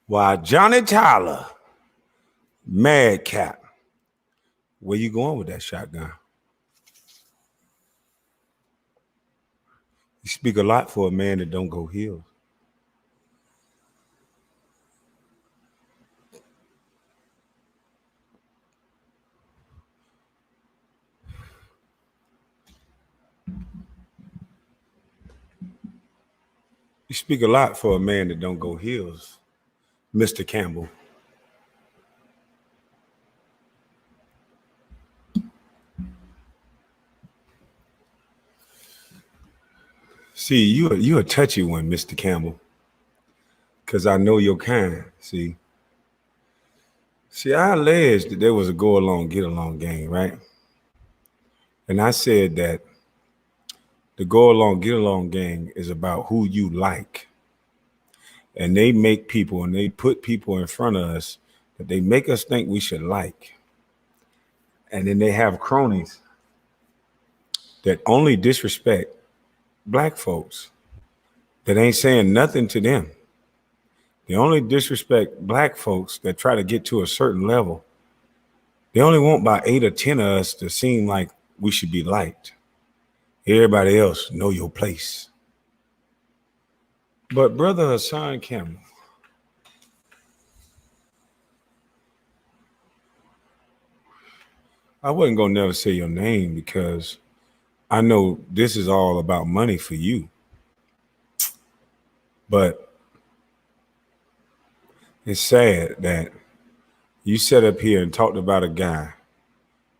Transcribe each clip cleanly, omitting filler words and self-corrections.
Why, Johnny Tyler, Madcap. Where you going with that shotgun? You speak a lot for a man that don't go hills. You speak a lot for a man that don't go hills, Mr. Campbell. See, you a touchy one, Mr. Campbell, because I know your kind. See, I alleged that there was a go along, get along game, right? And I said that the go along, get along gang is about who you like. And they make people and they put people in front of us that they make us think we should like. And then they have cronies that only disrespect black folks that ain't saying nothing to them. They only disrespect black folks that try to get to a certain level. They only want about 8 or 10 of us to seem like we should be liked. Everybody else know your place. But Brother Hassan Campbell, I wasn't gonna never say your name because I know this is all about money for you. But it's sad that you sat up here and talked about a guy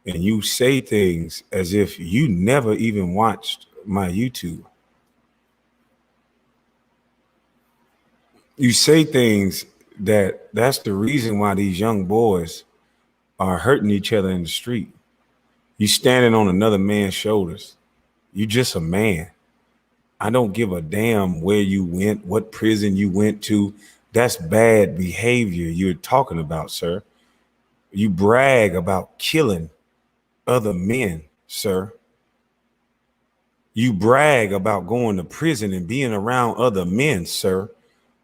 and you say things as if you never even watched my YouTube. You say things that's the reason why these young boys are hurting each other in the street. You standing on another man's shoulders. You just a man. I don't give a damn where you went, what prison you went to. That's bad behavior you're talking about, sir. You brag about killing other men, sir. You brag about going to prison and being around other men, sir.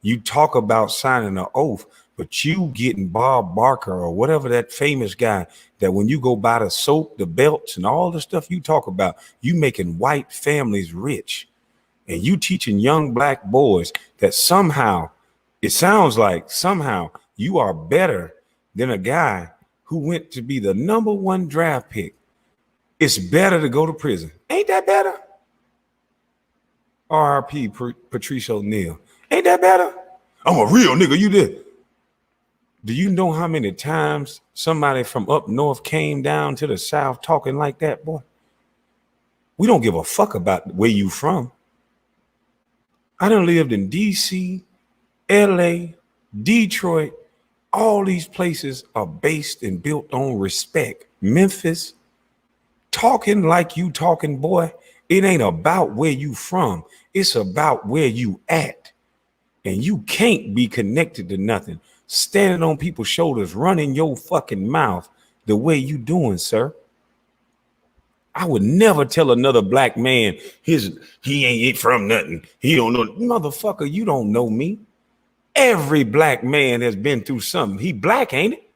You talk about signing an oath, but you getting Bob Barker or whatever that famous guy that when you go buy the soap, the belts, and all the stuff you talk about, you making white families rich. And you teaching young black boys that somehow, it sounds like somehow you are better than a guy who went to be the #1 draft pick. It's better to go to prison. Ain't that better? R.I.P. Patrice O'Neal. Ain't that better? I'm a real nigga, you did. Do you know how many times somebody from up north came down to the south talking like that, boy? We don't give a fuck about where you from. I done lived in D.C., L.A., Detroit. All these places are based and built on respect. Memphis, talking like you talking, boy, it ain't about where you from. It's about where you at. And you can't be connected to nothing. Standing on people's shoulders, running your fucking mouth the way you doing, sir. I would never tell another black man he ain't from nothing. He don't know. Motherfucker, you don't know me. Every black man has been through something. He black, ain't it?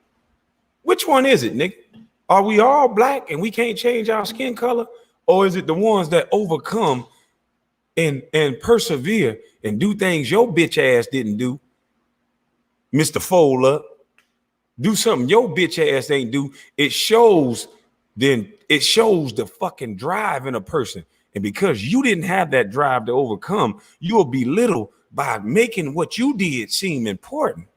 Which one is it, nigga? Are we all black and we can't change our skin color? Or is it the ones that overcome and persevere and do things your bitch ass didn't do? Mr. Fold Up, do something your bitch ass ain't do. It shows the fucking drive in a person. And because you didn't have that drive to overcome, you'll be belittled by making what you did seem important.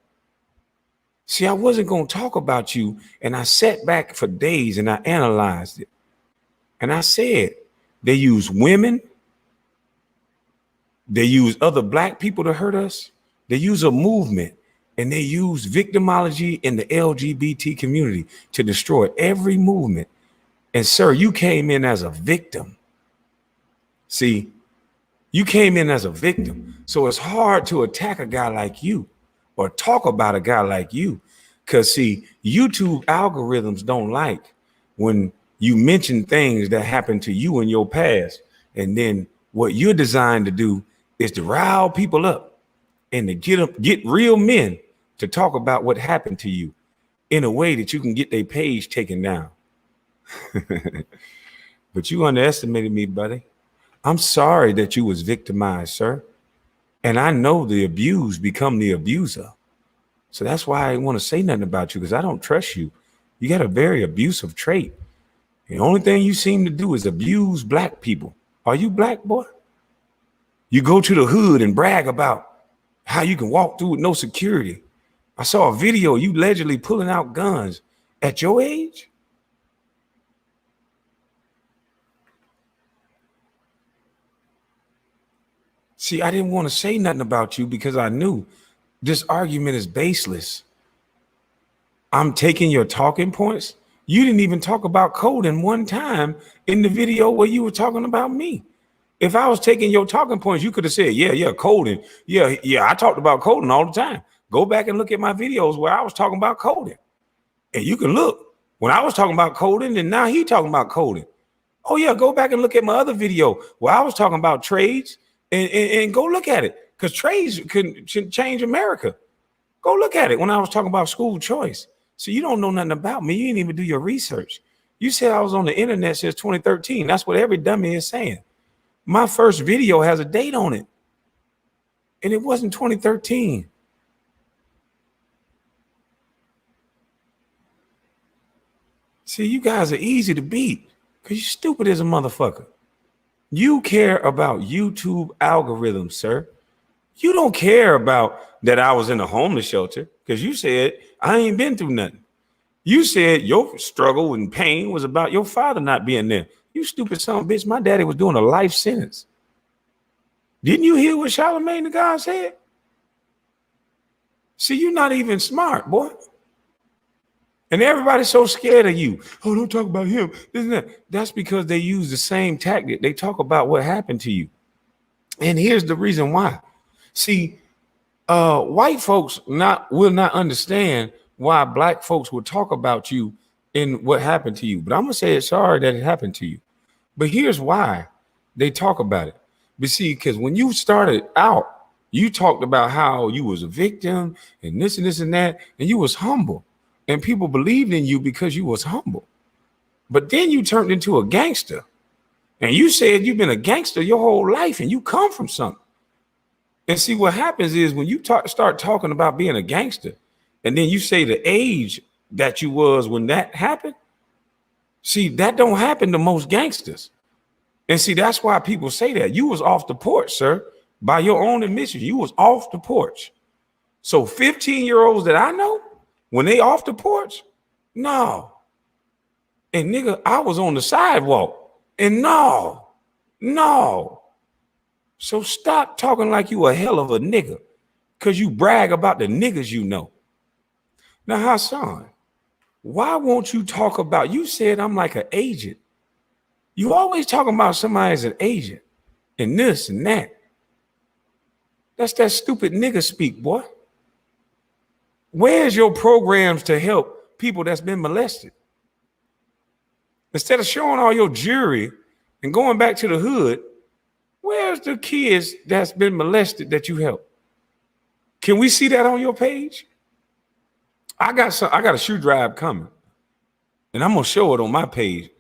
See, I wasn't going to talk about you, and I sat back for days and I analyzed it. And I said, they use women. They use other black people to hurt us. They use a movement, and they use victimology in the LGBT community to destroy every movement. And sir, you came in as a victim. See, you came in as a victim. So it's hard to attack a guy like you or talk about a guy like you. Because see, YouTube algorithms don't like when you mention things that happened to you in your past. And then what you're designed to do is to rile people up and to get real men to talk about what happened to you in a way that you can get their page taken down. But you underestimated me, buddy. I'm sorry that you was victimized, sir. And I know the abused become the abuser. So that's why I didn't want to say nothing about you, because I don't trust you. You got a very abusive trait. The only thing you seem to do is abuse black people. Are you black, boy? You go to the hood and brag about how you can walk through with no security. I saw a video, you allegedly pulling out guns at your age. See, I didn't want to say nothing about you because I knew this argument is baseless. I'm taking your talking points. You didn't even talk about coding one time in the video where you were talking about me. If I was taking your talking points, you could have said, yeah, coding. Yeah, I talked about coding all the time. Go back and look at my videos where I was talking about coding. And you can look when I was talking about coding and now he talking about coding. Oh yeah, go back and look at my other video where I was talking about trades and go look at it, because trades can change America. Go look at it when I was talking about school choice. So you don't know nothing about me. You didn't even do your research. You said I was on the internet since 2013. That's what every dummy is saying. My first video has a date on it, and it wasn't 2013. See, you guys are easy to beat because you're stupid as a motherfucker. You care about YouTube algorithms, sir. You don't care about that I was in a homeless shelter, because you said I ain't been through nothing. You said your struggle and pain was about your father not being there. You stupid son of a bitch. My daddy was doing a life sentence. Didn't you hear what Charlamagne the God said? See, you're not even smart, boy. And everybody's so scared of you. Oh, don't talk about him. That's because they use the same tactic. They talk about what happened to you. And here's the reason why. See, white folks will not understand why black folks will talk about you and what happened to you. But I'm going to say it's sorry that it happened to you. But here's why they talk about it. But see, because when you started out, you talked about how you was a victim and this and that, and you was humble. And people believed in you because you was humble. But then you turned into a gangster. And you said you've been a gangster your whole life and you come from something. And see, what happens is when you start talking about being a gangster, and then you say the age that you was when that happened, see, that don't happen to most gangsters. And see, that's why people say that. You was off the porch, sir. By your own admission, you was off the porch. So 15-year-olds that I know, when they off the porch, no. And nigga, I was on the sidewalk, and no. So stop talking like you a hell of a nigga, because you brag about the niggas you know. Now, Hassan, why won't you talk about, you said I'm like an agent. You always talking about somebody as an agent and this and that. That's that stupid nigga speak, boy. Where's your programs to help people that's been molested? Instead of showing all your jury and going back to the hood, where's the kids that's been molested that you help? Can we see that on your page? I got a shoe drive coming, and I'm gonna show it on my page.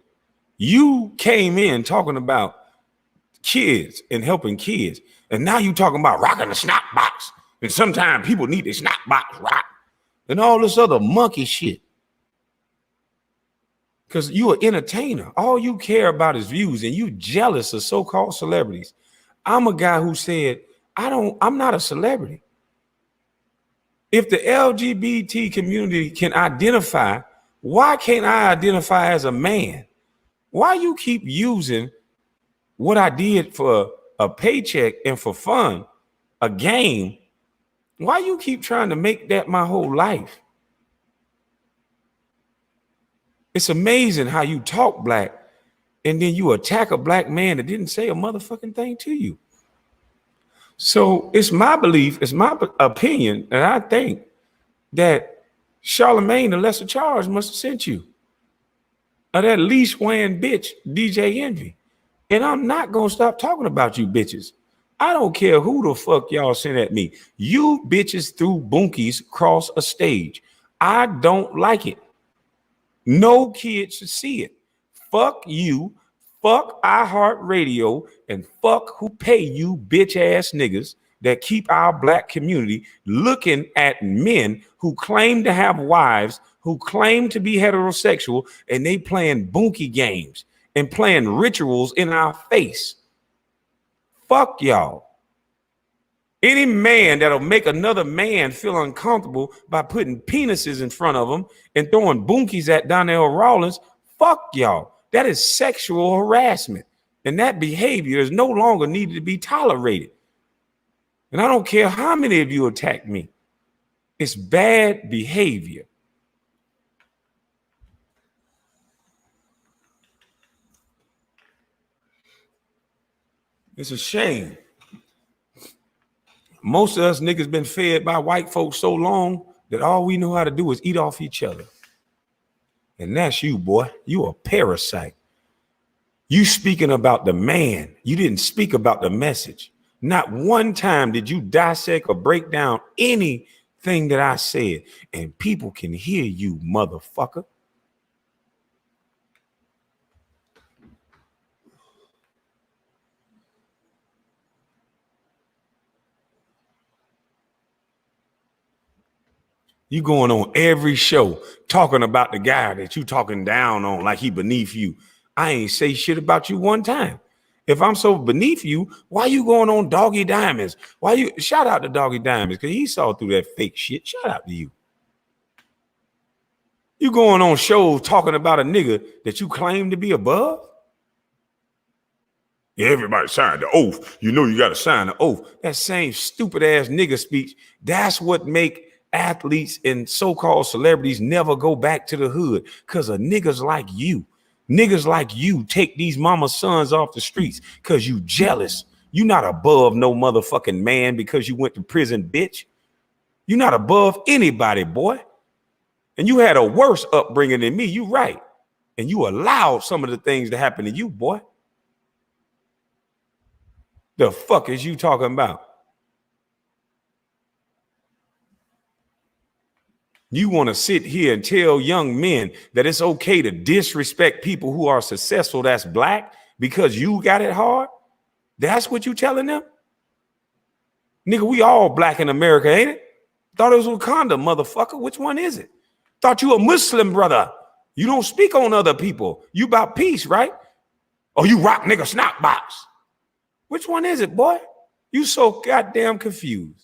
You came in talking about kids and helping kids, and now you talking about rocking the snot box, and sometimes people need the snot box rock, and all this other monkey shit. Because you an entertainer. All you care about is views, and you jealous of so-called celebrities. I'm a guy who said, I'm not a celebrity. If the LGBT community can identify, why can't I identify as a man? Why you keep using what I did for a paycheck and for fun, a game? Why you keep trying to make that my whole life? It's amazing how you talk black and then you attack a black man that didn't say a motherfucking thing to you. So it's my belief, it's my opinion, and I think that Charlamagne, the lesser charge, must have sent you. Or that leash wearing bitch, DJ Envy. And I'm not gonna stop talking about you bitches. I don't care who the fuck y'all sent at me. You bitches threw bunkies across a stage. I don't like it. No kid should see it. Fuck you. Fuck iHeartRadio and fuck who pay you bitch ass niggas that keep our black community looking at men who claim to have wives, who claim to be heterosexual, and they playing bunkie games and playing rituals in our face. Fuck y'all. Any man that'll make another man feel uncomfortable by putting penises in front of them and throwing bunkies at Donnell Rawlins, fuck y'all. That is sexual harassment. And that behavior is no longer needed to be tolerated. And I don't care how many of you attack me. It's bad behavior. It's a shame. Most of us niggas been fed by white folks so long that all we know how to do is eat off each other. And that's you, boy. You a parasite. You speaking about the man. You didn't speak about the message. Not one time did you dissect or break down anything that I said. And people can hear you, motherfucker. You going on every show talking about the guy that you talking down on like he beneath you. I ain't say shit about you one time. If I'm so beneath you, why you going on Doggy Diamonds? Why you shout out to Doggy Diamonds? Because he saw through that fake shit. Shout out to you. You going on shows talking about a nigga that you claim to be above? Yeah, everybody signed the oath. You know you got to sign the oath. That same stupid ass nigga speech, that's what make athletes and so-called celebrities never go back to the hood, because of niggas like you. Niggas like you take these mama sons off the streets because you jealous. You not above no motherfucking man because you went to prison, bitch. You not above anybody, boy. And you had a worse upbringing than me. You right. And you allowed some of the things to happen to you, boy. The fuck is you talking about? You want to sit here and tell young men that it's okay to disrespect people who are successful that's black because you got it hard? That's what you telling them? Nigga, we all black in America, ain't it? Thought it was Wakanda, motherfucker. Which one is it? Thought you a Muslim, brother. You don't speak on other people. You about peace, right? Or you rock nigga snot box. Which one is it, boy? You so goddamn confused.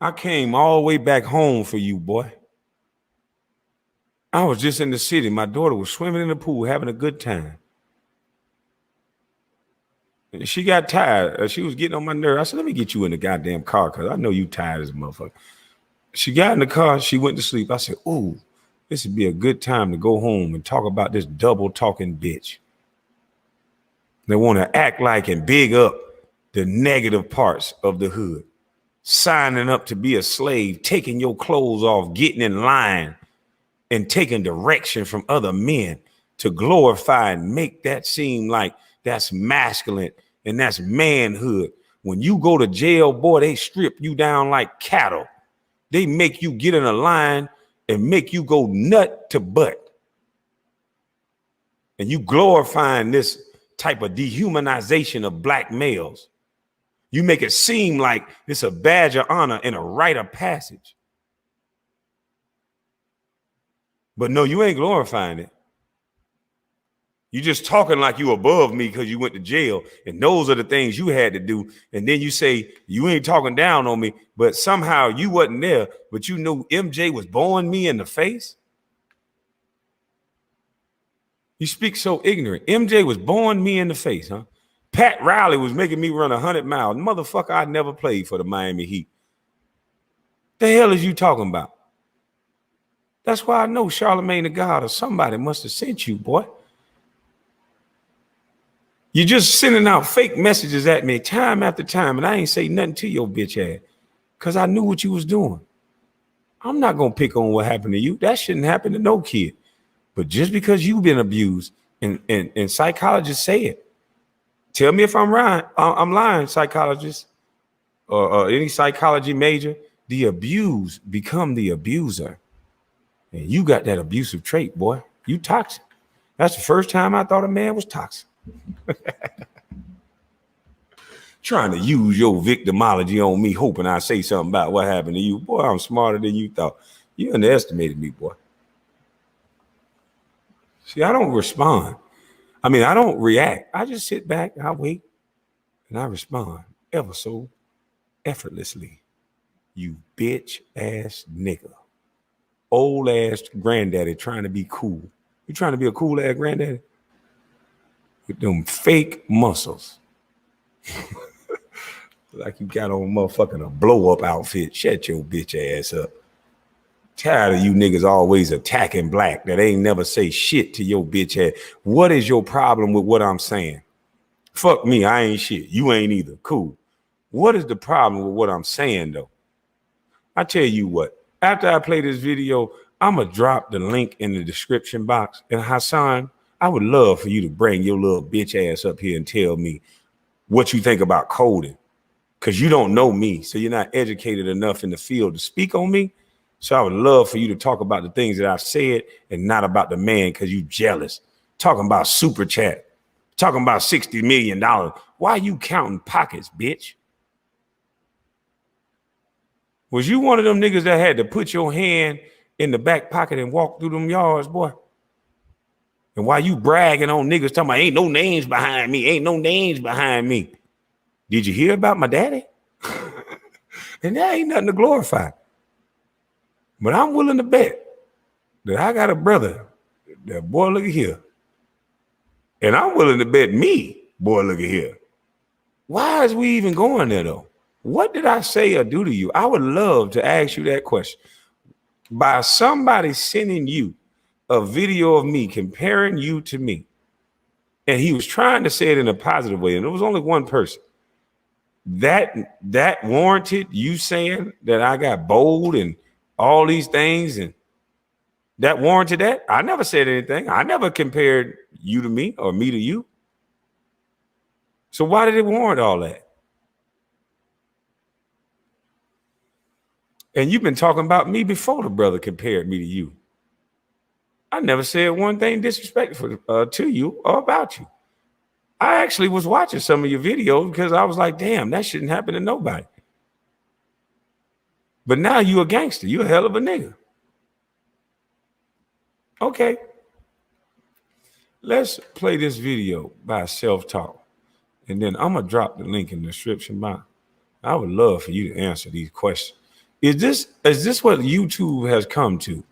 I came all the way back home for you, boy. I was just in the city. My daughter was swimming in the pool, having a good time. And she got tired. She was getting on my nerves. I said, let me get you in the goddamn car because I know you tired as a motherfucker. She got in the car. She went to sleep. I said, ooh, this would be a good time to go home and talk about this double talking bitch. They want to act like and big up the negative parts of the hood. Signing up to be a slave, taking your clothes off, getting in line, and taking direction from other men to glorify and make that seem like that's masculine and that's manhood. When you go to jail, boy, they strip you down like cattle. They make you get in a line and make you go nut to butt. And you glorifying this type of dehumanization of black males. You make it seem like it's a badge of honor and a rite of passage. But no, you ain't glorifying it. You just talking like you above me because you went to jail. And those are the things you had to do. And then you say, you ain't talking down on me, but somehow you wasn't there, but you knew MJ was blowing me in the face. You speak so ignorant. MJ was blowing me in the face, huh? Pat Riley was making me run 100 miles. Motherfucker, I never played for the Miami Heat. The hell is you talking about? That's why I know Charlemagne the God or somebody must have sent you, boy. You're just sending out fake messages at me time after time, and I ain't say nothing to your bitch ass because I knew what you was doing. I'm not gonna pick on what happened to you. That shouldn't happen to no kid. But just because you've been abused, and psychologists say it. Tell me if I'm right. I'm lying, psychologists or any psychology major. The abused become the abuser. And you got that abusive trait, boy. You toxic. That's the first time I thought a man was toxic. Trying to use your victimology on me, hoping I say something about what happened to you. Boy, I'm smarter than you thought. You underestimated me, boy. See, I don't respond. I mean, I don't react. I just sit back, I wait, and I respond ever so effortlessly. You bitch ass nigga. Old ass granddaddy trying to be cool. You trying to be a cool ass granddaddy? With them fake muscles. Like you got on motherfucking a blow up outfit. Shut your bitch ass up. Tired of you niggas always attacking black that ain't never say shit to your bitch ass. What is your problem with what I'm saying? Fuck me, I ain't shit. You ain't either. Cool. What is the problem with what I'm saying though? I tell you what, after I play this video, I'm going to drop the link in the description box. And Hassan, I would love for you to bring your little bitch ass up here and tell me what you think about coding. Because you don't know me, so you're not educated enough in the field to speak on me. So I would love for you to talk about the things that I've said and not about the man because you jealous. Talking about super chat. Talking about $60 million. Why you counting pockets, bitch? Was you one of them niggas that had to put your hand in the back pocket and walk through them yards, boy? And why you bragging on niggas talking about ain't no names behind me, ain't no names behind me. Did you hear about my daddy? And that ain't nothing to glorify. But I'm willing to bet that I got a brother that, boy, look at here. And I'm willing to bet me, boy, look at here. Why is we even going there, though? What did I say or do to you? I would love to ask you that question. By somebody sending you a video of me comparing you to me, and he was trying to say it in a positive way, and there was only one person. That warranted you saying that I got bold and all these things, and that warranted that? I never said anything. I never compared you to me or me to you. So why did it warrant all that? And you've been talking about me before the brother compared me to you. I never said one thing disrespectful to you or about you. I actually was watching some of your videos because I was like, damn, that shouldn't happen to nobody. But now you a gangster. You a hell of a nigga. Okay. Let's play this video by Self-Talk. And then I'm going to drop the link in the description box. I would love for you to answer these questions. Is this what YouTube has come to?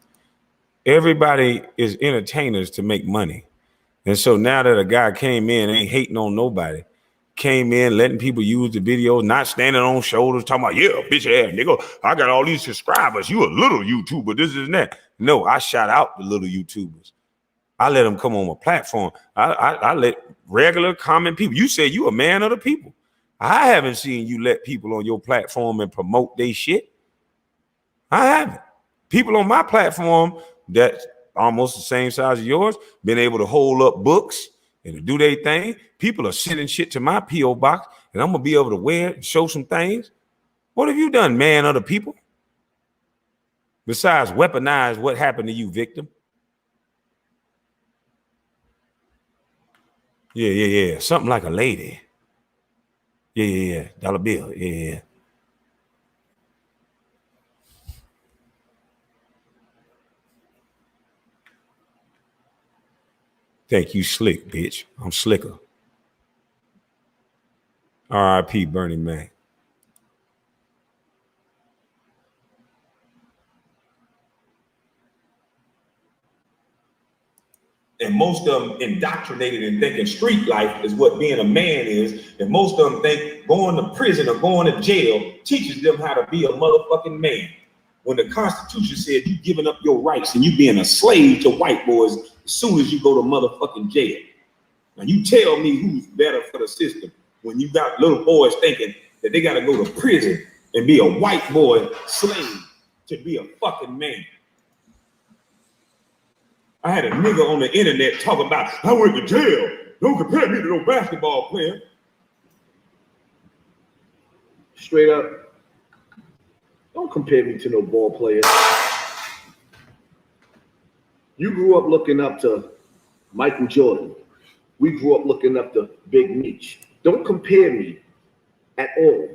Everybody is entertainers to make money. And so now that a guy came in, ain't hating on nobody, came in, letting people use the video, not standing on shoulders, talking about, yeah, bitch ass nigga, I got all these subscribers. You a little YouTuber, this and that. No, I shout out the little YouTubers. I let them come on my platform. I let regular common people. You say you a man of the people. I haven't seen you let people on your platform and promote their shit. I haven't. People on my platform that's almost the same size as yours, been able to hold up books and to do their thing. People are sending shit to my P.O. box, and I'm going to be able to wear it and show some things. What have you done, man, other people? Besides weaponize what happened to you, victim. Yeah. Something like a lady. Yeah. Dollar bill. Yeah. Think you slick, bitch. I'm slicker. R.I.P. Bernie Mac. And most of them indoctrinated in thinking street life is what being a man is. And most of them think going to prison or going to jail teaches them how to be a motherfucking man. When the Constitution said you giving up your rights and you being a slave to white boys as soon as you go to motherfucking jail. Now you tell me who's better for the system when you got little boys thinking that they got to go to prison and be a white boy slave to be a fucking man. I had a nigga on the internet talk about, I went to jail. Don't compare me to no basketball player. Straight up, don't compare me to no ball player. You grew up looking up to Michael Jordan. We grew up looking up to Big Meech. Don't compare me at all.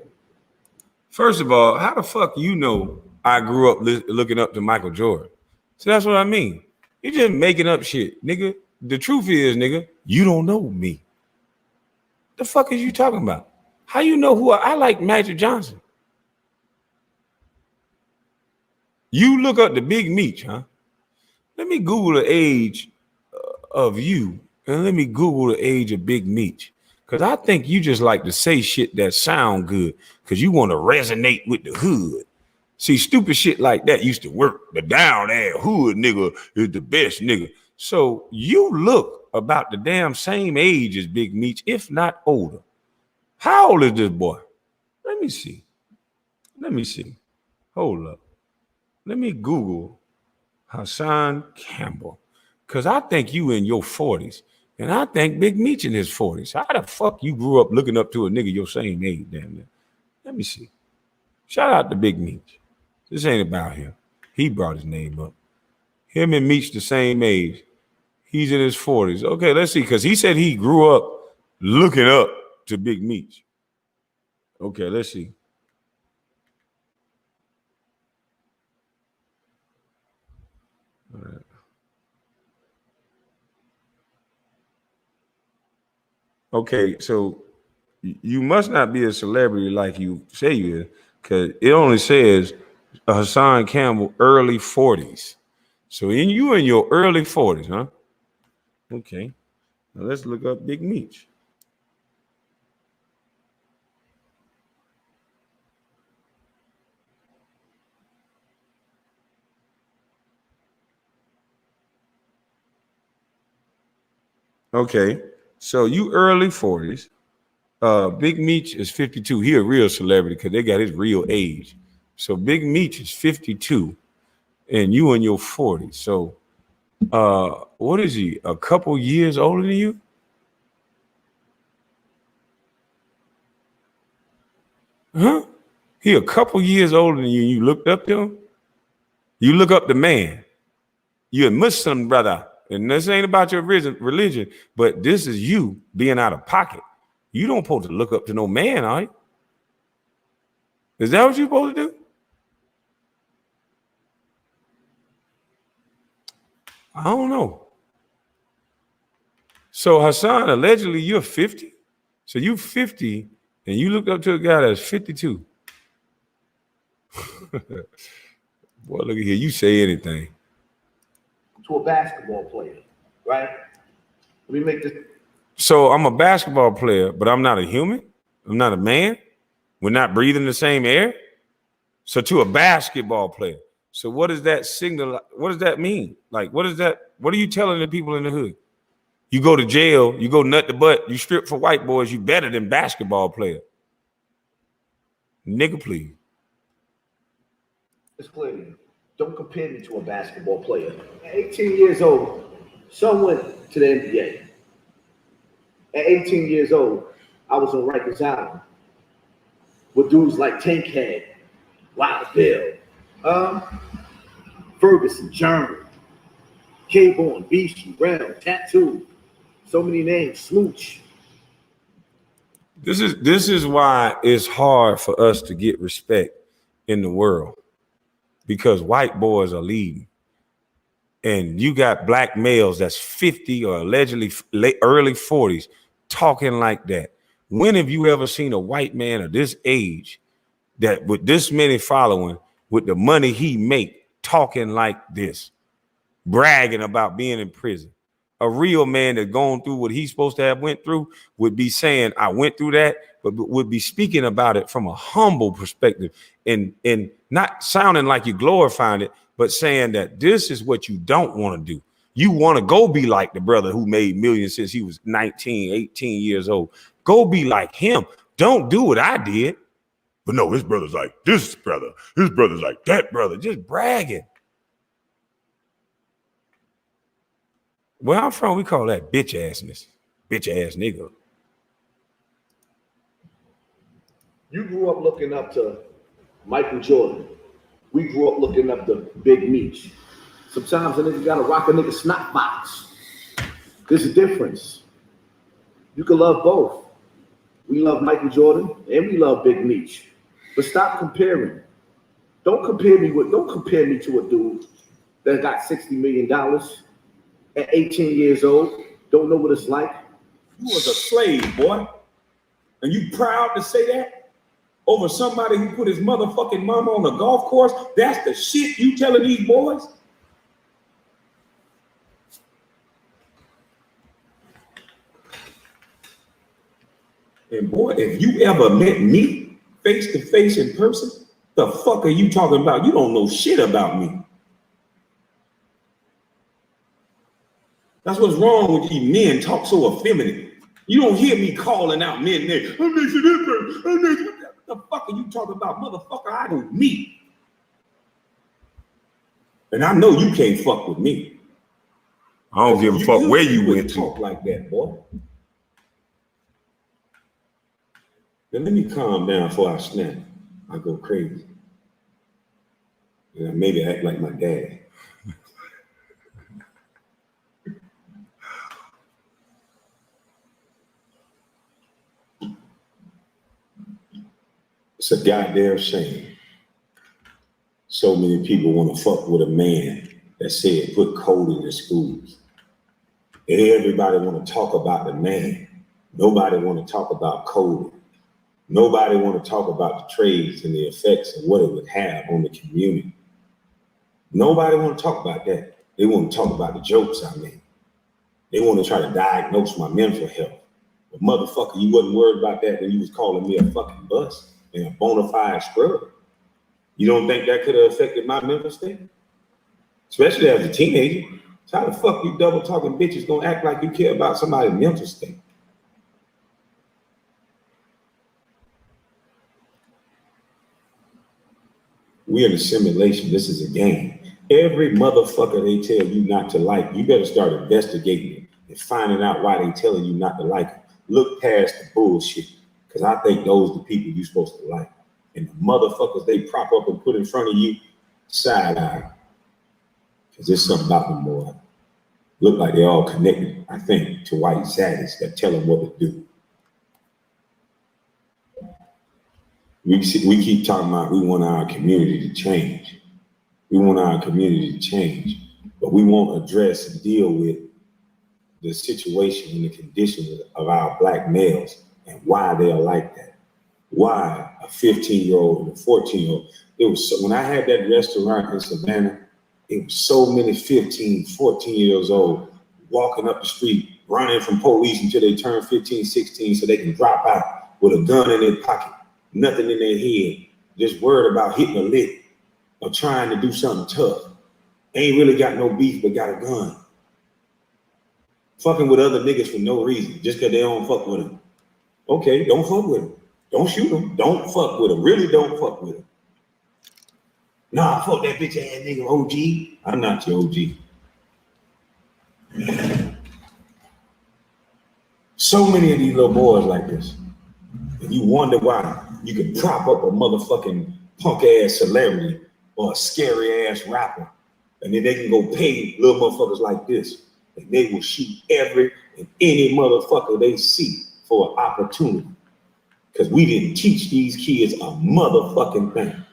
First of all, how the fuck you know I grew up looking up to Michael Jordan? So that's what I mean. You're just making up shit, nigga. The truth is, nigga, you don't know me. The fuck is you talking about? How you know who I like Magic Johnson? You look up the Big Meech, huh? Let me Google the age of you and let me Google the age of Big Meech. Because I think you just like to say shit that sound good because you want to resonate with the hood. See, stupid shit like that used to work. The down there hood nigga is the best nigga. So you look about the damn same age as Big Meech, if not older. How old is this boy? Let me see. Hold up. Let me Google Hassan Campbell. Because I think you in your 40s. And I think Big Meech in his 40s. How the fuck you grew up looking up to a nigga your same age, damn near? Let me see. Shout out to Big Meech. This ain't about him. He brought his name up. Him and Meech the same age. He's in his 40s. Okay, let's see. Because he said he grew up looking up to Big Meech. Okay, let's see. All right. Okay, so you must not be a celebrity like you say you is, because it only says Hassan Campbell early 40s. So you in your early 40s, huh? Okay. Now let's look up Big Meech. Okay, so you early 40s. Big Meech is 52. He a real celebrity because they got his real age. So Big Meech is 52, and you in your 40s. So what is he? A couple years older than you? Huh? He a couple years older than you. You looked up to him? You look up the man. You're a Muslim brother. And this ain't about your religion, but this is you being out of pocket. You don't supposed to look up to no man, are you? Is that what you're supposed to do? I don't know. So Hassan, allegedly you're 50. So you 50 and you looked up to a guy that's 52. Boy, look at here. You say anything. To a basketball player, right? Let me make this. So I'm a basketball player, but I'm not a human. I'm not a man. We're not breathing the same air. So to a basketball player. So what does that signal? What does that mean? Like, what is that? What are you telling the people in the hood? You go to jail, you go nut the butt, you strip for white boys, you better than basketball player. Nigga, please. It's clear. Don't compare me to a basketball player. At 18 years old, son went to the NBA. At 18 years old, I was on Rikers Island with dudes like Tankhead, Wild Bill, Ferguson, German, K-Born, Beastie, Brown, Tattoo, so many names, Smooch. This is why it's hard for us to get respect in the world, because white boys are leading. And you got black males that's 50 or allegedly early 40s talking like that. When have you ever seen a white man of this age that with this many following, with the money he make, talking like this, bragging about being in prison? A real man that gone through what he's supposed to have went through would be saying, I went through that, but would be speaking about it from a humble perspective and not sounding like you're glorifying it, but saying that this is what you don't want to do. You want to go be like the brother who made millions since he was 19, 18 years old. Go be like him. Don't do what I did. But no, his brother's like this brother. His brother's like that brother. Just bragging. Where I'm from, we call that bitch assness. Bitch ass nigga. You grew up looking up to Michael Jordan. We grew up looking up to Big Meech. Sometimes a nigga gotta rock a nigga snot box. There's a difference. You can love both. We love Michael Jordan and we love Big Meech. But stop comparing. Don't compare me to a dude that got $60 million at 18 years old. Don't know what it's like. You was a slave, boy. And you proud to say that? Over somebody who put his motherfucking mama on a golf course? That's the shit you telling these boys? And boy, if you ever met me face to face in person, the fuck are you talking about? You don't know shit about me. That's what's wrong with these men talk so effeminate. You don't hear me calling out men there. I'm next to this person. I'm next to this. What the fuck are you talking about? Motherfucker, I know me. And I know you can't fuck with me. I don't give a fuck where you went to. Talk like that, boy. Then let me calm down before I snap. I go crazy. And maybe act like my dad. It's a goddamn shame. So many people want to fuck with a man that said put code in the schools. And everybody want to talk about the man. Nobody want to talk about coding. Nobody want to talk about the trades and the effects of what it would have on the community. Nobody want to talk about that. They want to talk about the jokes I made. They want to try to diagnose my mental health. But motherfucker, you wasn't worried about that when you was calling me a fucking bust and a bona fide scrub. You don't think that could have affected my mental state? Especially as a teenager. So how the fuck you double talking bitches gonna act like you care about somebody's mental state? We're in a simulation. This is a game. Every motherfucker they tell you not to like, you better start investigating it and finding out why they telling you not to like it. Look past the bullshit, because I think those are the people you're supposed to like. And the motherfuckers they prop up and put in front of you, side eye. Because there's something about them, boy. Look like they're all connected, I think, to white zaddies that tell them what to do. We keep talking about we want our community to change. We want our community to change, but we won't address and deal with the situation and the conditions of our black males and why they are like that. Why a 15-year-old and a 14-year-old. It was so, when I had that restaurant in Savannah, it was so many 15, 14 years old walking up the street, running from police until they turn 15, 16 so they can drop out with a gun in their pocket, nothing in their head, just worried about hitting a lick or trying to do something tough. Ain't really got no beef, but got a gun. Fucking with other niggas for no reason, just because they don't fuck with them. Okay, don't fuck with them. Don't shoot them. Don't fuck with them. Really don't fuck with them. Nah, fuck that bitch ass nigga OG. I'm not your OG. So many of these little boys like this. And you wonder why you can prop up a motherfucking punk ass celebrity or a scary ass rapper. And then they can go pay little motherfuckers like this. And they will shoot every and any motherfucker they see for an opportunity. Because we didn't teach these kids a motherfucking thing.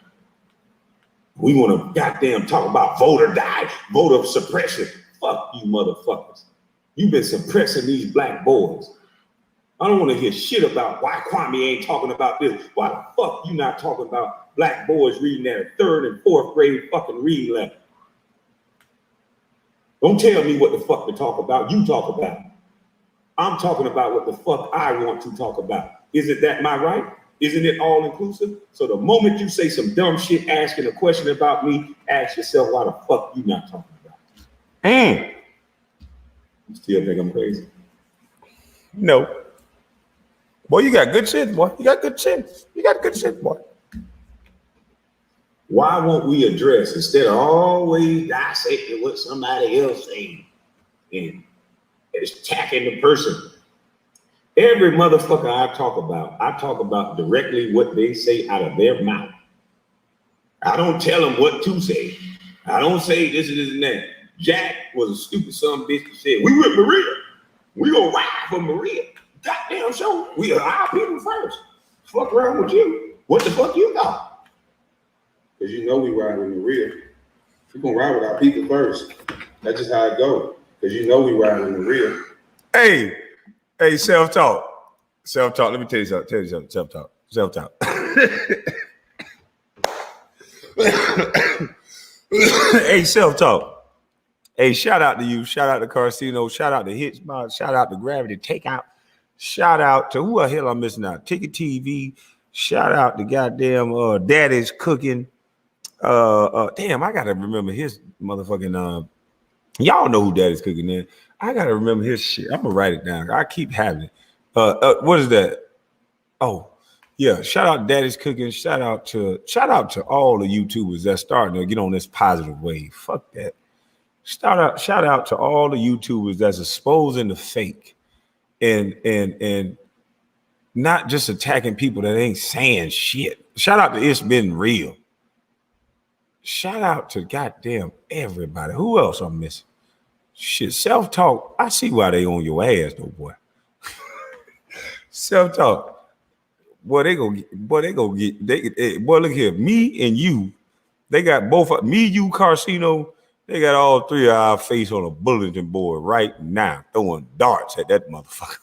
We want to goddamn talk about voter suppression. Fuck you motherfuckers. You've been suppressing these black boys. I don't want to hear shit about why Kwame ain't talking about this. Why the fuck you not talking about black boys reading that 3rd and 4th grade fucking reading level? Don't tell me what the fuck to talk about. You talk about it. I'm talking about what the fuck I want to talk about. Isn't that my right? Isn't it all inclusive? So the moment you say some dumb shit asking a question about me, ask yourself why the fuck you not talking about it. You still think I'm crazy? No. Boy, you got good sense, boy. You got good sense. You got good sense, boy. Why won't we address, instead of always dissecting what somebody else saying and attacking the person? Every motherfucker I talk about directly what they say out of their mouth. I don't tell them what to say. I don't say this and this and that. Jack was a stupid son of a bitch that said, we with Maria. We gonna ride for Maria. Goddamn show. We are our people first. Fuck around with you. What the fuck you got? Because you know we ride with Maria. We gonna ride with our people first. That's just how it goes. Because you know we ride with Maria. Hey, self-talk. Self-talk. Let me tell you something. Self-talk. Hey, self-talk. Hey, shout out to you. Shout out to Carcino. Shout out to Hitchbox. Shout out to Gravity Takeout. Shout out to who the hell I'm missing out? Ticket TV. Shout out to goddamn Daddy's Cooking. Damn, I gotta remember his motherfucking y'all know who Daddy's Cooking is. I gotta remember his shit. I'm gonna write it down. I keep having it. What is that? Oh, yeah. Shout out to Daddy's Cooking. Shout out to all the YouTubers that's starting to get on this positive wave. Fuck that. Shout out to all the YouTubers that's exposing the fake and not just attacking people that ain't saying shit. Shout out to It's Been Real. Shout out to goddamn everybody. Who else I'm missing? Shit, self-talk. I see why they on your ass, though, boy. Self-talk. Boy, they gonna get. Boy, look here. Me and you, they got both. Me, you, Carcino. They got all three of our face on a bulletin board right now, throwing darts at that motherfucker.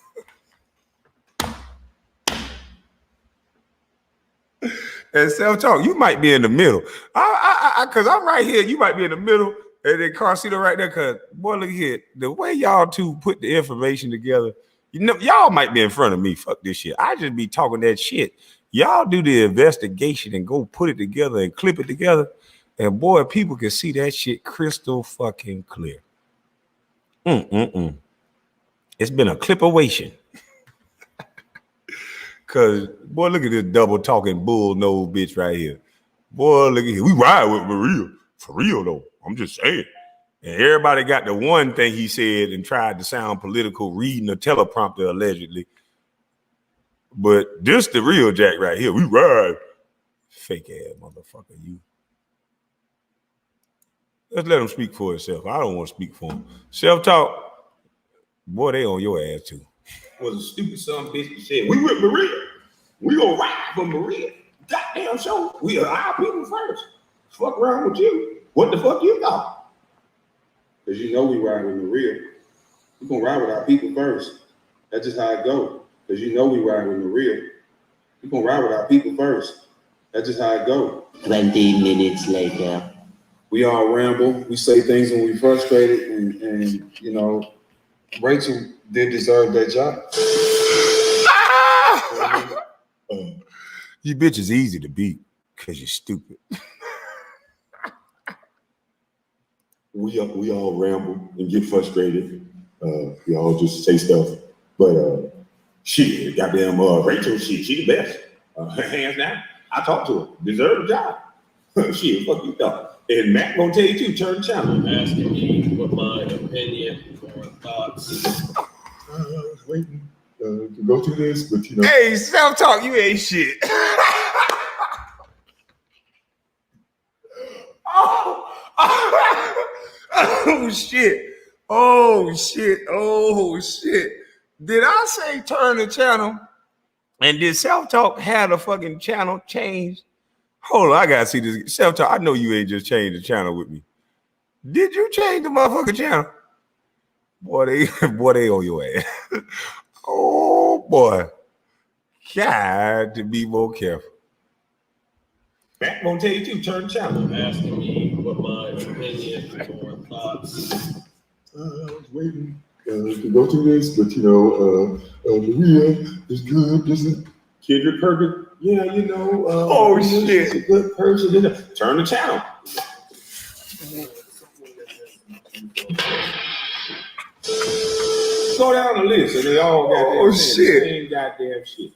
And self-talk, you might be in the middle. Cause I'm right here. You might be in the middle, and then Carcino right there. Cause boy, look here, the way y'all two put the information together, you know, y'all might be in front of me. Fuck this shit. I just be talking that shit. Y'all do the investigation and go put it together and clip it together. And boy, people can see that shit crystal fucking clear. It's been a clipawation. Cause boy, look at this double talking bull nose bitch right here. Boy, look at here. We ride with Maria. For real though. I'm just saying. And everybody got the one thing he said and tried to sound political, reading a teleprompter allegedly. But this the real Jack right here. We ride. Fake ass motherfucker, you. Let's let him speak for himself. I don't want to speak for him. Self-talk, boy, they on your ass too. Was a stupid son of a bitch that said, we with Maria. We gonna ride for Maria. Goddamn show. We are our people first. Fuck around with you. What the fuck you got? Because you know we ride with Maria. We gonna ride with our people first. That's just how it goes. Because you know we ride with Maria. We gonna ride with our people first. That's just how it goes. 20 minutes later. We all ramble. We say things when we're frustrated, and you know, Rachel did deserve that job. You bitch is easy to beat because you're stupid. we all ramble and get frustrated. We all just say stuff, but shit, goddamn Rachel, she the best. Hands down. I talked to her. Deserve the job. Shit, fuck you thought. And Matt gonna tell you too, turn the channel. Asking me what my opinion or thoughts. I was waiting to go through this, but you know. Hey, self-talk, you ain't shit. Oh shit. Oh shit. Oh shit. Did I say turn the channel? And did self-talk have a fucking channel change? Hold on, I gotta see this. Self-talk, I know you ain't just changed the channel with me. Did you change the motherfucking channel? Boy, they on your ass. Oh boy. Got to be more careful. Matt gonna tell you too, turn the channel. Asking me what my opinion or thoughts. I was waiting to go through this, but you know, Maria is good. This is Kendrick Perkins. yeah, you know. Oh shit! She's a good person. Turn the channel. Just go down the list, and they all goddamn saying the same goddamn shit.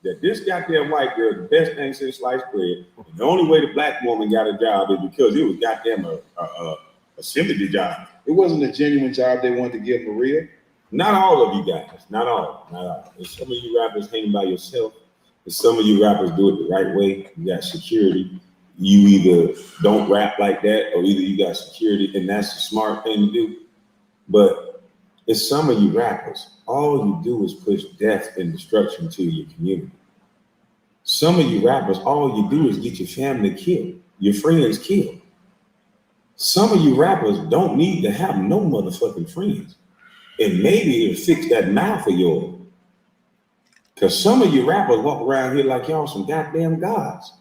That this goddamn white girl, the best thing since sliced bread. And the only way the black woman got a job is because it was goddamn a sympathy job. It wasn't a genuine job they wanted to give Maria. Not all of you guys, not all. There's some of you rappers hang by yourself. And some of you rappers do it the right way. You got security. You either don't rap like that, or either you got security, and that's the smart thing to do. But it's some of you rappers, all you do is push death and destruction to your community. Some of you rappers, all you do is get your family killed, your friends killed. Some of you rappers don't need to have no motherfucking friends. And maybe it'll fix that mouth of yours. Because some of you rappers walk around here like y'all some goddamn gods.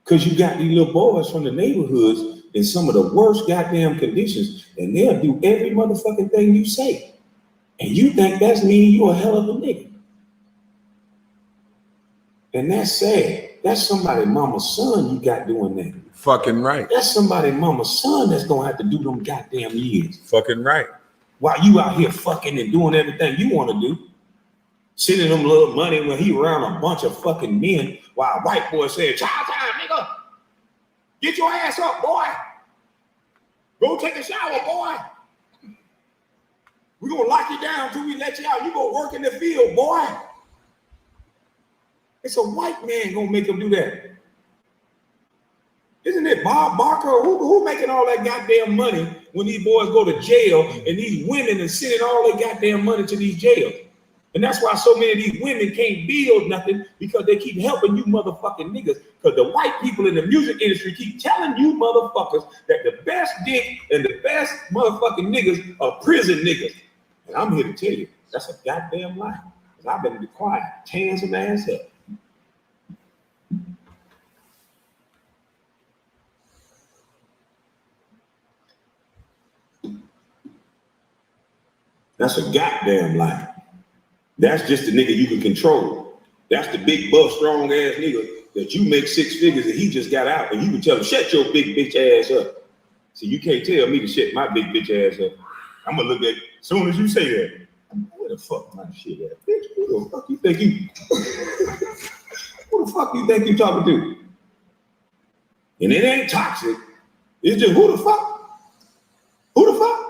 Because you got these little boys from the neighborhoods in some of the worst goddamn conditions, and they'll do every motherfucking thing you say. And you think that's mean you a hell of a nigga. And that's sad. That's somebody mama's son you got doing that. Fucking right. That's somebody mama's son that's gonna have to do them goddamn years. Fucking right. While you out here fucking and doing everything you want to do. Sending them little money when he around a bunch of fucking men while a white boy said, child time, nigga. Get your ass up, boy. Go take a shower, boy. We're gonna lock you down till we let you out. You go work in the field, boy. It's a white man gonna make him do that. Isn't it Bob Barker? Who making all that goddamn money when these boys go to jail and these women are sending all their goddamn money to these jails? And that's why so many of these women can't build nothing, because they keep helping you motherfucking niggas. Because the white people in the music industry keep telling you motherfuckers that the best dick and the best motherfucking niggas are prison niggas. And I'm here to tell you, that's a goddamn lie. Because I've been quiet, tearing some ass up. That's a goddamn lie. That's just the nigga you can control. That's the big buff, strong ass nigga that you make 6 figures and he just got out, and you can tell him, shut your big bitch ass up. So you can't tell me to shut my big bitch ass up. I'm gonna look at as soon as you say that. Where the fuck my shit at? Bitch, who the fuck you think you? Who the fuck you think you talking to? And it ain't toxic. It's just who the fuck? Who the fuck?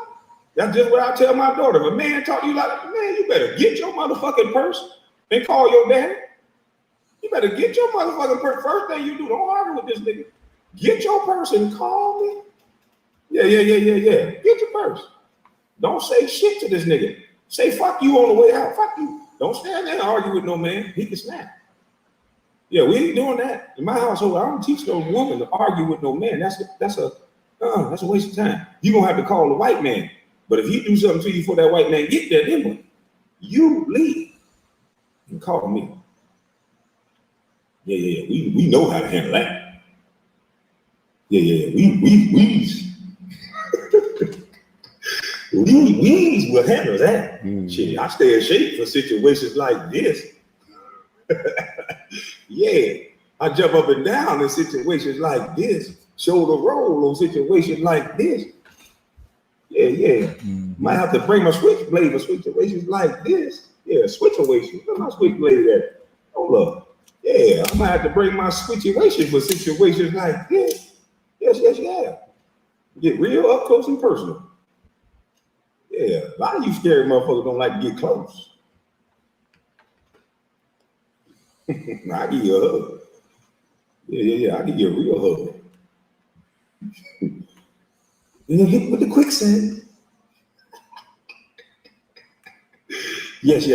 That's just what I tell my daughter. If a man talk to you like, man, you better get your motherfucking purse and call your daddy. You better get your motherfucking purse. First thing you do, don't argue with this nigga. Get your purse and call me. Yeah. Get your purse. Don't say shit to this nigga. Say fuck you on the way out. Fuck you. Don't stand there and argue with no man. He can snap. Yeah, we ain't doing that. In my household, I don't teach no woman to argue with no man. That's a waste of time. You're gonna have to call the white man. But if he do something to you before that white man get there, then you leave and call me. Yeah. We know how to handle that. Yeah. We will handle that. Shit, I stay in shape for situations like this. Yeah, I jump up and down in situations like this. Shoulder roll on situations like this. Yeah. Might have to bring my switchblade for situations like this. Yeah, switchation. Where's my switchblade at? Hold up. Yeah, I might have to bring my switchation for situations like this. Yes. Get real up close and personal. Yeah, a lot of you scary motherfuckers don't like to get close. I give you a hug. Yeah. I give you a real hug. You know, hit with the quicksand. Yes.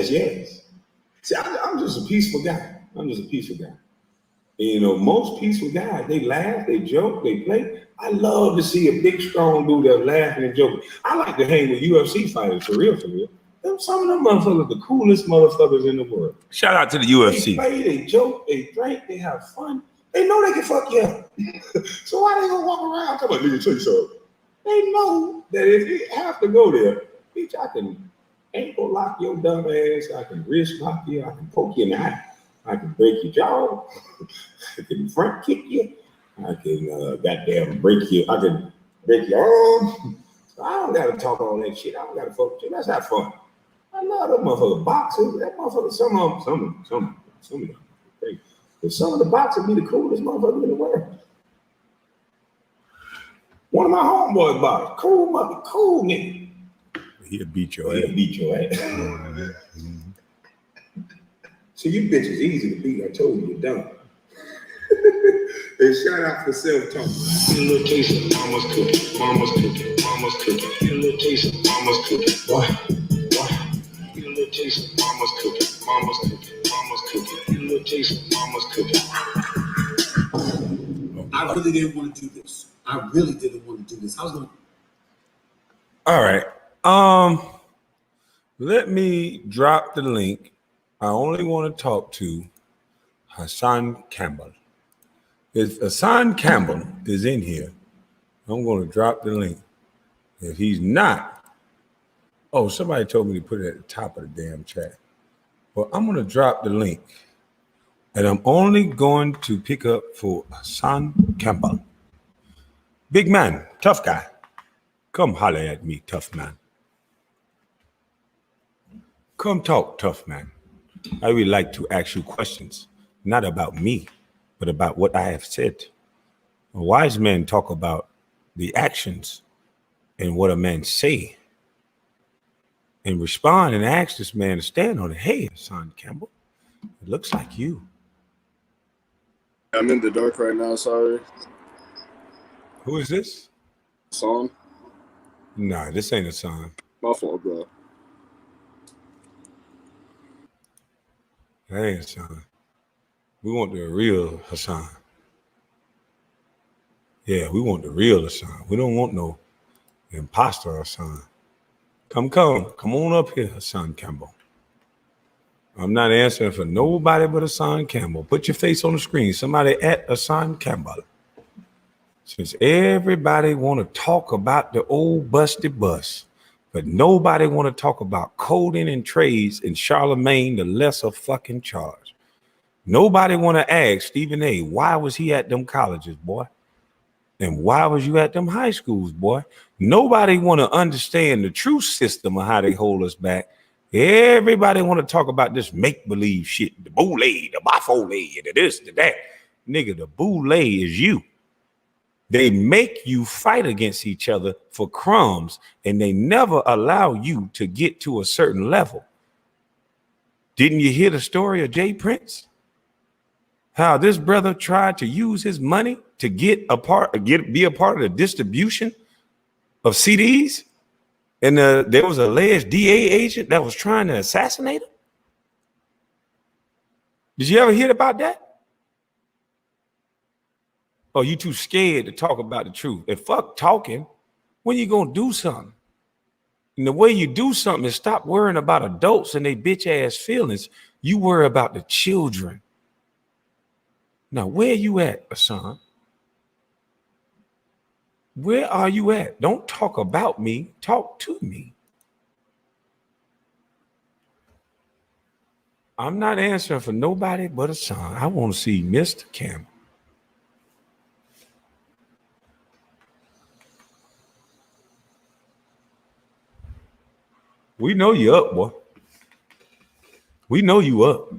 See, I'm just a peaceful guy. And, you know, most peaceful guys, they laugh, they joke, they play. I love to see a big, strong dude that's laughing and joking. I like to hang with UFC fighters, for real. Some of them motherfuckers, the coolest motherfuckers in the world. Shout out to the UFC. They play, they joke, they drink, they have fun. They know they can fuck you up. So why they gonna walk around talking about, nigga, tell you something? They know that if you have to go there, bitch, I can ankle lock your dumb ass, I can wrist lock you, I can poke you in the eye, I can break your jaw, I can front kick you, I can goddamn break you, I can break your arm. So I don't gotta talk all that shit. I don't gotta fuck with you. That's not fun. I love them motherfucker boxers. That motherfucker, some of them. Hey, but some of the boxers be the coolest motherfuckers in the world. One of my homeboys boxers, cool nigga. He'll beat your ass. See, you bitches easy to beat. I told you, you're dumb. And shout out for self-talk. Get a little taste of mama's cooking. Get a little taste of mama's cooking. Why? Get a little taste of mama's cooking. Get a little taste of mama's cooking. I really didn't want to do this. I was going to. All right. Let me drop the link. I only want to talk to Hassan Campbell. If Hassan Campbell is in here, I'm going to drop the link. If he's not, somebody told me to put it at the top of the damn chat. Well, I'm going to drop the link. And I'm only going to pick up for Hassan Campbell. Big man, tough guy. Come holler at me, tough man. Come talk, tough man. I would like to ask you questions, not about me, but about what I have said. Wise men talk about the actions and what a man say, and respond and ask this man to stand on it. Hey, Hassan Campbell, it looks like you. I'm in the dark right now, sorry. Who is this? Song? Nah, this ain't a song. My fault, bro. That ain't Hassan. We want the real Hassan. Yeah, we want the real Hassan. We don't want no imposter Hassan. Come on up here, Hassan Campbell. I'm not answering for nobody but Hassan Campbell. Put your face on the screen. Somebody at Hassan Campbell. Since everybody want to talk about the old busted bus, but nobody want to talk about coding and trades in Charlemagne, the lesser fucking charge. Nobody want to ask Stephen A, why was he at them colleges, boy? And why was you at them high schools, boy? Nobody want to understand the true system of how they hold us back. Everybody want to talk about this make-believe shit, the boule, the bafole, the this, the that. Nigga, the boule is you. They make you fight against each other for crumbs, and they never allow you to get to a certain level. Didn't you hear the story of Jay Prince? How this brother tried to use his money to be a part of the distribution of CDs, and there was an alleged DA agent that was trying to assassinate him. Did you ever hear about that? Oh, you too scared to talk about the truth. And fuck talking. When you gonna do something? And the way you do something is stop worrying about adults and their bitch ass feelings. You worry about the children. Now, where you at, Hassan? Where are you at? Don't talk about me. Talk to me. I'm not answering for nobody but Hassan. I want to see Mr. Campbell. We know you up, boy. We know you up.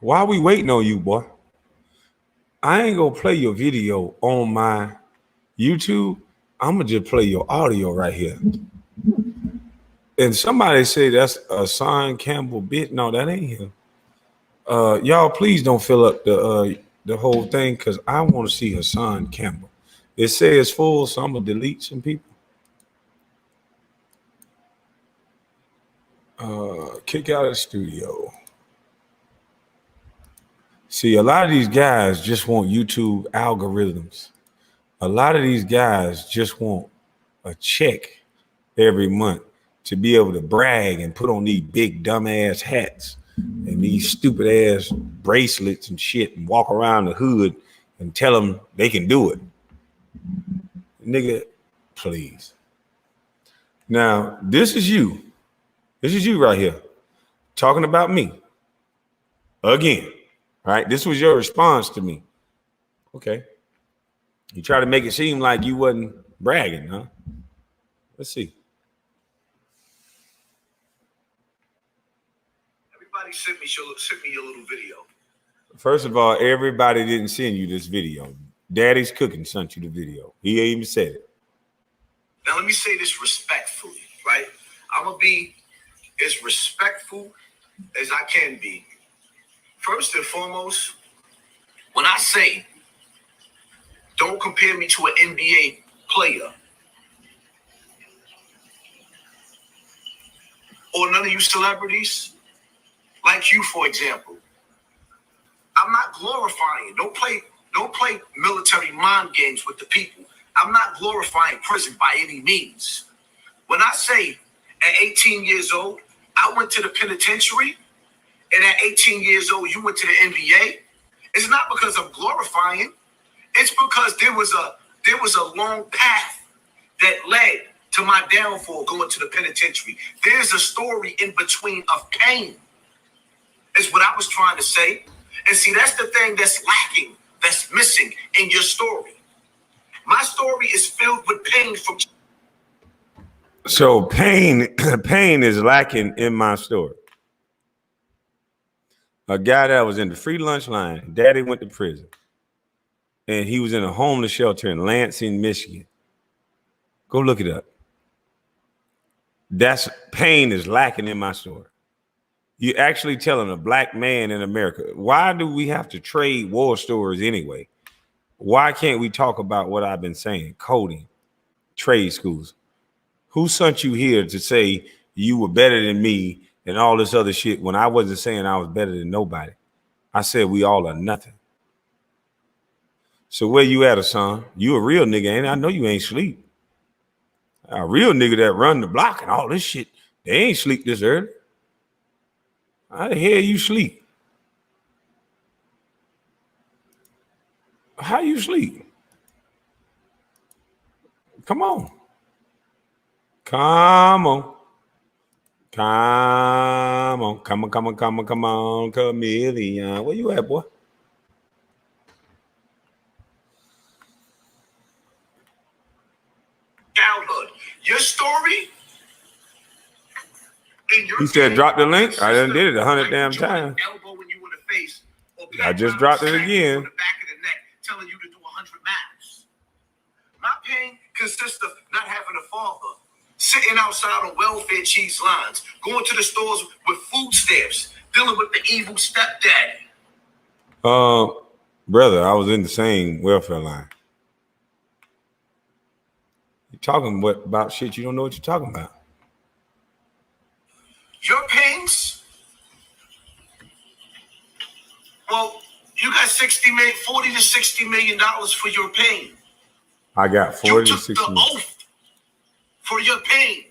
Why we waiting on you, boy? I ain't gonna play your video on my YouTube. I'm gonna just play your audio right here. And somebody say that's a Hassan Campbell bit. No, that ain't him. Y'all, please don't fill up the whole thing because I want to see Hassan Campbell. It says full, so I'm gonna delete some people. Kick out of the studio. See, a lot of these guys just want YouTube algorithms. A lot of these guys just want a check every month to be able to brag and put on these big dumbass hats and these stupid ass bracelets and shit and walk around the hood and tell them they can do it. Nigga, please. Now, this is you. This is you right here talking about me again. Right? This was your response to me. Okay. You try to make it seem like you wasn't bragging, huh? Let's see. Everybody sent me your little video. First of all, everybody didn't send you this video. Daddy's Cooking sent you the video. He ain't even said it. Now let me say this respectfully, right? I'm gonna be as respectful as I can be. First and foremost, when I say don't compare me to an NBA player or none of you celebrities, like you, for example, I'm not glorifying. Don't play military mind games with the people. I'm not glorifying prison by any means. When I say at 18 years old, I went to the penitentiary, and at 18 years old, you went to the NBA, it's not because I'm glorifying. It's because there was a long path that led to my downfall going to the penitentiary. There's a story in between of pain, is what I was trying to say. And see, that's the thing that's lacking, that's missing in your story. My story is filled with pain from. So pain is lacking in my story. A guy that was in the free lunch line, daddy went to prison. And he was in a homeless shelter in Lansing, Michigan. Go look it up. That's pain is lacking in my story. You're actually telling a black man in America, why do we have to trade war stories anyway? Why can't we talk about what I've been saying? Coding, trade schools. Who sent you here to say you were better than me and all this other shit when I wasn't saying I was better than nobody? I said we all are nothing. So where you at, son? You a real nigga, ain't it? I know you ain't sleep. A real nigga that run the block and all this shit, they ain't sleep this early. How the hell you sleep? How you sleep? Come on. Come on. Come on. Come on, come on, come on, come on, chameleon. Where you at, boy? Childhood. Your story. He said, drop the link. I done did it 100 damn times. Elbowing you in the face, or I just dropped it again. on the back of the neck, telling you to do 100 miles. My pain consists of not having a father, sitting outside on welfare cheese lines, going to the stores with food stamps, dealing with the evil stepdad. Brother, I was in the same welfare line. You're talking about shit you don't know what you're talking about. Your pains? Well, you got 40 to 60 million dollars for your pain. I got 40 You to took 60 the million. oath for your pain.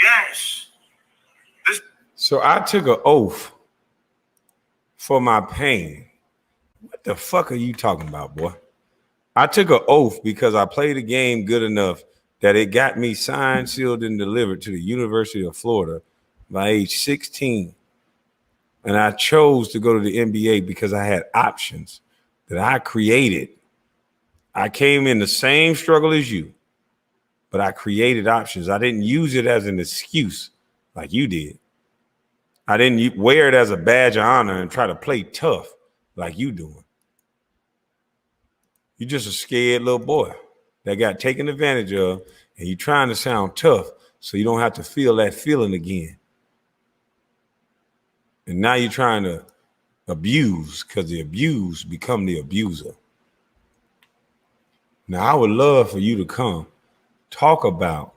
Yes. So I took an oath for my pain. What the fuck are you talking about, boy? I took an oath because I played the game good enough that it got me signed, sealed, and delivered to the University of Florida by age 16. And I chose to go to the NBA because I had options that I created. I came in the same struggle as you, but I created options. I didn't use it as an excuse like you did. I didn't wear it as a badge of honor and try to play tough like you doing. You're just a scared little boy that got taken advantage of, and you're trying to sound tough so you don't have to feel that feeling again. And now you're trying to abuse because the abused become the abuser. Now, I would love for you to come talk about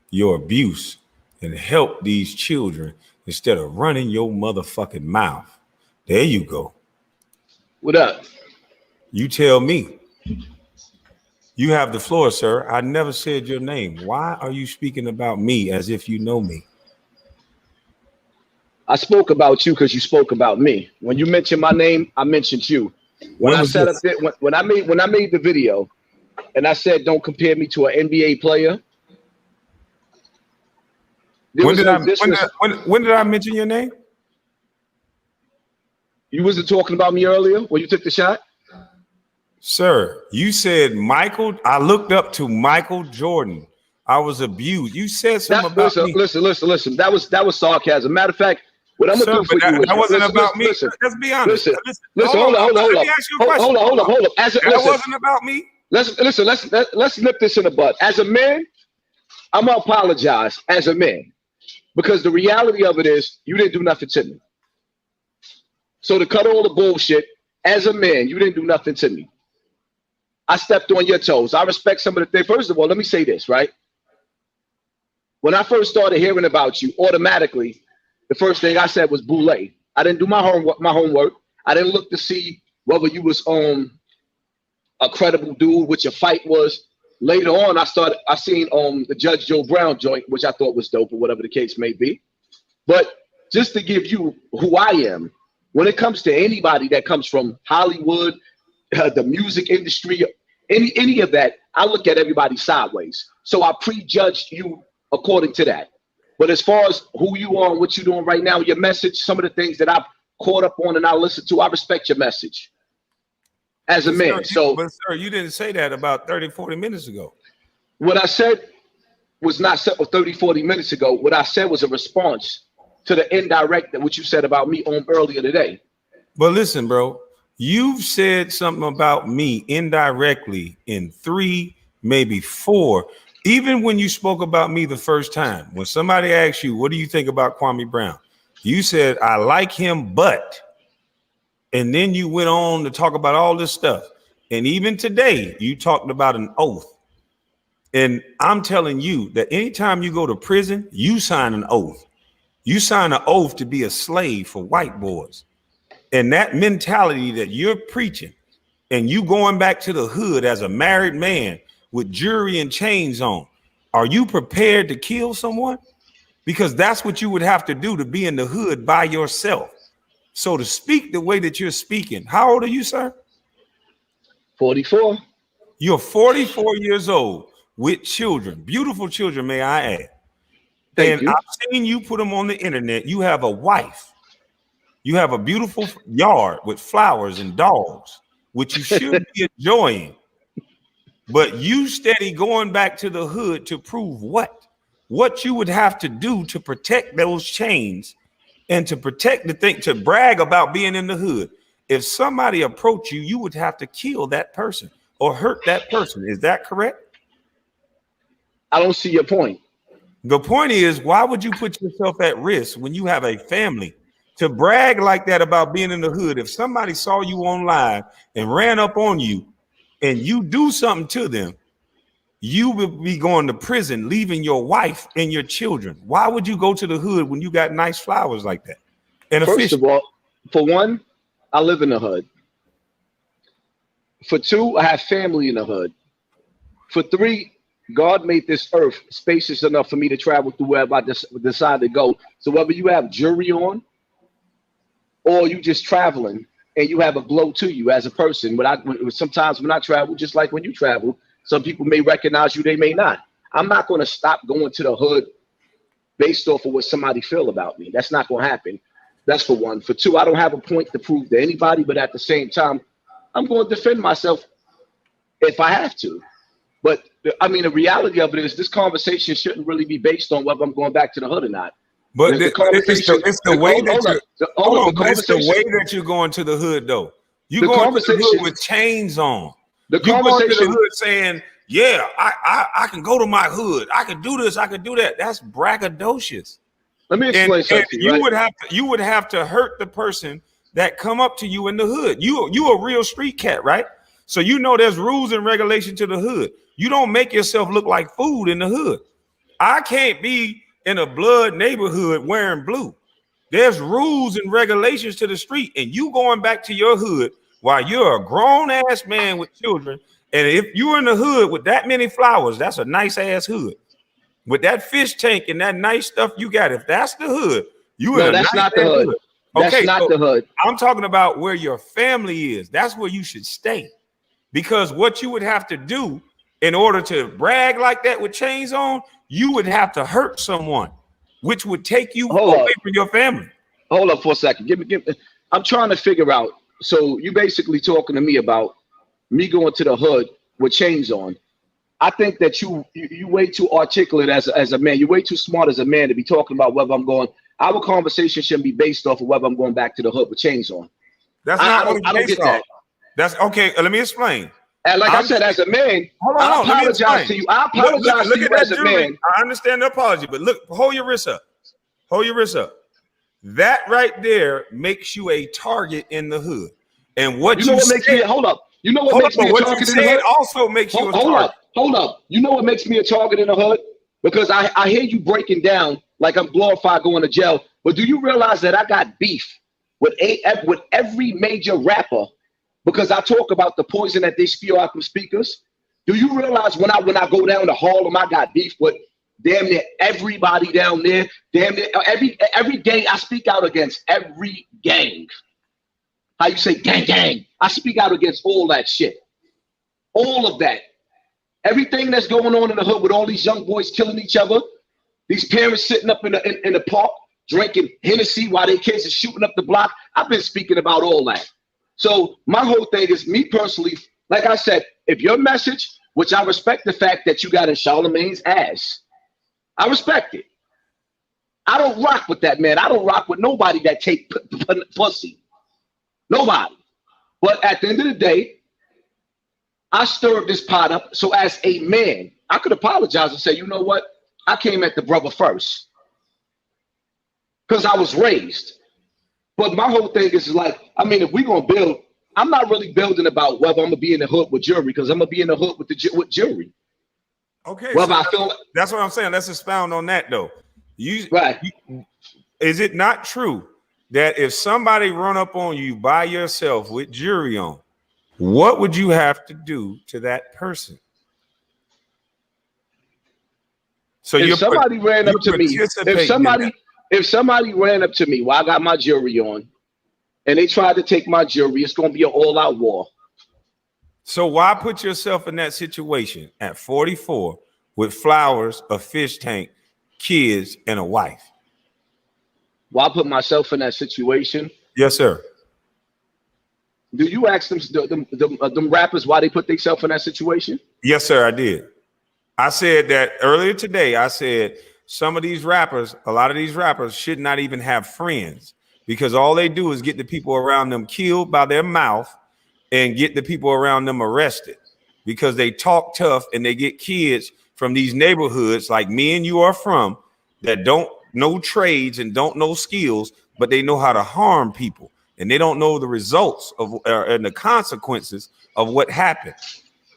your abuse and help these children instead of running your motherfucking mouth. There you go. What up? You tell me. You have the floor, sir. I never said your name. Why are you speaking about me as if you know me? I spoke about you because you spoke about me. When you mentioned my name, I mentioned you. When I set up when I made the video, and I said don't compare me to an NBA player. When did I mention your name? You wasn't talking about me earlier when you took the shot? Sir, you said Michael. I looked up to Michael Jordan. I was abused. You said something about me. Listen. That was sarcasm. Matter of fact, what I'm gonna do for you is that wasn't about me. Let's be honest. Listen. Hold up. Let me ask you a question. Hold up. That wasn't about me. Let's nip this in the bud. As a man, I'm gonna apologize as a man because the reality of it is you didn't do nothing to me. So to cut all the bullshit, as a man, you didn't do nothing to me. I stepped on your toes. I respect some of the things. First of all, let me say this, right? When I first started hearing about you, automatically, the first thing I said was Boule. I didn't do my homework. I didn't look to see whether you was a credible dude, which your fight was. Later on, I seen the Judge Joe Brown joint, which I thought was dope or whatever the case may be. But just to give you who I am, when it comes to anybody that comes from Hollywood, the music industry, any of that, I look at everybody sideways. So I prejudged you according to that. But as far as who you are and what you're doing right now, your message, some of the things that I've caught up on and I listen to, I respect your message as a man. But sir, you didn't say that about 30, 40 minutes ago. What I said was not said 30, 40 minutes ago. What I said was a response to the indirect that what you said about me on earlier today. But listen, bro, you've said something about me indirectly in 3, maybe 4. Even when you spoke about me the first time, when somebody asked you, what do you think about Kwame Brown? You said, I like him, but, and then you went on to talk about all this stuff. And even today, you talked about an oath. And I'm telling you that anytime you go to prison, you sign an oath. You sign an oath to be a slave for white boys. And that mentality that you're preaching and you going back to the hood as a married man with jewelry and chains on, are you prepared to kill someone? Because that's what you would have to do to be in the hood by yourself. So to speak the way that you're speaking, how old are you, sir? 44. You're 44 years old with children, beautiful children, may I add. Thank you. I've seen you put them on the internet. You have a wife. You have a beautiful yard with flowers and dogs, which you should be enjoying. But you steady going back to the hood to prove what? What you would have to do to protect those chains and to protect the thing, to brag about being in the hood. If somebody approached you, you would have to kill that person or hurt that person. Is that correct? I don't see your point. The point is, why would you put yourself at risk when you have a family to brag like that about being in the hood? If somebody saw you on live and ran up on you and you do something to them, you will be going to prison, leaving your wife and your children. Why would you go to the hood when you got nice flowers like that? And first of all, for one, I live in the hood. For 2, I have family in the hood. For 3, God made this earth spacious enough for me to travel through wherever I decide to go. So whether you have jewelry on or you just traveling and you have a glow to you as a person, sometimes when I travel, just like when you travel, some people may recognize you, they may not. I'm not going to stop going to the hood based off of what somebody feel about me. That's not going to happen. That's for 1. For 2, I don't have a point to prove to anybody, but at the same time, I'm going to defend myself if I have to. But I mean, the reality of it is this conversation shouldn't really be based on whether I'm going back to the hood or not. But it's the way that you're going to the hood, though. You're going to the hood with chains on. You're going to the hood saying, yeah, I can go to my hood. I can do this. I can do that. That's braggadocious. Let me explain something. You would have to hurt the person that come up to you in the hood. You a real street cat, right? So you know there's rules and regulation to the hood. You don't make yourself look like food in the hood. I can't be in a blood neighborhood wearing blue. There's rules and regulations to the street, and you going back to your hood while you're a grown ass man with children. And if you're in the hood with that many flowers, that's a nice ass hood. With that fish tank and that nice stuff you got, if that's the hood, that's not the hood. That's not the hood. I'm talking about where your family is. That's where you should stay. Because what you would have to do in order to brag like that with chains on, you would have to hurt someone, which would take you away from your family. Hold up for a second. Give me. I'm trying to figure out. So you basically talking to me about me going to the hood with chains on. I think that you way too articulate as a man. You're way too smart as a man to be talking about whether I'm going. Our conversation shouldn't be based off of whether I'm going back to the hood with chains on. That's not what I don't get that. That's okay. Let me explain. And like I said, as a man, I apologize to you. I apologize to you as a man. I understand the apology, but look, hold your wrist up. Hold your wrist up. That right there makes you a target in the hood. And what you know what makes me hold up. You know what makes me a target in the hood? Also makes you a target. Hold up. You know what makes me a target in the hood? Because I hear you breaking down like I'm glorified going to jail. But do you realize that I got beef with every major rapper because I talk about the poison that they spew out from speakers? Do you realize when I go down to Harlem, I got beef with damn near everybody down there? Damn near every gang I speak out against, every gang. How you say gang? I speak out against all that shit. All of that. Everything that's going on in the hood with all these young boys killing each other, these parents sitting up in the park drinking Hennessy while their kids are shooting up the block. I've been speaking about all that. So my whole thing is, me personally, like I said, if your message, which I respect the fact that you got in Charlemagne's ass, I respect it. I don't rock with that, man. I don't rock with nobody that take pussy. Nobody. But at the end of the day, I stirred this pot up. So as a man, I could apologize and say, you know what? I came at the brother first because I was raised. But my whole thing is like, I mean, if we're going to build, I'm not really building about whether I'm going to be in the hood with jury, because I'm going to be in the hood with jury. Okay. Well, So I feel that's what I'm saying. Let's expound on that, though. Right. Is it not true that if somebody run up on you by yourself with jury on, what would you have to do to that person? So if somebody ran up to me, if somebody ran up to me while I got my jury on and they tried to take my jury, it's going to be an all-out war. So why put yourself in that situation at 44 with flowers, a fish tank, kids, and a wife? Why put myself in that situation? Yes, sir. Do you ask them rappers why they put themselves in that situation? Yes, sir, I did. I said that earlier today. I said some of these rappers, a lot of these rappers should not even have friends, because all they do is get the people around them killed by their mouth and get the people around them arrested, because they talk tough and they get kids from these neighborhoods like me and you are from, that don't know trades and don't know skills, but they know how to harm people. And they don't know the results of and the consequences of what happened.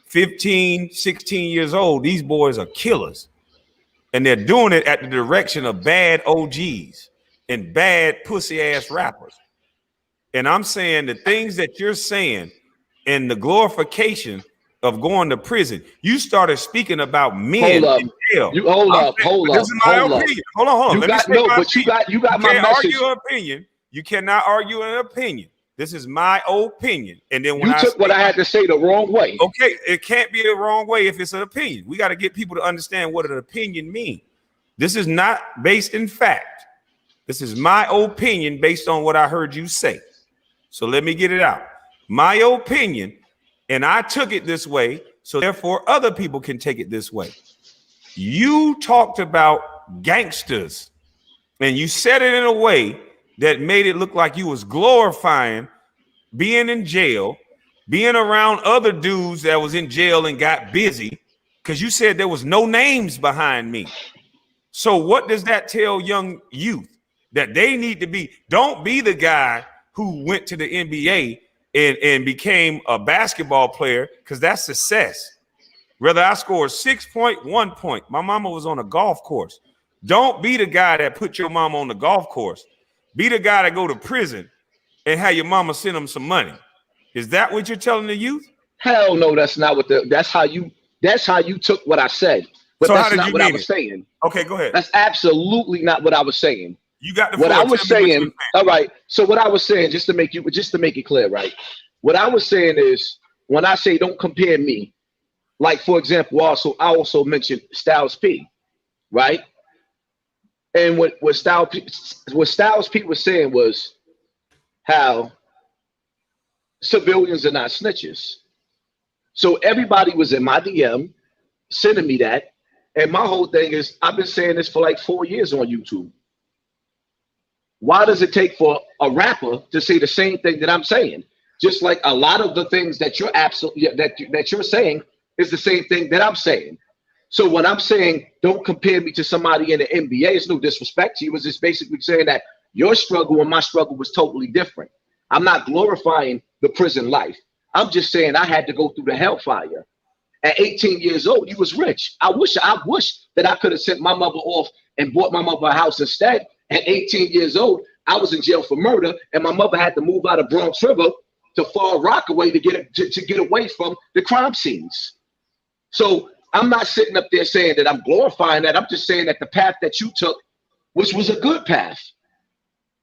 15, 16 years old, these boys are killers. And they're doing it at the direction of bad OGs and bad pussy ass rappers. And I'm saying the things that you're saying and the glorification of going to prison, you started speaking about men in jail. Hold up. This is my opinion. Hold on. You got my message. Argue an opinion. You cannot argue an opinion. This is my opinion. And then when you took what I had to say the wrong way. Okay, it can't be the wrong way if it's an opinion. We got to get people to understand what an opinion means. This is not based in fact. This is my opinion based on what I heard you say. So let me get it out. My opinion, and I took it this way, so therefore other people can take it this way. You talked about gangsters, and you said it in a way that made it look like you was glorifying being in jail, being around other dudes that was in jail and got busy, because you said there was no names behind me. So what does that tell young youth? That they need to be, don't be the guy who went to the NBA and became a basketball player, because that's success. Whether I scored 6.1 point, my mama was on a golf course. Don't be the guy that put your mama on the golf course. Be the guy that go to prison and have your mama send them some money. Is that what you're telling the youth? Hell no, that's not what that's how you took what I said. But so that's not what I was saying. Okay, go ahead. That's absolutely not what I was saying. You got the what I was saying. All right. So what I was saying, just to make it clear, right? What I was saying is, when I say don't compare me, like for example, I also mentioned Styles P, right? And what Styles P was saying was how civilians are not snitches. So everybody was in my DM sending me that. And my whole thing is, I've been saying this for like 4 years on YouTube. Why does it take for a rapper to say the same thing that I'm saying? Just like a lot of the things that you're that you're saying is the same thing that I'm saying. So when I'm saying don't compare me to somebody in the NBA, it's no disrespect to you. It's just basically saying that your struggle and my struggle was totally different. I'm not glorifying the prison life. I'm just saying I had to go through the hellfire. At 18 years old, you was rich. I wish that I could have sent my mother off and bought my mother a house instead. At 18 years old, I was in jail for murder, and my mother had to move out of Bronx River to Far Rockaway to get away from the crime scenes. So I'm not sitting up there saying that I'm glorifying that. I'm just saying that the path that you took, which was a good path,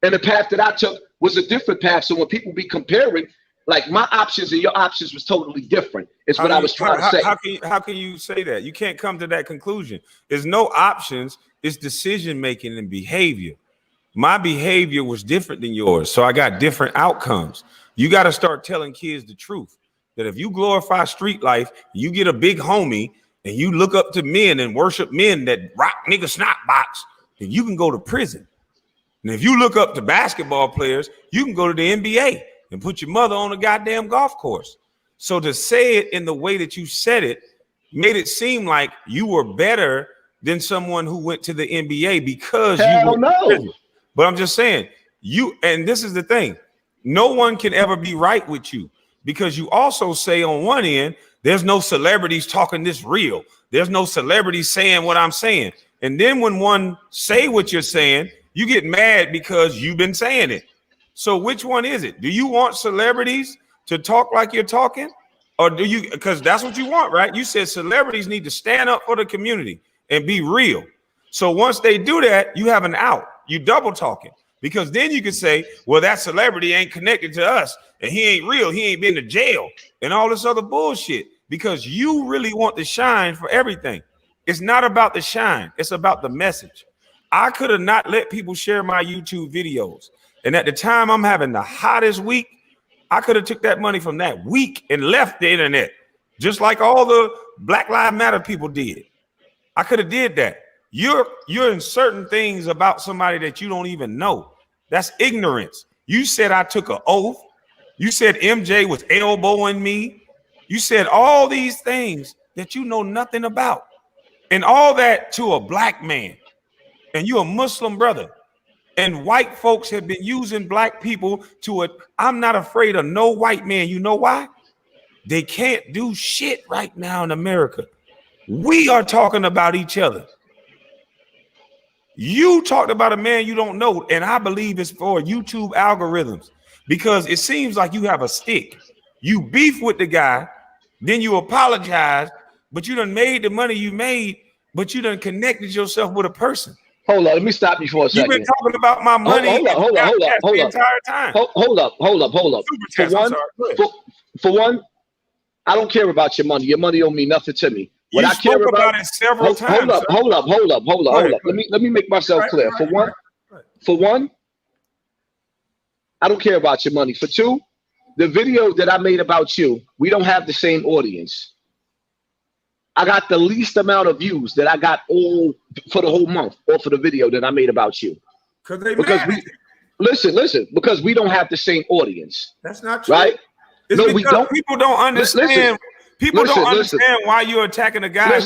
and the path that I took was a different path. So when people be comparing, like my options and your options was totally different. It's what I was trying to say. How can you say that? You can't come to that conclusion. There's no options. It's decision making and behavior. My behavior was different than yours, so I got different outcomes. You got to start telling kids the truth. That if you glorify street life, you get a big homie, and you look up to men and worship men that rock nigga snot box, then you can go to prison. And if you look up to basketball players, you can go to the NBA and put your mother on a goddamn golf course. So to say it in the way that you said it made it seem like you were better than someone who went to the NBA because you were in prison. But I'm just saying, and this is the thing, no one can ever be right with you, because you also say on one end, there's no celebrities talking this real. There's no celebrities saying what I'm saying. And then when one say what you're saying, you get mad because you've been saying it. So which one is it? Do you want celebrities to talk like you're talking? Or do you, because that's what you want, right? You said celebrities need to stand up for the community and be real. So once they do that, you have an out. You double talking, because then you can say, well, that celebrity ain't connected to us and he ain't real. He ain't been to jail and all this other bullshit, because you really want the shine for everything. It's not about the shine. It's about the message. I could have not let people share my YouTube videos. And at the time I'm having the hottest week, I could have took that money from that week and left the internet, just like all the Black Lives Matter people did. I could have did that. You're in certain things about somebody that you don't even know. That's ignorance. You said I took an oath. You said MJ was elbowing me. You said all these things that you know nothing about, and all that to a black man. And you're a Muslim brother. And white folks have been using black people I'm not afraid of no white man. You know why? They can't do shit right now in America. We are talking about each other. You talked about a man you don't know, and I believe it's for YouTube algorithms, because it seems like you have a stick. You beef with the guy, then you apologize, but you done made the money you made, but you done connected yourself with a person. Hold on, let me stop you for a second. You've been talking about my money hold up. the entire time. Hold up. For one, I don't care about your money. Your money don't mean nothing to me. What I care about it several times. Hold up. Let me make myself clear. For one, I don't care about your money. For two, the video that I made about you, we don't have the same audience. I got the least amount of views that I got all for the whole month, or for the video that I made about you. Listen, because we don't have the same audience. That's not true. Right? No, we don't. People don't understand. People don't understand why you're attacking a guy.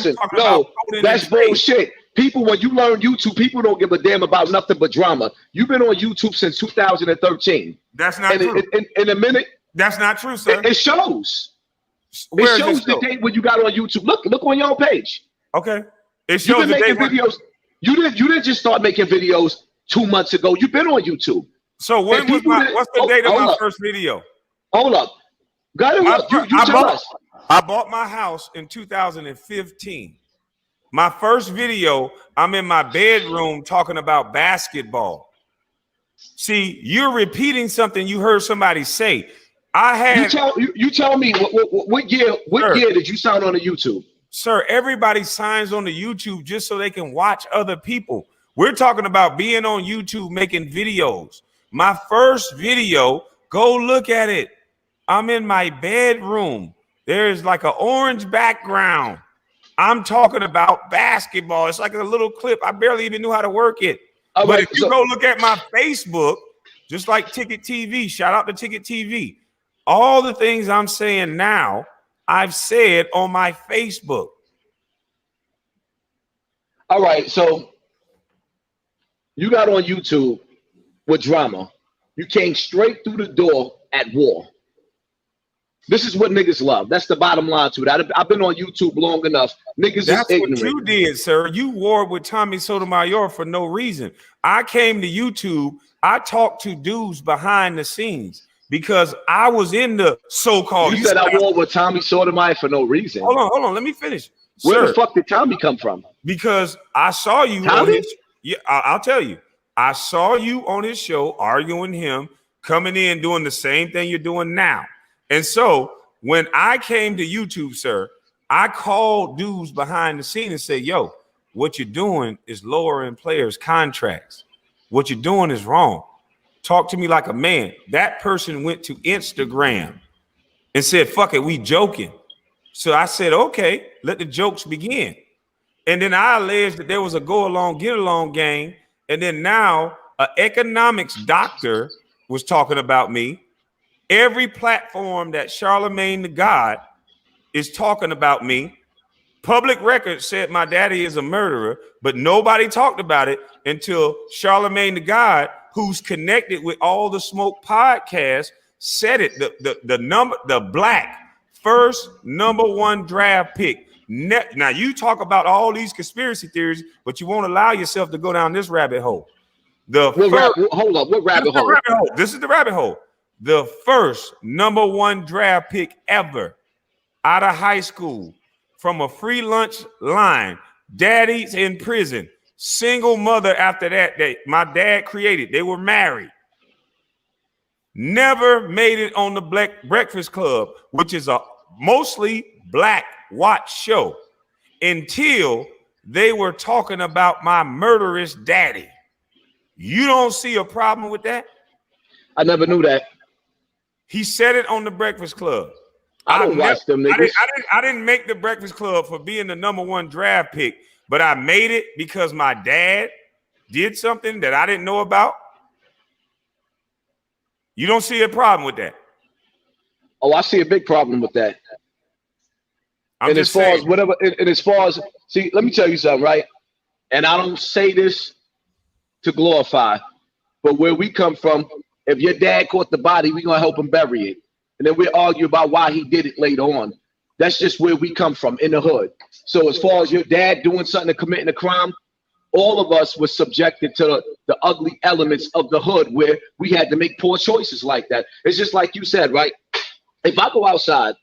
That's bullshit. People, when you learn YouTube, people don't give a damn about nothing but drama. You've been on YouTube since 2013. That's not true. In a minute. That's not true, sir. It shows. It shows the date when you got on YouTube. Look on your own page. Okay. It shows the date. Videos. You didn't just start making videos 2 months ago. You've been on YouTube. So what's the date of my first video? Hold up. I bought my house in 2015. My first video, I'm in my bedroom talking about basketball. See, you're repeating something you heard somebody say. You tell me what year did you sign on to YouTube? Sir, everybody signs on to YouTube just so they can watch other people. We're talking about being on YouTube making videos. My first video, go look at it. I'm in my bedroom There's like an orange background. I'm talking about basketball. It's like a little clip. I barely even knew how to work it. All but right, if you go look at my Facebook, just like Ticket TV, shout out to Ticket TV. All the things I'm saying now, I've said on my Facebook. All right, so you got on YouTube with drama. You came straight through the door at war. This is what niggas love. That's the bottom line to it. I've been on YouTube long enough. Niggas That's is what ignorant. you did, sir. You warred with Tommy Sotomayor for no reason. I came to YouTube. I talked to dudes behind the scenes because I was in the so-called. You said I warred with Tommy Sotomayor for no reason. Hold on. Let me finish. Where the fuck did Tommy come from? Because I saw you on Tommy? his. Yeah, I'll tell you. I saw you on his show arguing him, coming in doing the same thing you're doing now. And so when I came to YouTube, sir, I called dudes behind the scene and said, yo, what you're doing is lowering players' contracts. What you're doing is wrong. Talk to me like a man. That person went to Instagram and said, fuck it, we joking. So I said, okay, let the jokes begin. And then I alleged that there was a go along, get along game. And then now an economics doctor was talking about me. Every platform that Charlemagne the God is talking about me. Public record said my daddy is a murderer, but nobody talked about it until Charlemagne the God, who's connected with all the Smoke podcasts, said it. The black first #1 draft pick. Now you talk about all these conspiracy theories, but you won't allow yourself to go down this rabbit hole. Hold up, what rabbit hole? This is the rabbit hole. The first #1 draft pick ever out of high school from a free lunch line. Daddy's in prison. Single mother after that my dad created. They were married. Never made it on the Black Breakfast Club, which is a mostly black watch show, until they were talking about my murderous daddy. You don't see a problem with that? I never knew that. He said it on the Breakfast Club. I don't watch them niggas. I didn't make the Breakfast Club for being the #1 draft pick, but I made it because my dad did something that I didn't know about. You don't see a problem with that? Oh, I see a big problem with that. And as far as see, let me tell you something, right? And I don't say this to glorify, but where we come from, if your dad caught the body, we're gonna help him bury it. And then we argue about why he did it later on. That's just where we come from, in the hood. So as far as your dad doing something and committing a crime, all of us were subjected to the ugly elements of the hood where we had to make poor choices like that. It's just like you said, right? If I go outside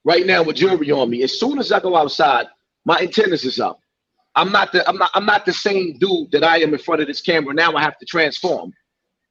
right now with jewelry on me, as soon as I go outside, my antennas is up. I'm not the same dude that I am in front of this camera. Now I have to transform.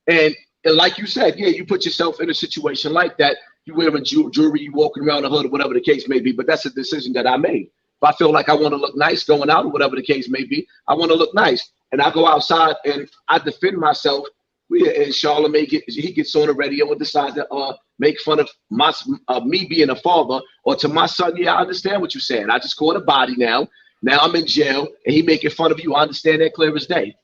And like you said, yeah, you put yourself in a situation like that. You wearing jewelry, you walking around the hood, or whatever the case may be. But that's a decision that I made. If I feel like I want to look nice going out, or whatever the case may be, I want to look nice. And I go outside and I defend myself. And Charlemagne gets on the radio and decides to make fun of me being a father, or to my son. Yeah, I understand what you're saying. I just caught a body now. Now I'm in jail, and he making fun of you. I understand that clear as day.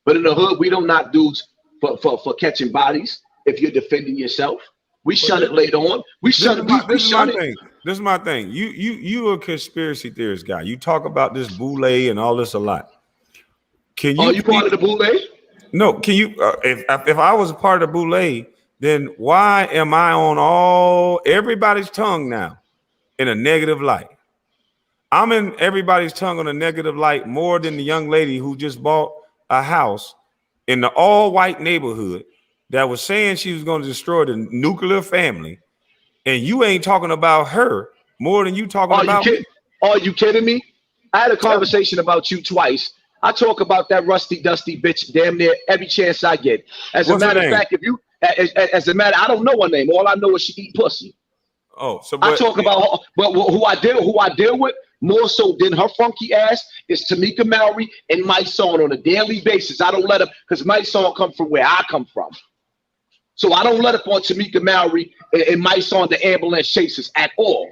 But in the hood, we don't knock dudes for catching bodies. If you're defending yourself, we shut it later on. This is my thing. You a conspiracy theorist guy. You talk about this boule and all this a lot. Can you? Are you part of the boule? No. Can you? If I was a part of the boule, then why am I on everybody's tongue now in a negative light? I'm in everybody's tongue on a negative light more than the young lady who just bought a house in the all-white neighborhood that was saying she was going to destroy the nuclear family, and you ain't talking about her more than you talking about me. Are you kidding me? I had a conversation about you twice. I talk about that rusty, dusty bitch damn near every chance I get. As a matter of fact, I don't know her name. All I know is she eat pussy. Oh, so I talk about her, but who I deal with more so than her funky ass is Tamika Mallory and my son on a daily basis. I don't let her, because my son come from where I come from. So I don't let up on Tamika Mallory and mice on the ambulance chasers at all.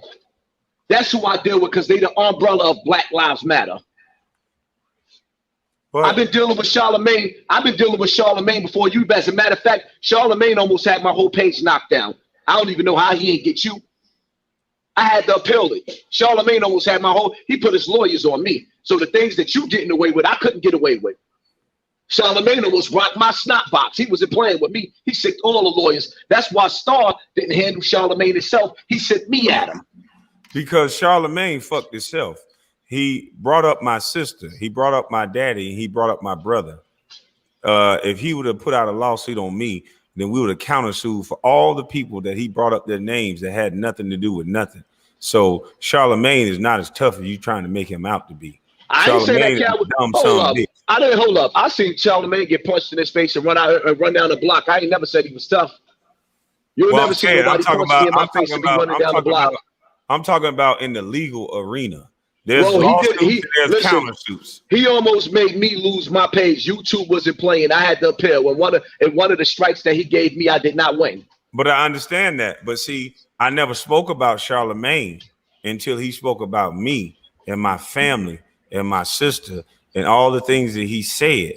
That's who I deal with because they the umbrella of Black Lives Matter. But I've been dealing with Charlemagne. I've been dealing with Charlemagne before you. As a matter of fact, Charlemagne almost had my whole page knocked down. I don't even know how he ain't get you. I had to appeal it. Charlemagne almost had my whole, he put his lawyers on me. So the things that you getting away with, I couldn't get away with. Charlemagne almost rocked my snot box. He wasn't playing with me. He sicked all the lawyers. That's why Star didn't handle Charlemagne himself. He sent me at him. because Charlemagne fucked himself. He brought up my sister. He brought up my daddy. He brought up my brother. If he would have put out a lawsuit on me, then we would have countersued for all the people that he brought up their names that had nothing to do with nothing. So Charlemagne is not as tough as you trying to make him out to be. I didn't say that cat was hold up. I didn't hold up. I seen Charlemagne get punched in his face and run down the block. I ain't never said he was tough. You'll never see nobody punch me in my face and be running down the block. I'm talking about in the legal arena. There's countersuits. He almost made me lose my page. YouTube wasn't playing. I had to appeal. When one of the strikes that he gave me, I did not win. But I understand that. But see, I never spoke about Charlemagne until he spoke about me and my family and my sister and all the things that he said.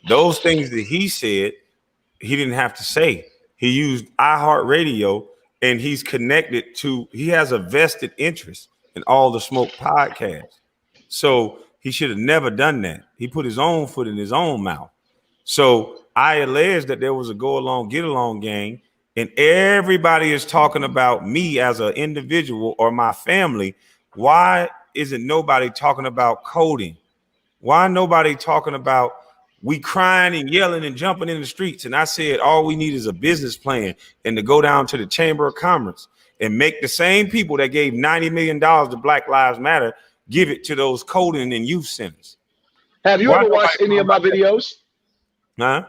Those things that he said, he didn't have to say. He used iHeartRadio, and he's connected to, he has a vested interest in all the Smoke podcasts. So he should have never done that. He put his own foot in his own mouth. So I allege that there was a go along, get along gang, and everybody is talking about me as an individual or my family. Why isn't nobody talking about coding? Why nobody talking about we crying and yelling and jumping in the streets? And I said, all we need is a business plan and to go down to the Chamber of Commerce and make the same people that gave $90 million to Black Lives Matter give it to those coding and youth centers. Have you ever watched any of my videos? Huh?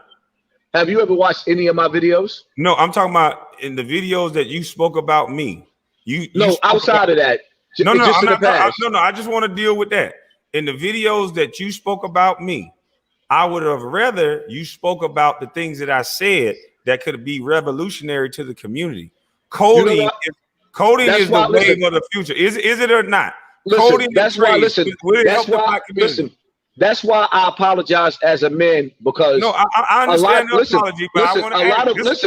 Have you ever watched any of my videos? No, I'm talking about in the videos that you spoke about me. You outside of that. No, I just want to deal with that. In the videos that you spoke about me, I would have rather you spoke about the things that I said that could be revolutionary to the community. Coding is the wave of the future. Is it or not? Listen, that's why I apologize as a man, because no, I understand the apology, but I want to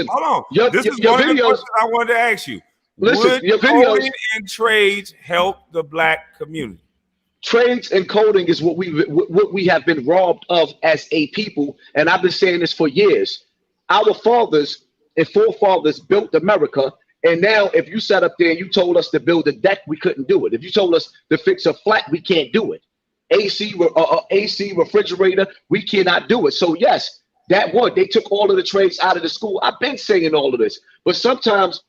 hold on. This is one of the questions I wanted to ask you. Would coding and trades help the Black community? Trades and coding is what we have been robbed of as a people, and I've been saying this for years. Our fathers and forefathers built America, and now if you sat up there and you told us to build a deck, we couldn't do it. If you told us to fix a flat, we can't do it. AC refrigerator, we cannot do it. So yes, they took all of the trades out of the school. I've been saying all of this, but sometimes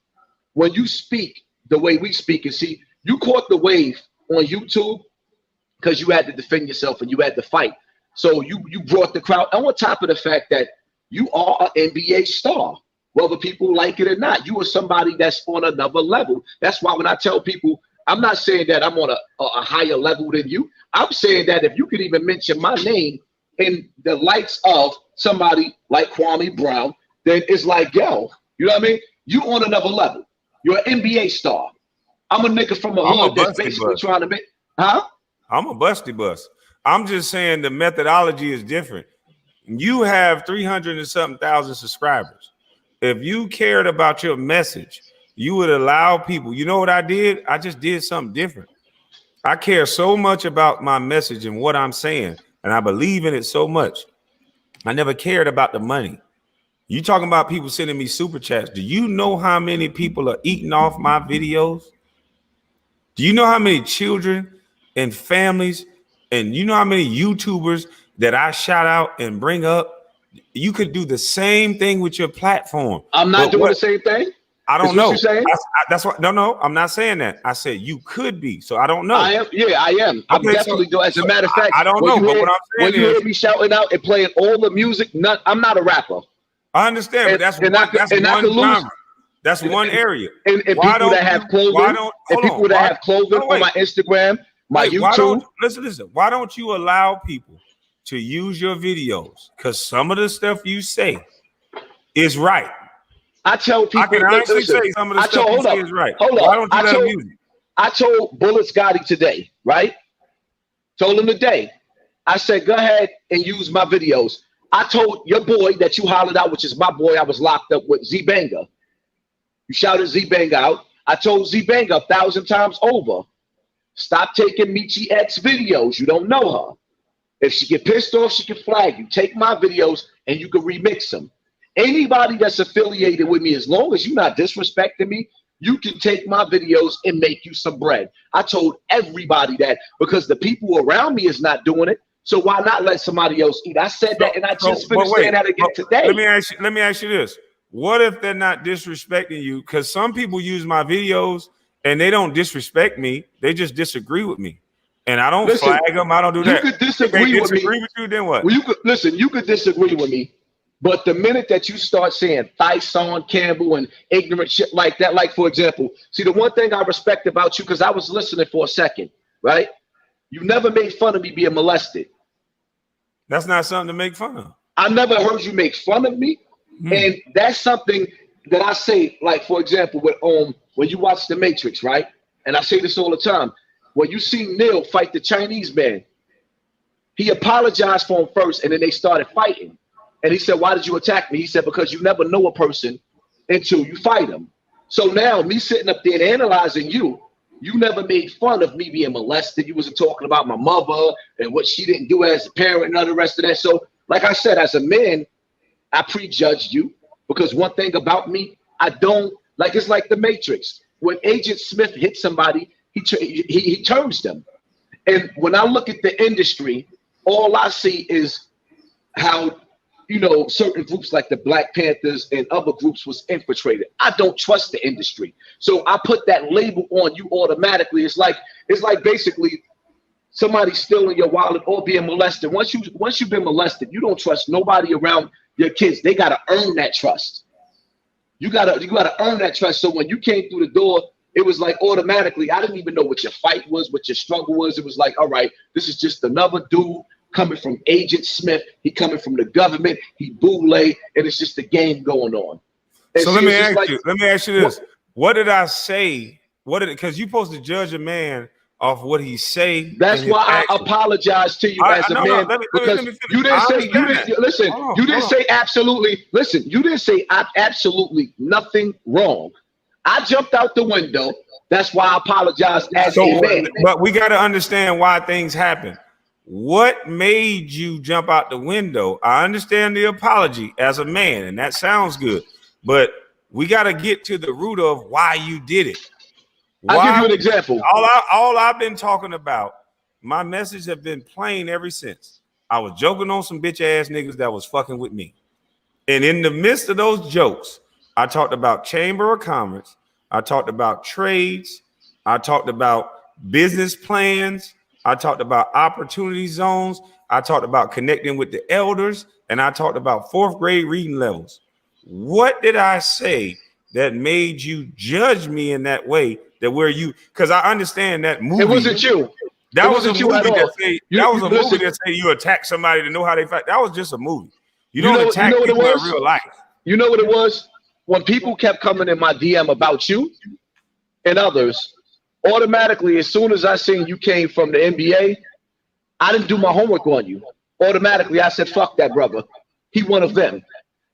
when you speak the way we speak, and see, you caught the wave on YouTube because you had to defend yourself and you had to fight. So you brought the crowd. And on top of the fact that you are an NBA star, whether people like it or not, you are somebody that's on another level. That's why when I tell people, I'm not saying that I'm on a higher level than you. I'm saying that if you could even mention my name in the lights of somebody like KwameHBrown, then it's like, yo, you know what I mean? You on another level. You're an NBA star. I'm a nigga from a hood that's basically trying to make, huh? I'm a busty bus. I'm just saying the methodology is different. You have 300 and something thousand subscribers. If you cared about your message, you would allow people. You know what I did? I just did something different. I care so much about my message and what I'm saying, and I believe in it so much. I never cared about the money. You talking about people sending me super chats. Do you know how many people are eating off my videos? Do you know how many children and families, and you know how many YouTubers that I shout out and bring up? You could do the same thing with your platform. I'm not doing the same thing. I don't know. That's what. No, I'm not saying that. I said you could be. So I don't know. I am. Yeah, I am. I'm definitely doing. As a matter of fact, I don't know. But what I'm saying is, when you hear me shouting out and playing all the music, I'm not a rapper. I understand, but that's one genre. That's one area. And people that have clothing, people that have clothing on my Instagram, my YouTube. Listen. Why don't you allow people to use your videos? Because some of the stuff you say is right. I tell people. I can honestly listen, say some of the I stuff told, you hold say up, is right. hold Why up. don't you let him use it? I told Bullet Scotty today, right? Told him today. I said, go ahead and use my videos. I told your boy that you hollered out, which is my boy. I was locked up with Z Banger. You shouted Z Banger out. I told Z Banger 1,000 times over. Stop taking Michi X videos. You don't know her. If she get pissed off, she can flag you. Take my videos and you can remix them. Anybody that's affiliated with me, as long as you're not disrespecting me, you can take my videos and make you some bread. I told everybody that because the people around me is not doing it. So why not let somebody else eat? I said that, and I just finished saying that again today. Let me ask you this. What if they're not disrespecting you? Because some people use my videos and they don't disrespect me. They just disagree with me. And I don't flag them. I don't do that. You could disagree with me. With you, then what? Well, you could disagree with me. But the minute that you start saying Tyson Campbell and ignorant shit like that, like for example, see the one thing I respect about you, because I was listening for a second, right? You never made fun of me being molested. That's not something to make fun of. I never heard you make fun of me. And that's something that I say, like for example, with when you watch The Matrix, right? And I say this all the time. When you see Neil fight the Chinese man, he apologized for him first, and then they started fighting. And he said, why did you attack me? He said, because you never know a person until you fight him. So now me sitting up there and analyzing you, you never made fun of me being molested. You wasn't talking about my mother and what she didn't do as a parent and all the rest of that. So like I said, as a man, I prejudged you because one thing about me, I don't, like it's like The Matrix. When Agent Smith hits somebody, he turns them. And when I look at the industry, all I see is how, you know, certain groups like the Black Panthers and other groups was infiltrated. I don't trust the industry. So I put that label on you automatically. It's like basically somebody stealing your wallet or being molested. Once you've been molested, you don't trust nobody around your kids. They gotta earn that trust. You gotta earn that trust. So when you came through the door, it was like automatically, I didn't even know what your fight was, what your struggle was. It was like, all right, this is just another dude coming from Agent Smith. He coming from the government. He boule, and it's just a game going on. And so let me ask you this. What did I say? Because you're supposed to judge a man off what he say. That's why I apologize to you as a man. Because you didn't say, you didn't say absolutely, listen, you didn't say absolutely nothing wrong. I jumped out the window. That's why I apologize as a man. But we got to understand why things happen. What made you jump out the window? I understand the apology as a man, and that sounds good. But we got to get to the root of why you did it. I'll give you an example. All I've been talking about, my message have been plain ever since. I was joking on some bitch ass niggas that was fucking with me. And in the midst of those jokes, I talked about Chamber of Commerce. I talked about trades. I talked about business plans. I talked about opportunity zones. I talked about connecting with the elders. And I talked about 4th grade reading levels. What did I say that made you judge me in that way? That where you, because I understand that movie. It wasn't you. That was a movie that say you attack somebody to know how they fight. That was just a movie. You don't attack people in real life. You know what it was? When people kept coming in my DM about you and others, automatically, as soon as I seen you came from the NBA, I didn't do my homework on you. Automatically, I said, fuck that brother. He one of them.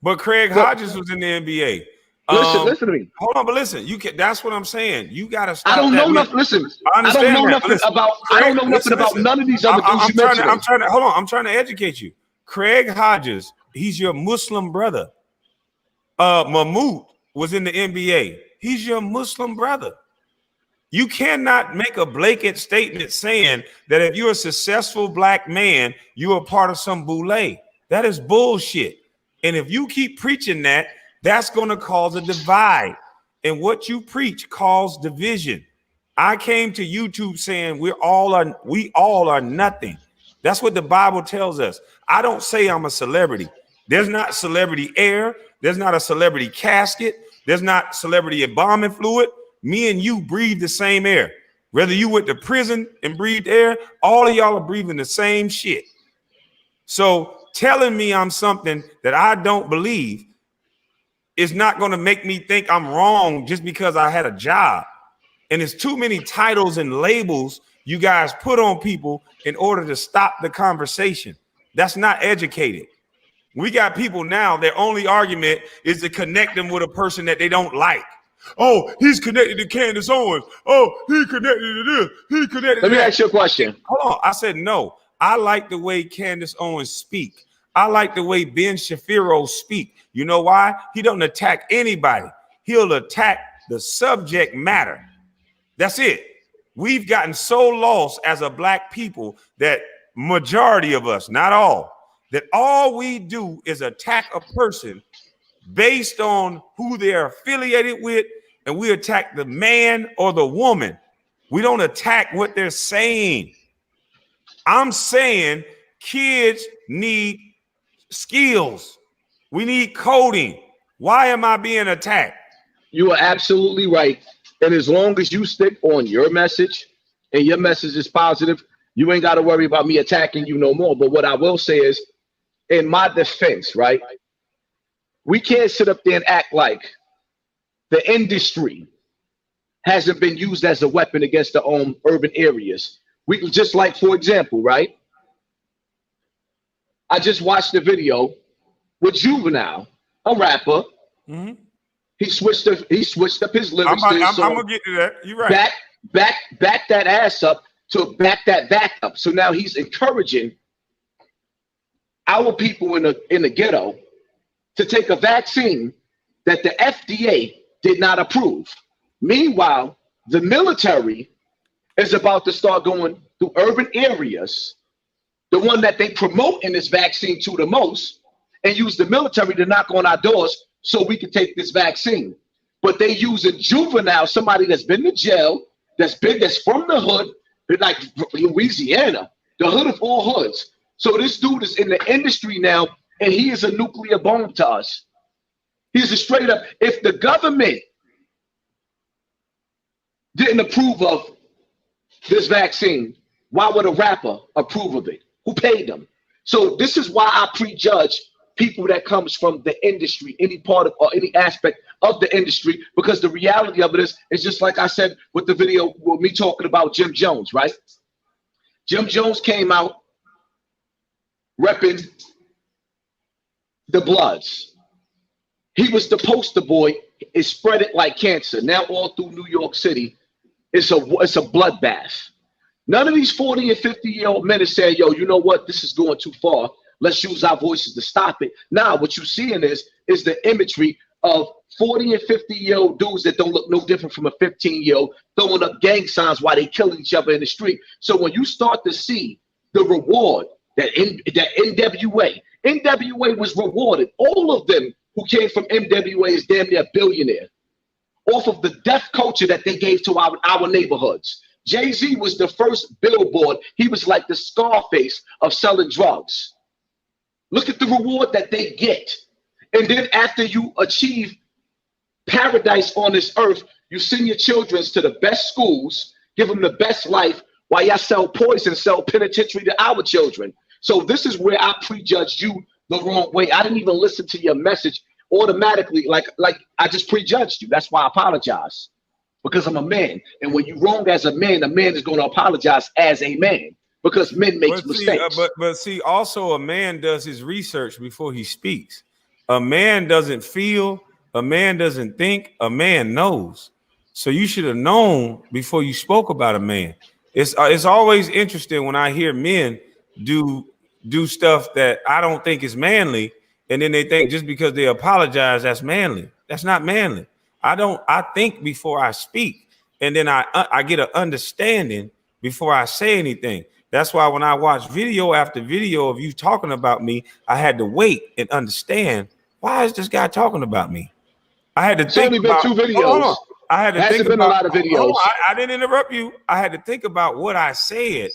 But Craig Hodges was in the NBA. Listen to me. Hold on, but listen, that's what I'm saying. You gotta stop. I don't know nothing. Listen, I don't know nothing about none of these other dudes you mentioned. I'm trying to educate you. Craig Hodges, he's your Muslim brother. Mahmoud was in the NBA. He's your Muslim brother. You cannot make a blanket statement saying that if you're a successful black man, you are part of some boule. That is bullshit. And if you keep preaching that, that's going to cause a divide. And what you preach causes division. I came to YouTube saying we all are nothing. That's what the Bible tells us. I don't say I'm a celebrity. There's not celebrity air. There's not a celebrity casket. There's not celebrity embalming fluid. Me and you breathe the same air. Whether you went to prison and breathed air, all of y'all are breathing the same shit. So telling me I'm something that I don't believe is not going to make me think I'm wrong just because I had a job. And it's too many titles and labels you guys put on people in order to stop the conversation. That's not educated. We got people now, their only argument is to connect them with a person that they don't like. Oh, he's connected to Candace Owens. Oh, he connected to this. He connected to that. Let me ask you a question. Hold on. I said no. I like the way Candace Owens speak. I like the way Ben Shapiro speak. You know why? He don't attack anybody. He'll attack the subject matter. That's it. We've gotten so lost as a black people that majority of us, not all, that all we do is attack a person based on who they're affiliated with, and we attack the man or the woman. We don't attack what they're saying. I'm saying kids need skills. We need coding. Why am I being attacked? You are absolutely right. And as long as you stick on your message and your message is positive, you ain't got to worry about me attacking you no more. But what I will say is, in my defense, right, we can't sit up there and act like the industry hasn't been used as a weapon against the urban areas. We just like, for example, right, I just watched the video with Juvenile, a rapper. Mm-hmm. He switched up his lyrics. I'm gonna get to that. You're right. Back that ass up to back that back up. So now he's encouraging our people in the ghetto to take a vaccine that the FDA did not approve. Meanwhile, the military is about to start going through urban areas, the one that they promote in this vaccine to the most, and use the military to knock on our doors so we can take this vaccine. But they using Juvenile, somebody that's been to jail, that's from the hood, like Louisiana, the hood of all hoods. So this dude is in the industry now, and he is a nuclear bomb to us. He's a straight up, if the government didn't approve of this vaccine, why would a rapper approve of it? Who paid them? So this is why I prejudge people that comes from the industry, any part of or any aspect of the industry, because the reality of it is just like I said with the video with me talking about Jim Jones, right? Jim Jones came out repping the Bloods. He was the poster boy. It spread it like cancer. Now all through New York City, it's a bloodbath. None of these 40 and 50-year-old men are saying, yo, you know what? This is going too far. Let's use our voices to stop it. Now, what you're seeing is the imagery of 40 and 50-year-old dudes that don't look no different from a 15-year-old throwing up gang signs while they killing each other in the street. So when you start to see the reward that NWA was rewarded, all of them who came from NWA is damn near a billionaire off of the death culture that they gave to our neighborhoods. Jay-Z was the first billboard. He was like the Scarface of selling drugs. Look at the reward that they get. And then after you achieve paradise on this earth, you send your children to the best schools, give them the best life, while y'all sell poison, sell penitentiary to our children. So this is where I prejudged you the wrong way. I didn't even listen to your message automatically, like I just prejudged you. That's why I apologize, because I'm a man. And when you're wrong as a man is going to apologize as a man, because men make mistakes. But see, also a man does his research before he speaks. A man doesn't feel, a man doesn't think, a man knows. So you should have known before you spoke about a man. It's always interesting when I hear men do stuff that I don't think is manly, and then they think just because they apologize, that's manly. That's not manly. I think before I speak, and then I get an understanding before I say anything. That's why when I watch video after video of you talking about me, I had to wait and understand, why is this guy talking about me? I had to think about 2 videos. Hold on. I had to think about a lot of videos. I didn't interrupt you. I had to think about what I said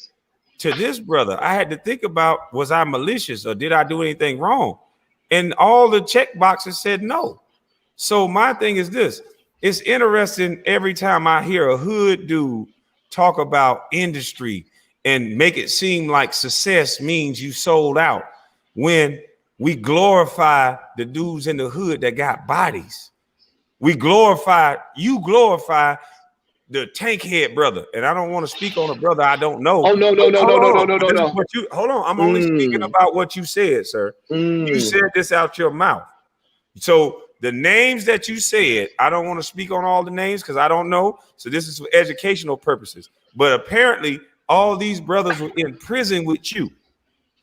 to this brother. I had to think about, was I malicious or did I do anything wrong? And all the check boxes said no. So my thing is this. It's interesting every time I hear a hood dude talk about industry and make it seem like success means you sold out, when We glorify the dudes in the hood that got bodies. You glorify the tank head brother. And I don't want to speak on a brother I don't know. Oh, no. Hold on. I'm only speaking about what you said, sir. You said this out your mouth. So the names that you said, I don't want to speak on all the names because I don't know. So this is for educational purposes. But apparently all these brothers were in prison with you.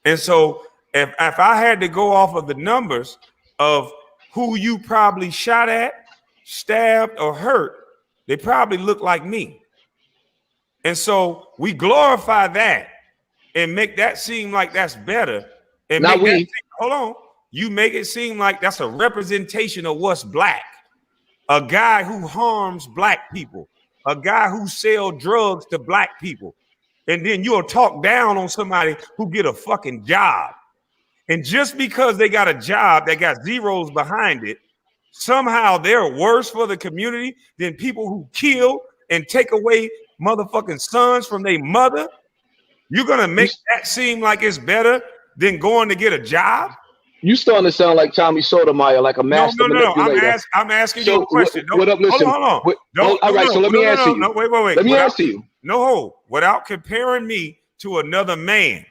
And so if I had to go off of the numbers of who you probably shot at, stabbed, or hurt, they probably look like me. And so we glorify that and make that seem like that's better. And hold on. You make it seem like that's a representation of what's black. A guy who harms black people, a guy who sells drugs to black people. And then you'll talk down on somebody who get a fucking job. And just because they got a job that got zeros behind it, somehow they're worse for the community than people who kill and take away motherfucking sons from their mother. You're gonna make that seem like it's better than going to get a job? You starting to sound like Tommy Sotomayor, like a master manipulator. I'm asking you a question. Hold on. All right, so let me answer you. Wait. Let me answer you. No, without comparing me to another man,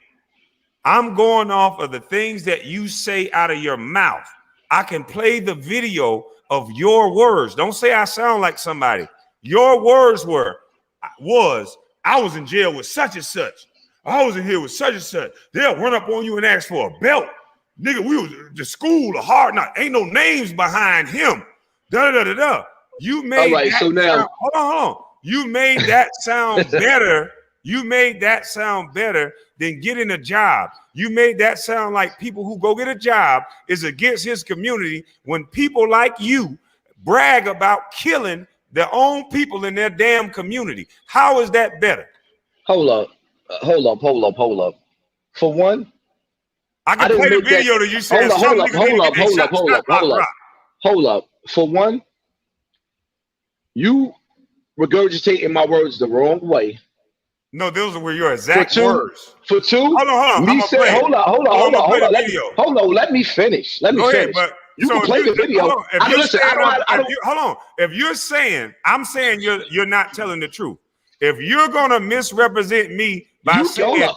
I'm going off of the things that you say out of your mouth. I can play the video of your words. Don't say I sound like somebody. Your words was I was in jail with such and such. I was in here with such and such. They'll run up on you and ask for a belt. Nigga, we was to school, a hard knock. Ain't no names behind him. You made hold on. You made that sound better. You made that sound better than getting a job. You made that sound like people who go get a job is against his community when people like you brag about killing their own people in their damn community. How is that better? Hold up. For one, I can play the video that you said. Hold up. For one, you regurgitating my words the wrong way. No, those were your exact words. For two, hold on. Hold on. Let me finish. Go ahead, but you can play the video. Hold on. If you're saying, I'm saying you're not telling the truth. If you're gonna misrepresent me by saying,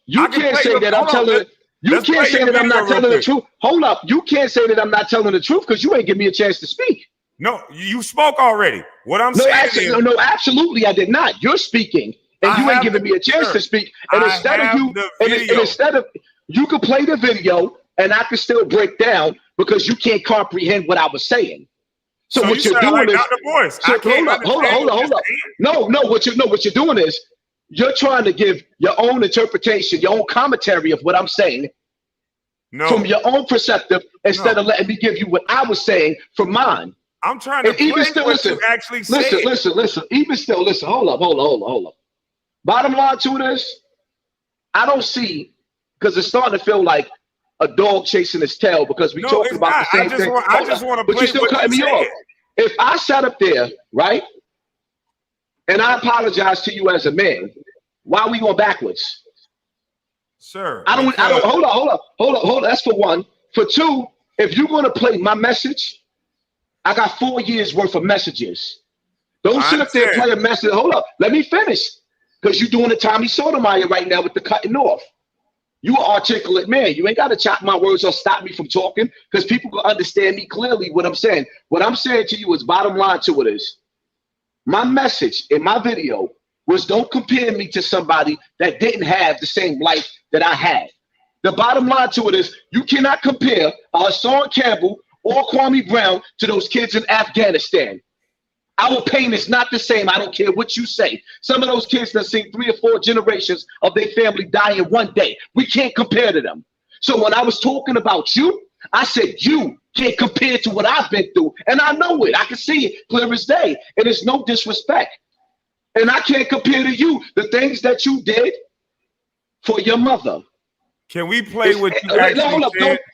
you can't say that I'm telling. You can't say that I'm not telling the truth. Hold up. You can't say that I'm not telling the truth because you ain't give me a chance to speak. No, you spoke already. What I'm saying is, no, absolutely, I did not. You're speaking. And you ain't giving me a chance to speak. And instead of you could play the video and I could still break down because you can't comprehend what I was saying. So what you're doing is hold up. No, what you're doing is you're trying to give your own interpretation, your own commentary of what I'm saying from your own perspective instead of letting me give you what I was saying from mine. I'm trying to even still listen. Listen. Even still, listen. Hold up. Bottom line to this, I don't see, because it's starting to feel like a dog chasing his tail because we talking about the same thing. I just want to play. But you're still cutting me off. If I sat up there, right, and I apologize to you as a man, why are we going backwards? Sir. Hold up. That's for one. For two, if you're going to play my message, I got 4 years worth of messages. Don't sit up there and play a message. Hold up. Let me finish. Because you're doing the Tommy Sotomayor right now with the cutting off. You an articulate man. You ain't got to chop my words or stop me from talking because people can understand me clearly what I'm saying. What I'm saying to you is bottom line to it is my message in my video was don't compare me to somebody that didn't have the same life that I had. The bottom line to it is you cannot compare Hassan Campbell or KwameHBrown to those kids in Afghanistan. Our pain is not the same. I don't care what you say. Some of those kids that seen 3 or 4 generations of their family die in one day. We can't compare to them. So when I was talking about you, I said you can't compare to what I've been through. And I know it. I can see it clear as day. And it's no disrespect. And I can't compare to you the things that you did for your mother. Can we play with you?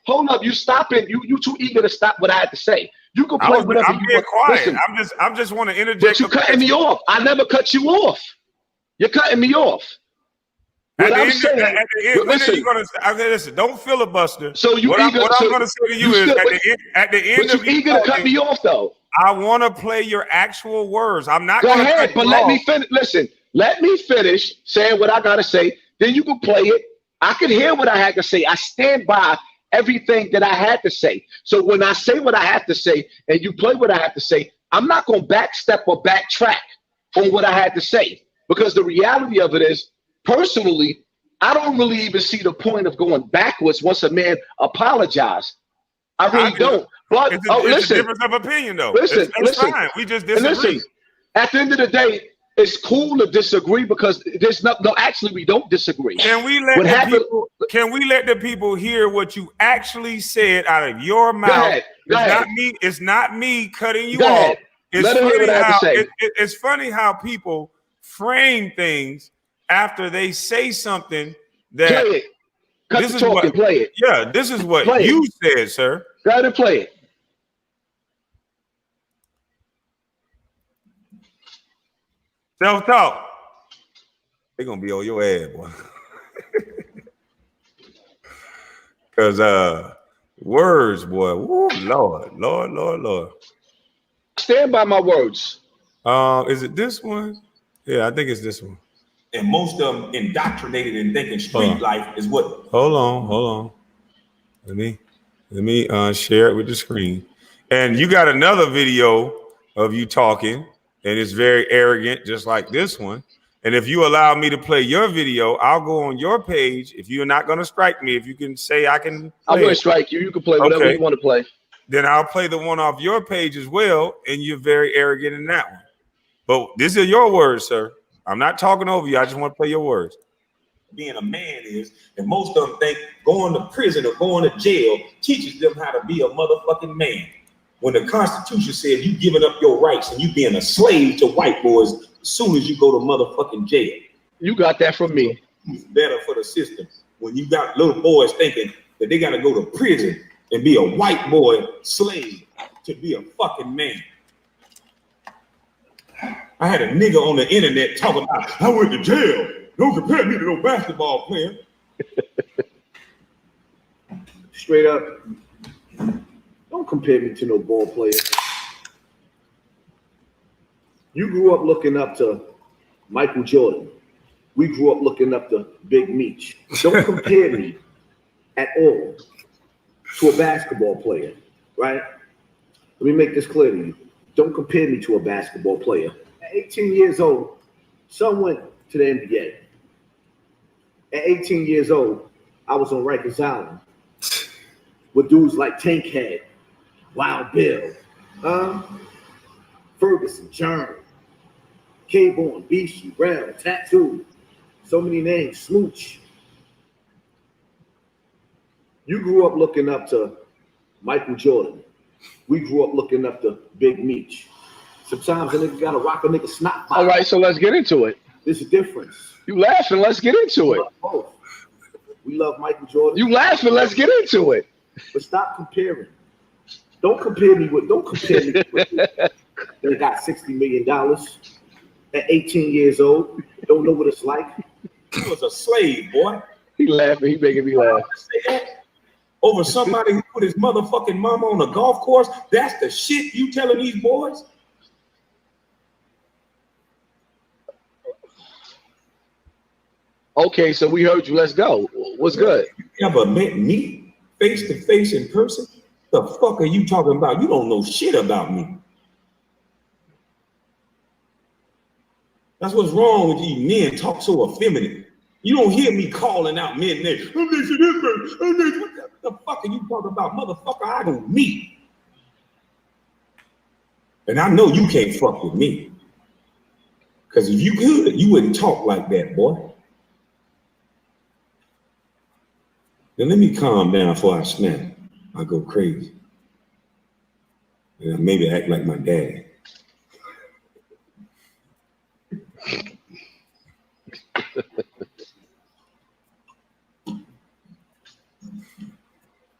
Hold up. You stop it. You too eager to stop what I had to say. You can play whatever you want. Quiet. Listen, I'm just want to interject. But you're cutting me off. I never cut you off. You're cutting me off. What I'm saying, when are listen. you gonna? Okay, listen. Don't filibuster. So you What eager? I'm gonna say to you is at the end But of you you eager to cut talking, me off though. I want to play your actual words. I'm not Go gonna ahead, cut but you let off. me finish. Listen, let me finish saying what I gotta say. Then you can play it. I can hear what I had to say. I stand by everything that I had to say. So when I say what I have to say and you play what I have to say, I'm not gonna backstep or backtrack on what I had to say. Because the reality of it is, personally, I don't really even see the point of going backwards once a man apologizes. I really don't. But It's listen, a difference of opinion, though. listen, It's fine. We just and disagree. listen. At the end of the day, it's cool to disagree because there's no. Actually, we don't disagree. Can we let the people hear what you actually said out of your mouth? Go ahead. It's not me cutting you Go off. ahead. Let them hear what I have to say. It's funny how people frame things after they say something that Play it. Cut the talk and play it. Yeah, this is what Play you it. said, sir. Go ahead and play it. Self-talk. They're gonna be on your ass, boy. Cause words, boy. Woo, Lord. Stand by my words. Is it this one? Yeah, I think it's this one. And most of them indoctrinated in thinking street life is what. Hold on. Let me share it with the screen. And you got another video of you talking, and it's very arrogant, just like this one. And if you allow me to play your video, I'll go on your page. If you're not going to strike me, if you can say I can, I wouldn't strike you. You can play whatever you want to play. Then I'll play the one off your page as well, and you're very arrogant in that one. But these are your words, sir. I'm not talking over you. I just want to play your words. Being a man is, and most of them think going to prison or going to jail teaches them how to be a motherfucking man. When the Constitution said you giving up your rights and you being a slave to white boys as soon as you go to motherfucking jail. You got that from me. It's better for the system. When you got little boys thinking that they got to go to prison and be a white boy slave to be a fucking man. I had a nigga on the internet talking about, I went to jail. Don't compare me to no basketball player. Straight up, don't compare me to no ball player. You grew up looking up to Michael Jordan. We grew up looking up to Big Meech. Don't compare me at all to a basketball player, right? Let me make this clear to you. Don't compare me to a basketball player. At 18 years old, son went to the NBA. At 18 years old, I was on Rikers Island with dudes like Tankhead, Wild Bill, Ferguson, John, K-Born, Beastie, Rel, Tattoo, so many names, Smooch. You grew up looking up to Michael Jordan. We grew up looking up to Big Meech. Sometimes a nigga gotta rock a nigga snot. All right, so let's get into it. There's a difference. You laughing? Let's get into it. Both. We love Michael Jordan. You laughing? Let's get into it. But stop comparing. Don't compare me with that got $60 million at 18 years old. Don't know what it's like. He was a slave, boy. He laughing. He making me laugh. Over somebody who put his motherfucking mama on a golf course. That's the shit you telling these boys? Okay, so we heard you. Let's go. What's good? You ever met me face to face in person? The fuck are you talking about? You don't know shit about me. That's what's wrong with you men. Talk so effeminate. You don't hear me calling out men names. What the fuck are you talking about, motherfucker? I don't meet. And I know you can't fuck with me. Because if you could, you wouldn't talk like that, boy. Now let me calm down before I snap. I go crazy. And I maybe act like my dad.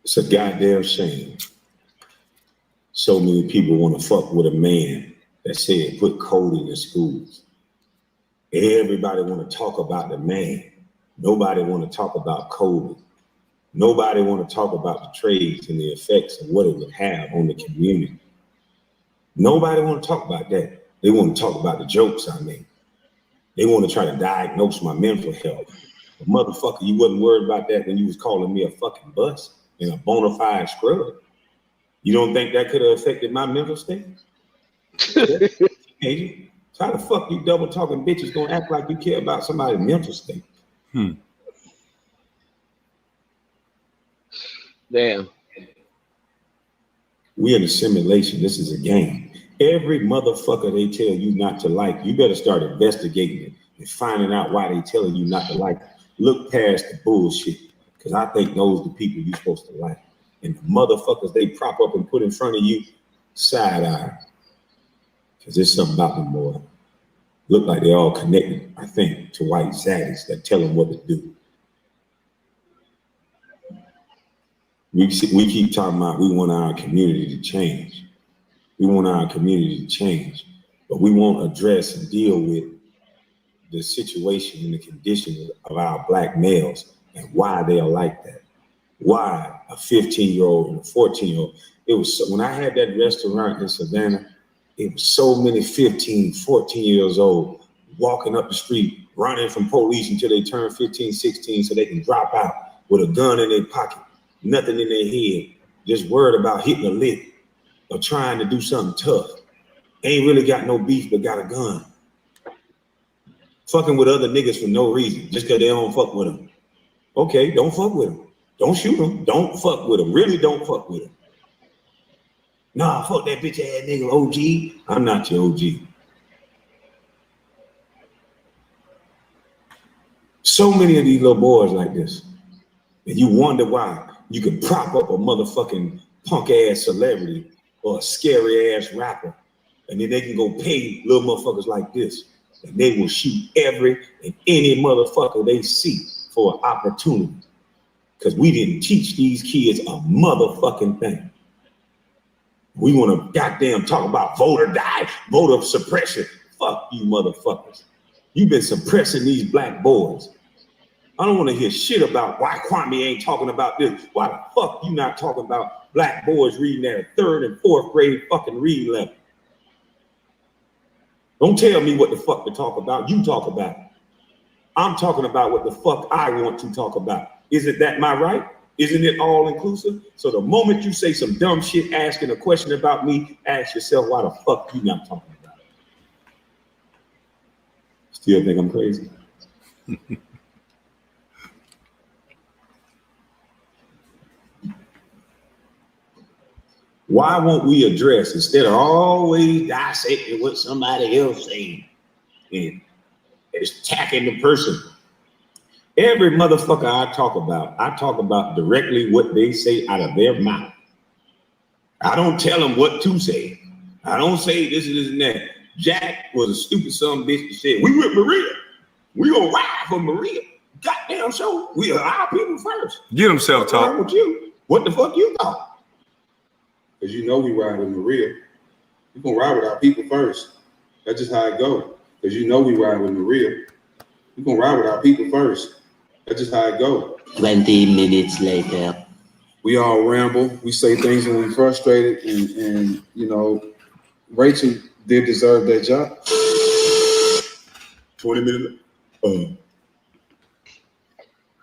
It's a goddamn shame. So many people want to fuck with a man that said put coding in schools. Everybody want to talk about the man. Nobody want to talk about COVID. Nobody want to talk about the trades and the effects of what it would have on the community. Nobody want to talk about that. They want to talk about the jokes I made. They want to try to diagnose my mental health. But motherfucker, you wasn't worried about that when you was calling me a fucking bust and a bona fide scrub. You don't think that could have affected my mental state? Teenager, so how the fuck you double talking bitches gonna act like you care about somebody's mental state? Damn. We in a simulation. This is a game. Every motherfucker they tell you not to like, you better start investigating it and finding out why they telling you not to like it. Look past the bullshit, because I think those are the people you're supposed to like. And the motherfuckers they prop up and put in front of you, side eye. Because there's something about them, boy. Look like they're all connected, I think, to white zaddies that tell them what to do. We keep talking about we want our community to change. We want our community to change, but we won't address and deal with the situation and the condition of our black males and why they are like that. Why a 15-year-old and a 14-year-old. It was so, when I had that restaurant in Savannah, it was so many 15, 14 years old walking up the street, running from police until they turn 15, 16 so they can drop out with a gun in their pocket, nothing in their head, just worried about hitting a lick or trying to do something tough. Ain't really got no beef, but got a gun. Fucking with other niggas for no reason, just because they don't fuck with them. Okay, don't fuck with them. Don't shoot them. Don't fuck with them. Really don't fuck with them. Nah, fuck that bitch ass nigga OG. I'm not your OG. So many of these little boys like this. And you wonder why you can prop up a motherfucking punk ass celebrity or a scary ass rapper, and then they can go pay little motherfuckers like this, and they will shoot every and any motherfucker they see for an opportunity. Because we didn't teach these kids a motherfucking thing. We want to goddamn talk about voter suppression. Fuck you motherfuckers. You've been suppressing these black boys. I don't want to hear shit about why Kwame ain't talking about this. Why the fuck you not talking about black boys reading at 3rd and 4th grade fucking reading level? Don't tell me what the fuck to talk about. You talk about it. I'm talking about what the fuck I want to talk about. Isn't that my right? Isn't it all inclusive? So the moment you say some dumb shit asking a question about me, ask yourself why the fuck you not talking about it. Still think I'm crazy? Why won't we address, instead of always dissecting what somebody else saying and attacking the person? Every motherfucker I talk about directly what they say out of their mouth. I don't tell them what to say. I don't say this and this and that. Jack was a stupid son bitch that said, we with Maria. We gonna ride for Maria. Goddamn show. We are our people first. Get him self-talk. With you. What the fuck you thought? Because you know we ride with Maria. We gonna ride with our people first. That's just how it go. Because you know we ride with Maria. We gonna ride with our people first. That's just how it go. 20 minutes later. We all ramble. We say things when we're frustrated, and you know, Rachel did deserve that job. 20 minutes.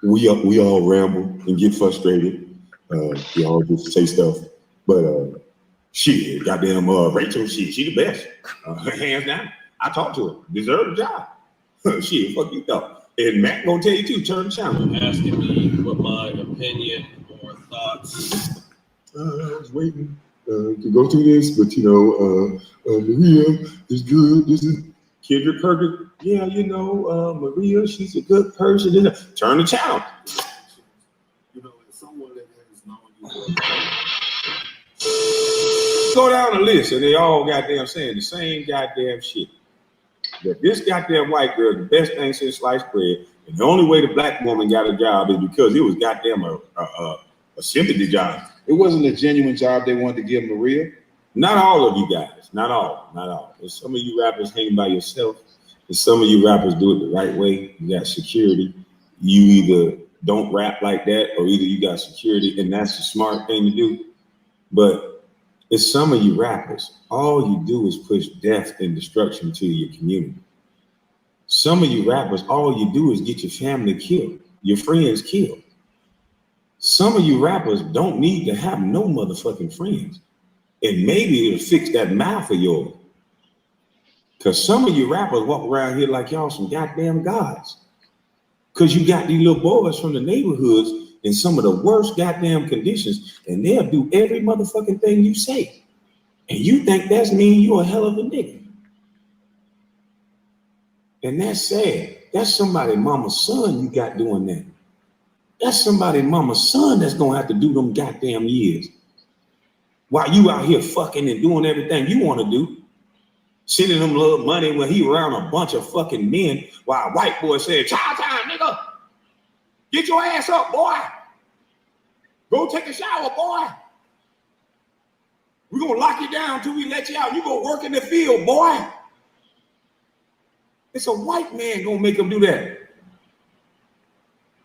We all ramble and get frustrated. We all just say stuff. But shit, goddamn Rachel, she the best. Hands down. I talked to her. Deserve the job. Shit, fuck you thought. And Matt gonna tell you too, turn the channel. Asking me what my opinion or thoughts. I was waiting to go through this, but you know, Maria is good. This is Kendrick Perkins. Yeah, you know, Maria, she's a good person. Turn the channel. You know, as someone that has known you Go down the list, and they all goddamn saying the same goddamn shit. That this goddamn white girl, the best thing since sliced bread, and the only way the black woman got a job is because it was goddamn a sympathy job. It wasn't a genuine job they wanted to give Maria. Not all of you guys, not all. There's some of you rappers hang by yourself, and some of you rappers do it the right way. You got security, you either don't rap like that or either you got security, and that's the smart thing to do. But it's some of you rappers, all you do is push death and destruction to your community. Some of you rappers, all you do is get your family killed, your friends killed. Some of you rappers don't need to have no motherfucking friends. And maybe it'll fix that mouth of yours. Because some of you rappers walk around here like y'all some goddamn gods. Because you got these little boys from the neighborhoods in some of the worst goddamn conditions, and they'll do every motherfucking thing you say. And you think that's mean you a hell of a nigga. And that's sad. That's somebody mama's son you got doing that. That's somebody mama's son that's gonna have to do them goddamn years. While you out here fucking and doing everything you want to do, sending them little money when he around a bunch of fucking men, while a white boy said, "Child time, nigga. Get your ass up, boy. Go take a shower, boy. We're gonna lock you down till we let you out. You go work in the field, boy." It's a white man gonna make him do that.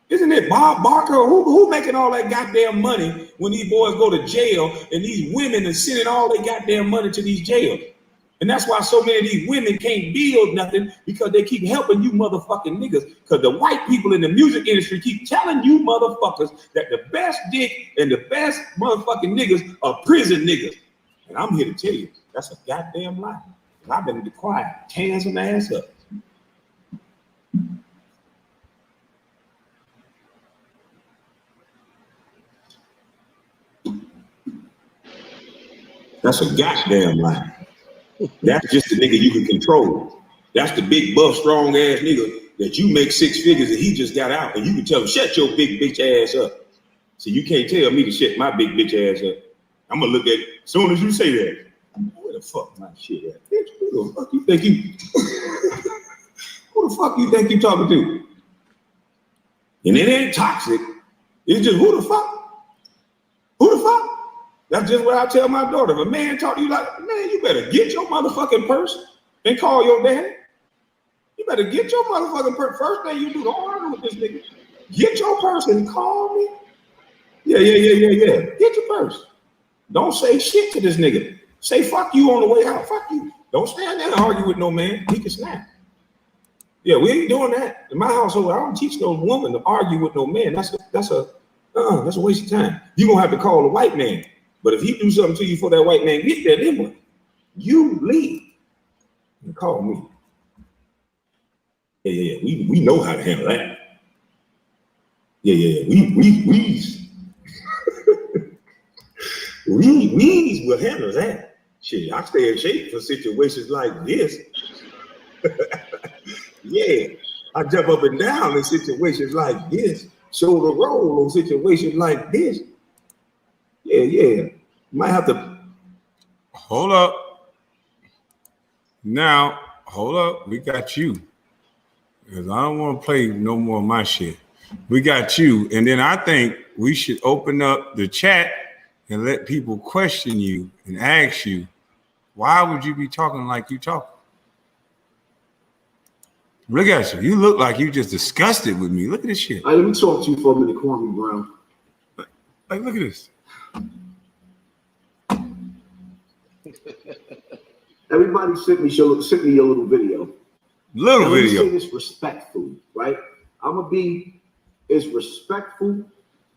Isn't it Bob Barker? Who making all that goddamn money when these boys go to jail and these women are sending all their goddamn money to these jails? And that's why so many of these women can't build nothing, because they keep helping you motherfucking niggas. Because the white people in the music industry keep telling you motherfuckers that the best dick and the best motherfucking niggas are prison niggas. And I'm here to tell you, that's a goddamn lie. And I've been quiet, tearing some ass up. That's a goddamn lie. That's just the nigga you can control. That's the big buff, strong ass nigga that you make 6 figures and he just got out, and you can tell him, shut your big bitch ass up. So you can't tell me to shut my big bitch ass up. I'm gonna look at it as soon as you say that. Where the fuck my shit at? Bitch, who the fuck you think you who the fuck you think you talking to? And it ain't toxic. It's just who the fuck? Who the fuck? That's just what I tell my daughter. If a man talk to you like, man, you better get your motherfucking purse and call your daddy. You better get your motherfucking purse. First thing you do, don't argue with this nigga. Get your purse and call me. Yeah. Get your purse. Don't say shit to this nigga. Say fuck you on the way out. Fuck you. Don't stand there and argue with no man. He can snap. Yeah, we ain't doing that. In my household, I don't teach no woman to argue with no man. That's a waste of time. You're gonna have to call a white man. But if he do something to you before that white man get there, then what? You leave and call me. Yeah. We know how to handle that. Yeah. We will handle that. Shit, I stay in shape for situations like this. Yeah, I jump up and down in situations like this. Shoulder roll on situations like this. Yeah. Might have to hold up. Now, hold up. We got you. Because I don't want to play no more of my shit. We got you. And then I think we should open up the chat and let people question you and ask you, why would you be talking like you talk? Look at you. You look like you just disgusted with me. Look at this shit. All right, let me talk to you for a minute, KwameHBrown. Like, look at this. Everybody sent me a little video. Little Let me video. say this respectfully, right? I'm gonna be as respectful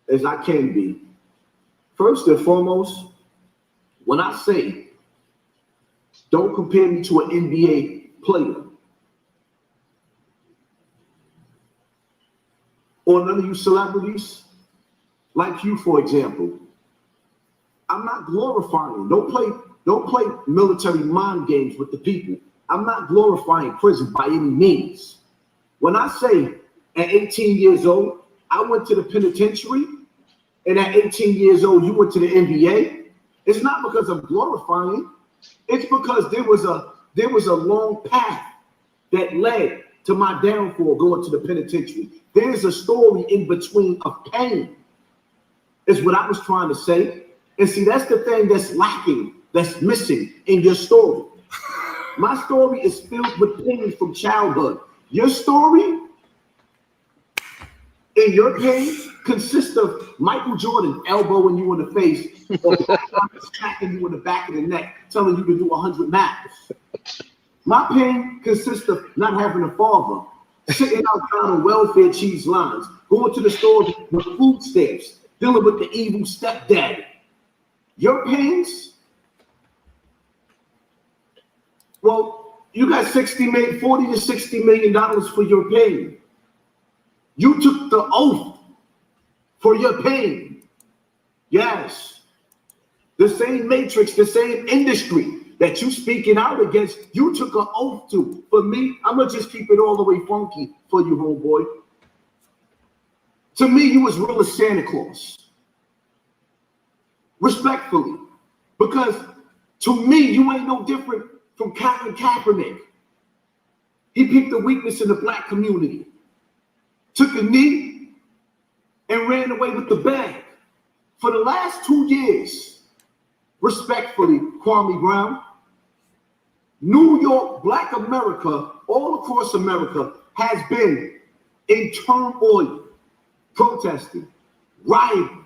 as I can be. First and foremost, when I say don't compare me to an NBA player, or none of you celebrities, like you, for example, I'm not glorifying. Don't play military mind games with the people. I'm not glorifying prison by any means. When I say at 18 years old, I went to the penitentiary, and at 18 years old, you went to the NBA, it's not because I'm glorifying. It's because there was a long path that led to my downfall going to the penitentiary. There's a story in between of pain, is what I was trying to say. And see, that's the thing that's lacking, that's missing in your story. My story is filled with pain from childhood. Your story, And your pain consists of Michael Jordan elbowing you in the face or smacking you in the back of the neck, telling you to do 100 miles. My pain consists of not having a father, sitting outside on welfare cheese lines, going to the stores with food stamps, dealing with the evil stepdaddy. Your pains, well, you got $40 to $60 million for your pain. You took the oath for your pain. Yes. The same matrix, the same industry that you speaking out against, you took an oath to. For me, I'm gonna just keep it all the way funky for you, homeboy. To me, you was real as Santa Claus. Respectfully. Because to me, you ain't no different from Colin Kaepernick. He picked the weakness in the black community, took a knee, and ran away with the bag. For the last 2 years, respectfully, KwameHBrown, New York, Black America, all across America, has been in turmoil, protesting, rioting,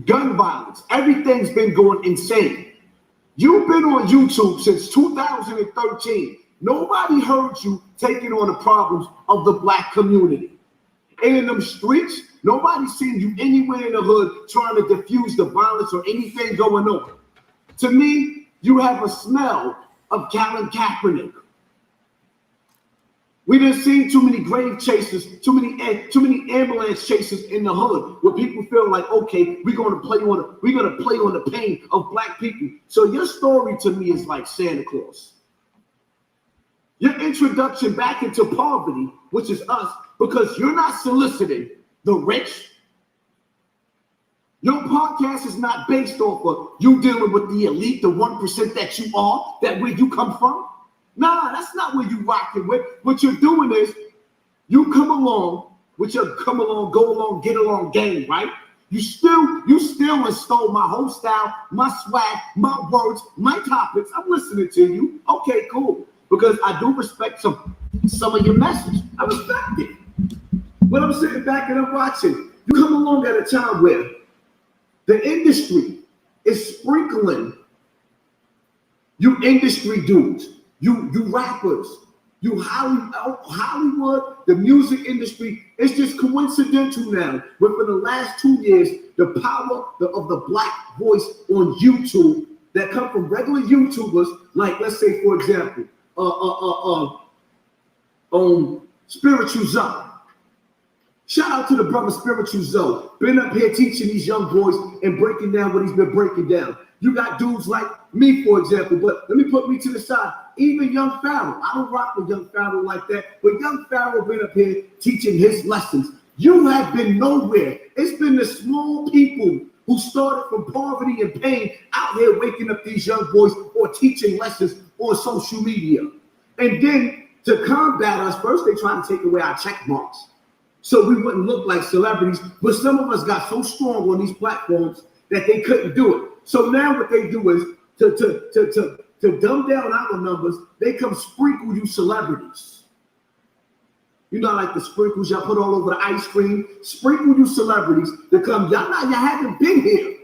gun violence. Everything's been going insane. You've been on YouTube since 2013. Nobody heard you taking on the problems of the black community. And in them streets, nobody's seen you anywhere in the hood trying to diffuse the violence or anything going on. To me, you have a smell of Colin Kaepernick. We done seen too many grave chasers, too many ambulance chasers in the hood, where people feel like, okay, we're gonna play on the pain of black people. So your story to me is like Santa Claus. Your introduction back into poverty, which is us, because you're not soliciting the rich. Your podcast is not based off of you dealing with the elite, the 1% that you are, that where you come from. Nah, that's not where you rocking with. What you're doing is you come along with your come along, go along, get along game, right? You still install my whole style, my swag, my words, my topics. I'm listening to you. Okay, cool. Because I do respect some of your message. I respect it. But I'm sitting back and I'm watching. You come along at a time where the industry is sprinkling you industry dudes, you rappers, you Hollywood, the music industry. It's just coincidental now. Within the last 2 years, the power of the black voice on YouTube that come from regular YouTubers, like let's say for example, Spiritual Zone. Shout out to the brother Spiritual Zone. Been up here teaching these young boys and breaking down what he's been breaking down. You got dudes like me, for example, but let me put me to the side. Even Young Pharaoh. I don't rock with Young Pharaoh like that, but Young Pharaoh been up here teaching his lessons. You have been nowhere. It's been the small people who started from poverty and pain out here waking up these young boys or teaching lessons on social media. And then to combat us, first they try to take away our check marks so we wouldn't look like celebrities. But some of us got so strong on these platforms that they couldn't do it. So now what they do is to dumb down our numbers, they come sprinkle you celebrities. You know, like the sprinkles y'all put all over the ice cream, sprinkle you celebrities to come. Y'all haven't been here.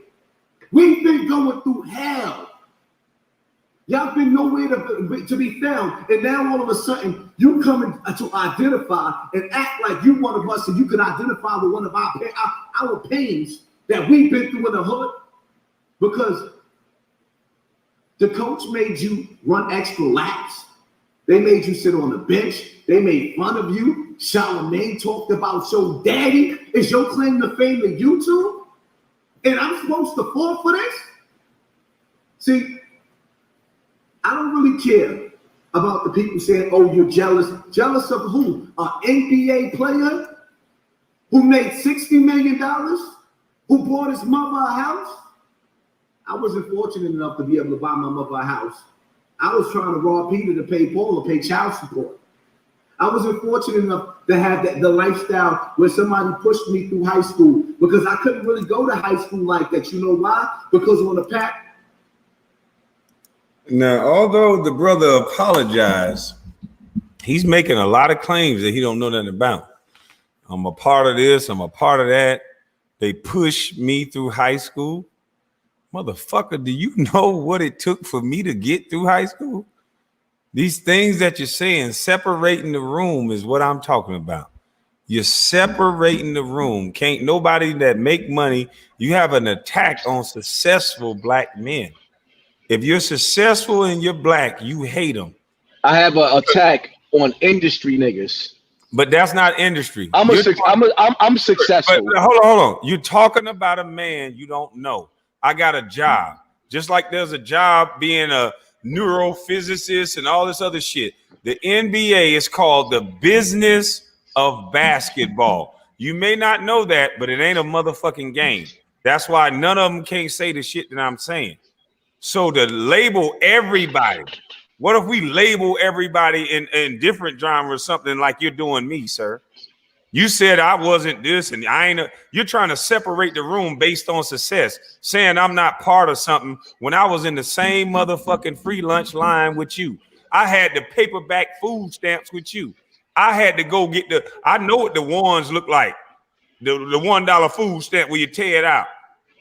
We've been going through hell. Y'all been nowhere to be found. And now all of a sudden, you coming to identify and act like you one of us and you can identify with one of our pains that we've been through in the hood. Because the coach made you run extra laps. They made you sit on the bench. They made fun of you. Charlamagne talked about your daddy. Is your claim to fame to YouTube? And I'm supposed to fall for this? See, I don't really care about the people saying, oh, you're jealous. Jealous of who? An NBA player who made $60 million? Who bought his mother a house? I wasn't fortunate enough to be able to buy my mother a house. I was trying to rob Peter to pay Paul to pay child support. I wasn't fortunate enough to have the lifestyle where somebody pushed me through high school because I couldn't really go to high school like that. You know why? Because on the pack. Now, although the brother apologized, he's making a lot of claims that he don't know nothing about. I'm a part of this. I'm a part of that. They pushed me through high school. Motherfucker, do you know what it took for me to get through high school? These things that you're saying, separating the room is what I'm talking about. You're separating the room. Can't nobody that make money, you have an attack on successful black men. If you're successful and you're black, you hate them. I have an attack on industry niggas. But that's not industry. I'm successful. But hold on. You're talking about a man you don't know. I got a job. Just like there's a job being a neurophysicist and all this other shit. The NBA is called the business of basketball. You may not know that, but it ain't a motherfucking game. That's why none of them can't say the shit that I'm saying. So to label everybody, what if we label everybody in different genres, something like you're doing me, sir? You said I wasn't this, and I ain't. You're trying to separate the room based on success, saying I'm not part of something when I was in the same motherfucking free lunch line with you. I had the paperback food stamps with you. I had to go get the. I know what the ones look like, the $1 food stamp where you tear it out.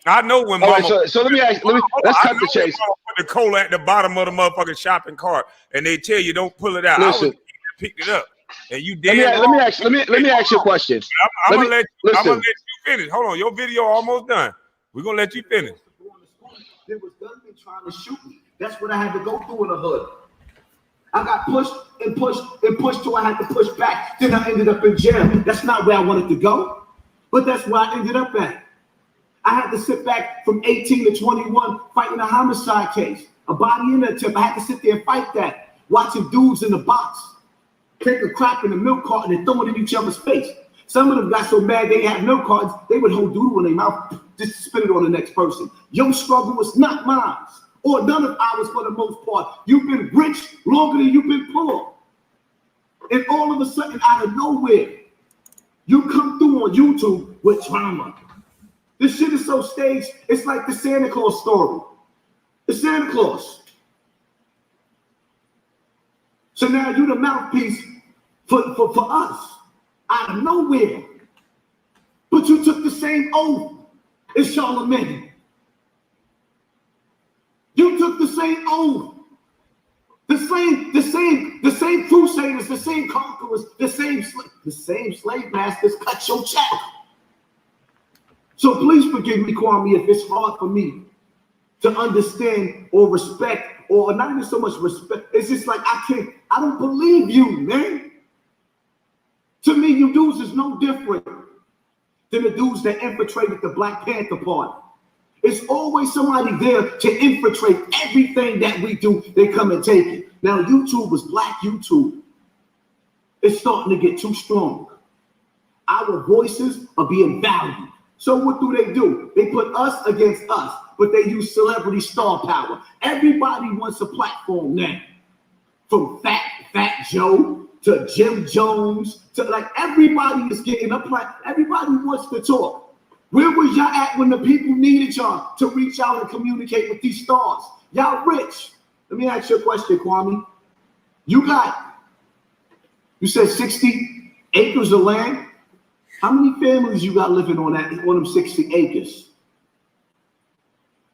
I know when. All Mama, right, so let me ask. Let's cut the chase. Put the cola at the bottom of the motherfucking shopping cart, and they tell you don't pull it out. Listen, I was picked it up. And you did. Let me ask you a question. I'm gonna let you finish. Hold on, your video almost done. We're gonna let you finish. There was gunmen trying to shoot me. That's what I had to go through in the hood. I got pushed and pushed and pushed till I had to push back. Then I ended up in jail. That's not where I wanted to go, but that's where I ended up at. I had to sit back from 18 to 21 fighting a homicide case, a body in attempt. I had to sit there and fight that, watching dudes in the box take a crap in the milk carton and throw it in each other's face. Some of them got so mad they had milk cartons, they would hold doodle in their mouth, just spit it on the next person. Your struggle was not mine, or none of ours for the most part. You've been rich longer than you've been poor. And all of a sudden, out of nowhere, you come through on YouTube with drama. This shit is so staged, it's like the Santa Claus story. The Santa Claus. So now you're the mouthpiece for us out of nowhere. But you took the same oath as Charlemagne. You took the same oath. The same crusaders, the same conquerors, the same slave masters cut your check. So please forgive me, Kwame, if it's hard for me to understand or respect, or not even so much respect. It's just like I don't believe you, man. To me, you dudes is no different than the dudes that infiltrated the Black Panther Party. It's always somebody there to infiltrate everything that we do. They come and take it. Now, YouTube was Black YouTube. It's starting to get too strong. Our voices are being valued. So what do? They put us against us, but they use celebrity star power. Everybody wants a platform now. From Fat Joe to Jim Jones to like everybody is getting a platform. Everybody wants to talk. Where was y'all at when the people needed y'all to reach out and communicate with these stars? Y'all rich. Let me ask you a question, Kwame. You said 60 acres of land. How many families you got living on them 60 acres?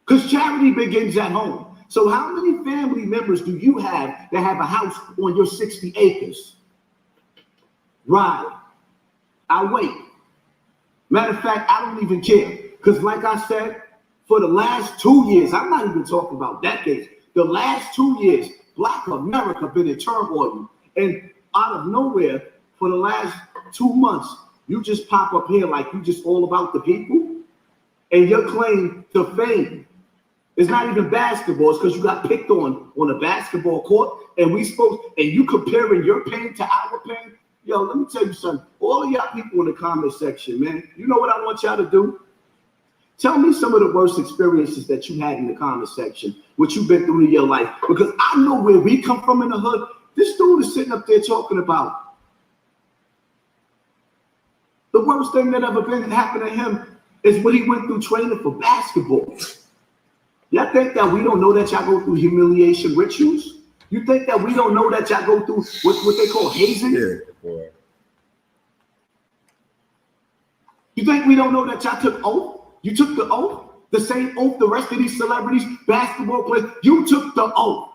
Because charity begins at home. So how many family members do you have that have a house on your 60 acres? Right. I'll wait. Matter of fact, I don't even care. Because like I said, for the last 2 years, I'm not even talking about decades. The last 2 years, Black America been in turmoil. And out of nowhere, for the last 2 months, you just pop up here like you just all about the people. And your claim to fame is not even basketball. It's because you got picked on a basketball court. And you comparing your pain to our pain. Yo, let me tell you something. All of y'all people in the comment section, man, you know what I want y'all to do? Tell me some of the worst experiences that you had in the comment section, what you've been through in your life. Because I know where we come from in the hood. This dude is sitting up there talking about the worst thing that ever happened to him is what he went through training for basketball. Y'all think that we don't know that y'all go through humiliation rituals? You think that we don't know that y'all go through what they call hazing? Yeah, boy. You think we don't know that y'all took oath? You took the oath? The same oath the rest of these celebrities, basketball players, you took the oath.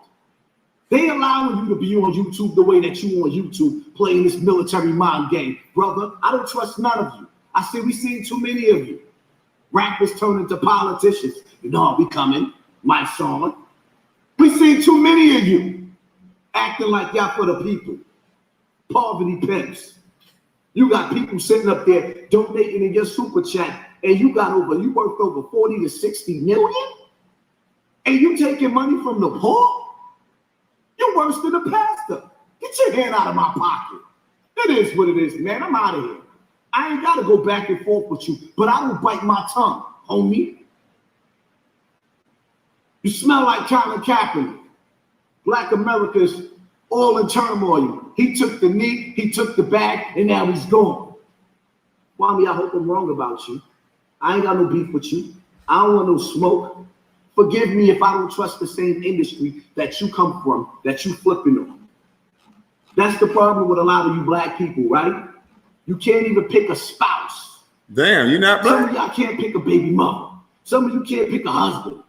They allowing you to be on YouTube the way that you on YouTube playing this military mind game. Brother, I don't trust none of you. I say we seen too many of you. Rappers turn into politicians. You know, we coming, my song. We seen too many of you acting like y'all for the people. Poverty pimps. You got people sitting up there donating in your super chat, and you worth over 40 to 60 million, and you taking money from the poor? You're worse than a pastor. Get your hand out of my pocket. It is what it is, man. I'm out of here. I ain't got to go back and forth with you, but I don't bite my tongue, homie. You smell like Colin Kaepernick. Black America's all in turmoil. He took the knee, he took the bag, and now he's gone. Kwame, I hope I'm wrong about you. I ain't got no beef with you. I don't want no smoke. Forgive me if I don't trust the same industry that you come from, that you flipping on. That's the problem with a lot of you black people, right? You can't even pick a spouse. Damn, you're not Some black? of y'all can't pick a baby mother. Some of you can't pick a husband.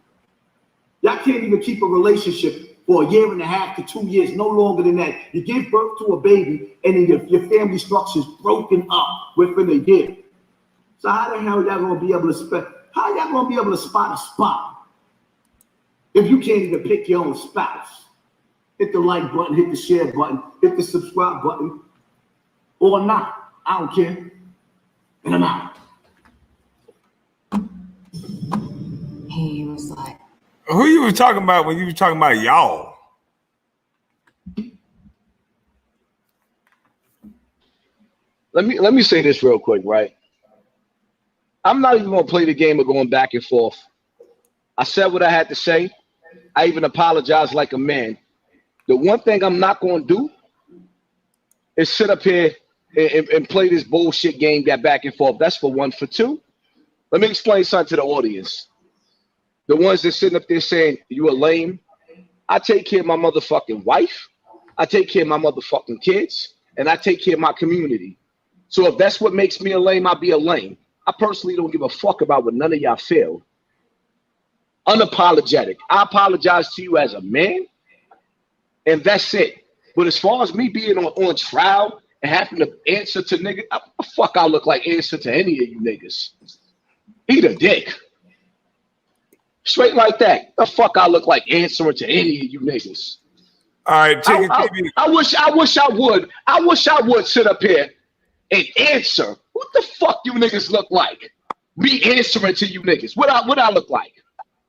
Y'all can't even keep a relationship for a year and a half to 2 years, no longer than that. You give birth to a baby, and then your family structure is broken up within a year. So how the hell y'all gonna be able to how y'all gonna be able to spot a spot if you can't even pick your own spouse? Hit the like button, hit the share button, hit the subscribe button, or not. I don't care. And I'm out. He was like, Who you were talking about when you were talking about y'all? Let me say this real quick, right? I'm not even gonna play the game of going back and forth. I said what I had to say. I even apologized like a man. The one thing I'm not gonna do is sit up here and play this bullshit game, that back and forth. That's for one. For two, let me explain something to the audience. The ones that sitting up there saying you are lame, I take care of my motherfucking wife, I take care of my motherfucking kids, and I take care of my community. So if that's what makes me a lame, I'll be a lame. I personally don't give a fuck about what none of y'all feel. Unapologetic. I apologize to you as a man, and that's it. But as far as me being on trial and having to answer to niggas, the fuck I look like answer to any of you niggas. Eat a dick. Straight like that. The fuck I look like answering to any of you niggas. All right, I wish I would sit up here and answer. What the fuck you niggas look like? Me answering to you niggas. What I look like?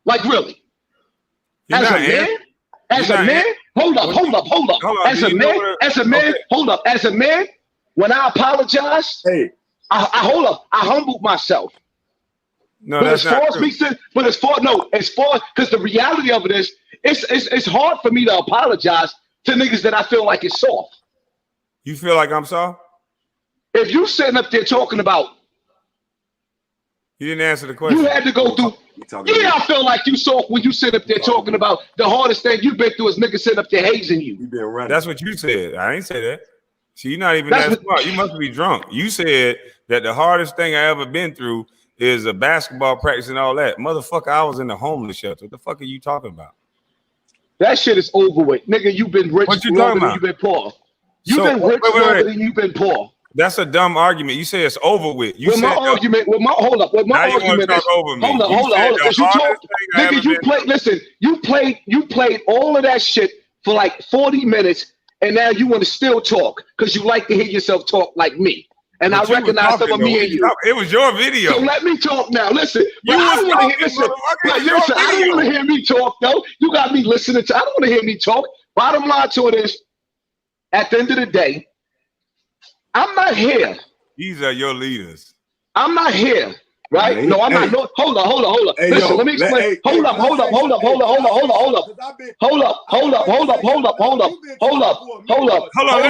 Like really? You're As not a man? As You're a not man? Hold up. Hold on, As a man, hold up. As a man, when I apologize, Hey, I humbled myself. No, But that's as far not as true. me saying, because the reality of it is, it's hard for me to apologize to niggas that I feel like is soft. You feel like I'm soft? If you sitting up there talking about, You didn't answer the question. you had to go through. Yeah, I feel like you soft when you sit up there talking about the hardest thing you've been through is niggas sitting up there hazing you. you been running. That's what you said. I ain't say that. See, you're not even That's that what- smart. You must be drunk. You said that the hardest thing I ever been through is a basketball practice and all that. Motherfucker, I was in the homeless shelter. What the fuck are you talking about? That shit is over with. Nigga, you've been rich What you longer talking than about? you've been poor. You've So, been rich wait. longer than you've been poor. That's a dumb argument. You say it's over with. You With said my argument, with my hold up, with my now you want to argument talk is over me. hold up. You said the Because you hardest talk, thing I nigga, ever you been played. through. Listen, you played all of that shit for like 40 minutes, and now you want to still talk because you like to hear yourself talk like me. And But I you was recognize some talking, of though. me What and you you. talking- It was your video. So let me talk now. Listen, You but I was don't want to hear. talking, Listen, motherfucker. but It was your listen, I don't video. want to hear me talk though. You got me listening to. I don't want to hear me talk. Bottom line to it is, at the end of the day, I'm not here. These are your leaders. I'm not here, right? Hey, No, I'm hey. not. No, hold up. Hey, Listen, yo, let me explain. hey, Hold hey, up. can I say something? Hey, can I say something? 'Cause I've been- Hold up. Hold on, Hold on. Hold up.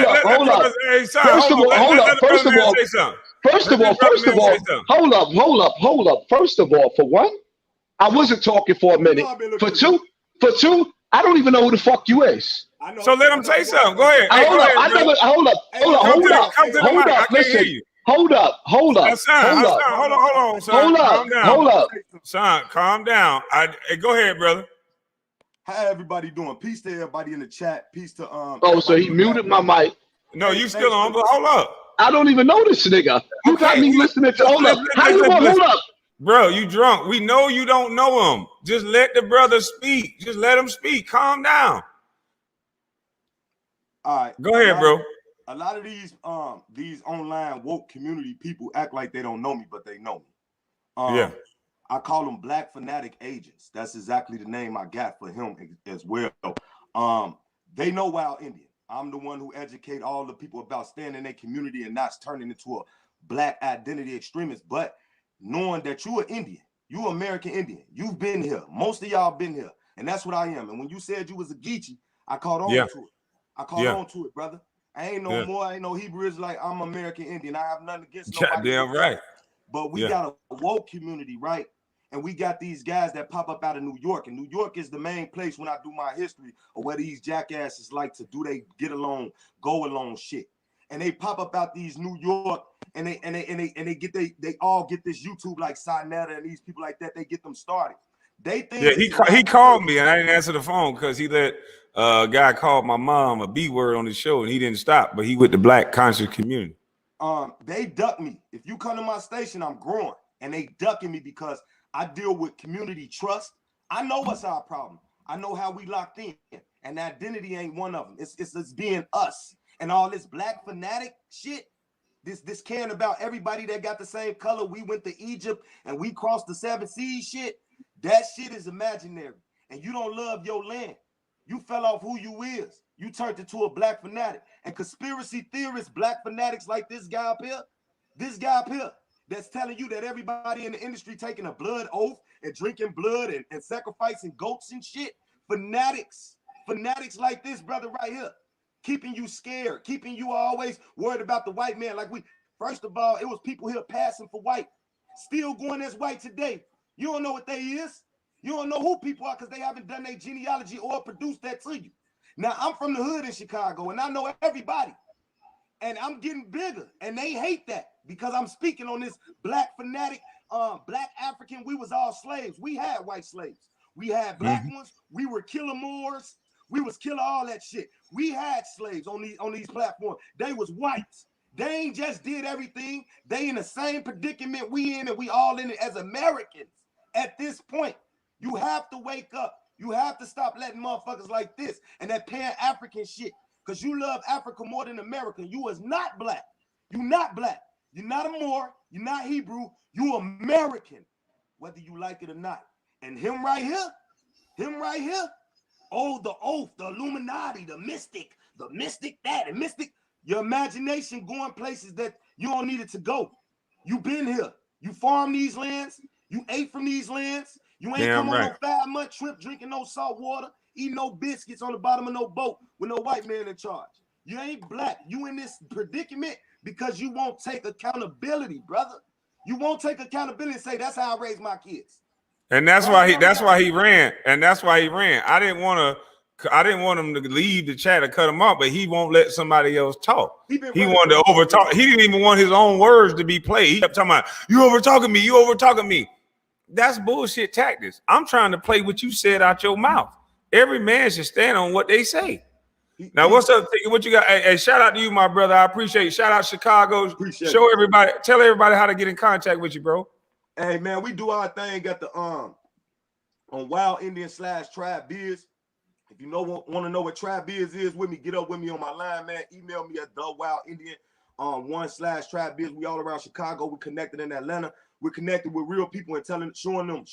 Let the brother say something. First of all, Let the brother man say something. First of all, hold up. First of all, for one, I wasn't talking for a minute. For two, I don't even know who the fuck you is. So let him say something. Go ahead. Hey, Hold go up. ahead, brother. Hold up. Come to the mic. I can't hear you. Hold up. Son, hold on, son. Hold up. Calm down. Hold up. Son, calm down. Hey, go ahead, brother. How everybody doing? Peace to everybody in the chat. Peace to Oh, so he muted my mic. No, you still on, but hold up. I don't even know this nigga. You got me listening to hold up. How you gonna hold up? Bro, you drunk. We know you don't know him. Just let the brother speak. Just let him speak. Calm down. All right. Go ahead, bro. A lot of these online woke community people act like they don't know me, but they know me. Yeah. I call them black fanatic agents. That's exactly the name I got for him as well. They know Wild Indian. I'm the one who educate all the people about staying in their community and not turning into a black identity extremist, but knowing that you're an Indian, you're American Indian. You've been here. Most of y'all been here. And that's what I am. And when you said you was a Geechee, I caught on to it. I caught on to it, brother. I ain't no more. I ain't no Hebrew Israelite. I'm American Indian. I have nothing against nobody. Goddamn right. But we got a woke community, right? And we got these guys that pop up out of New York. And New York is the main place when I do my history of where these jackasses like to do they get along, go along shit. And they pop up out these New York and they all get this YouTube like Sinetta and these people like that. They get them started. They think he called me and I didn't answer the phone because he let a guy called my mom a B word on the show and he didn't stop, but he with the black conscious community. They duck me. If you come to my station, I'm growing, and they ducking me because I deal with community trust. I know what's our problem. I know how we locked in, and identity ain't one of them. It's being us and all this black fanatic shit. This caring about everybody that got the same color. We went to Egypt and we crossed the 7 seas shit. That shit is imaginary, and you don't love your land. You fell off who you is. You turned into a black fanatic. And conspiracy theorists, black fanatics like this guy up here, that's telling you that everybody in the industry taking a blood oath and drinking blood and sacrificing goats and shit. Fanatics like this brother right here, keeping you scared, keeping you always worried about the white man. Like first of all, it was people here passing for white, still going as white today. You don't know what they is. You don't know who people are because they haven't done their genealogy or produced that to you. Now, I'm from the hood in Chicago, and I know everybody. And I'm getting bigger, and they hate that because I'm speaking on this black fanatic, black African. We was all slaves. We had white slaves. We had black ones. We were killing Moors. We was killing all that shit. We had slaves on these platforms. They was whites. They ain't just did everything. They in the same predicament we in, and we all in it as Americans. At this point, you have to wake up. You have to stop letting motherfuckers like this and that pan-African shit. Because you love Africa more than America. You is not black. You're not black. You're not a Moor. You're not Hebrew. You American, whether you like it or not. And him right here, oh, the oath, the Illuminati, the mystic that, and mystic. Your imagination going places that you don't need it to go. You been here. You farm these lands. You ate from these lands. You ain't come on no 5-month trip drinking no salt water, eating no biscuits on the bottom of no boat with no white man in charge. You ain't black. You in this predicament because you won't take accountability, brother. You won't take accountability and say, that's how I raise my kids. And that's why he ran. And that's why he ran. I didn't want him to leave the chat or cut him off, but he won't let somebody else talk. He wanted to overtalk. He didn't even want his own words to be played. He kept talking about, you overtalking me. That's bullshit tactics. I'm trying to play what you said out your mouth. Every man should stand on what they say. Now, what's up? What you got? Hey, shout out to you, my brother. I appreciate it. Shout out Chicago. Show everybody, tell everybody how to get in contact with you, bro. Hey, man, we do our thing at the on Wild Indian /Tribe Biz. If you want to know what Tribe Biz is with me, get up with me on my line, man. Email me at thewildindian1/Tribe Biz. We all around Chicago. We're connected in Atlanta. We're connected with real people and showing them,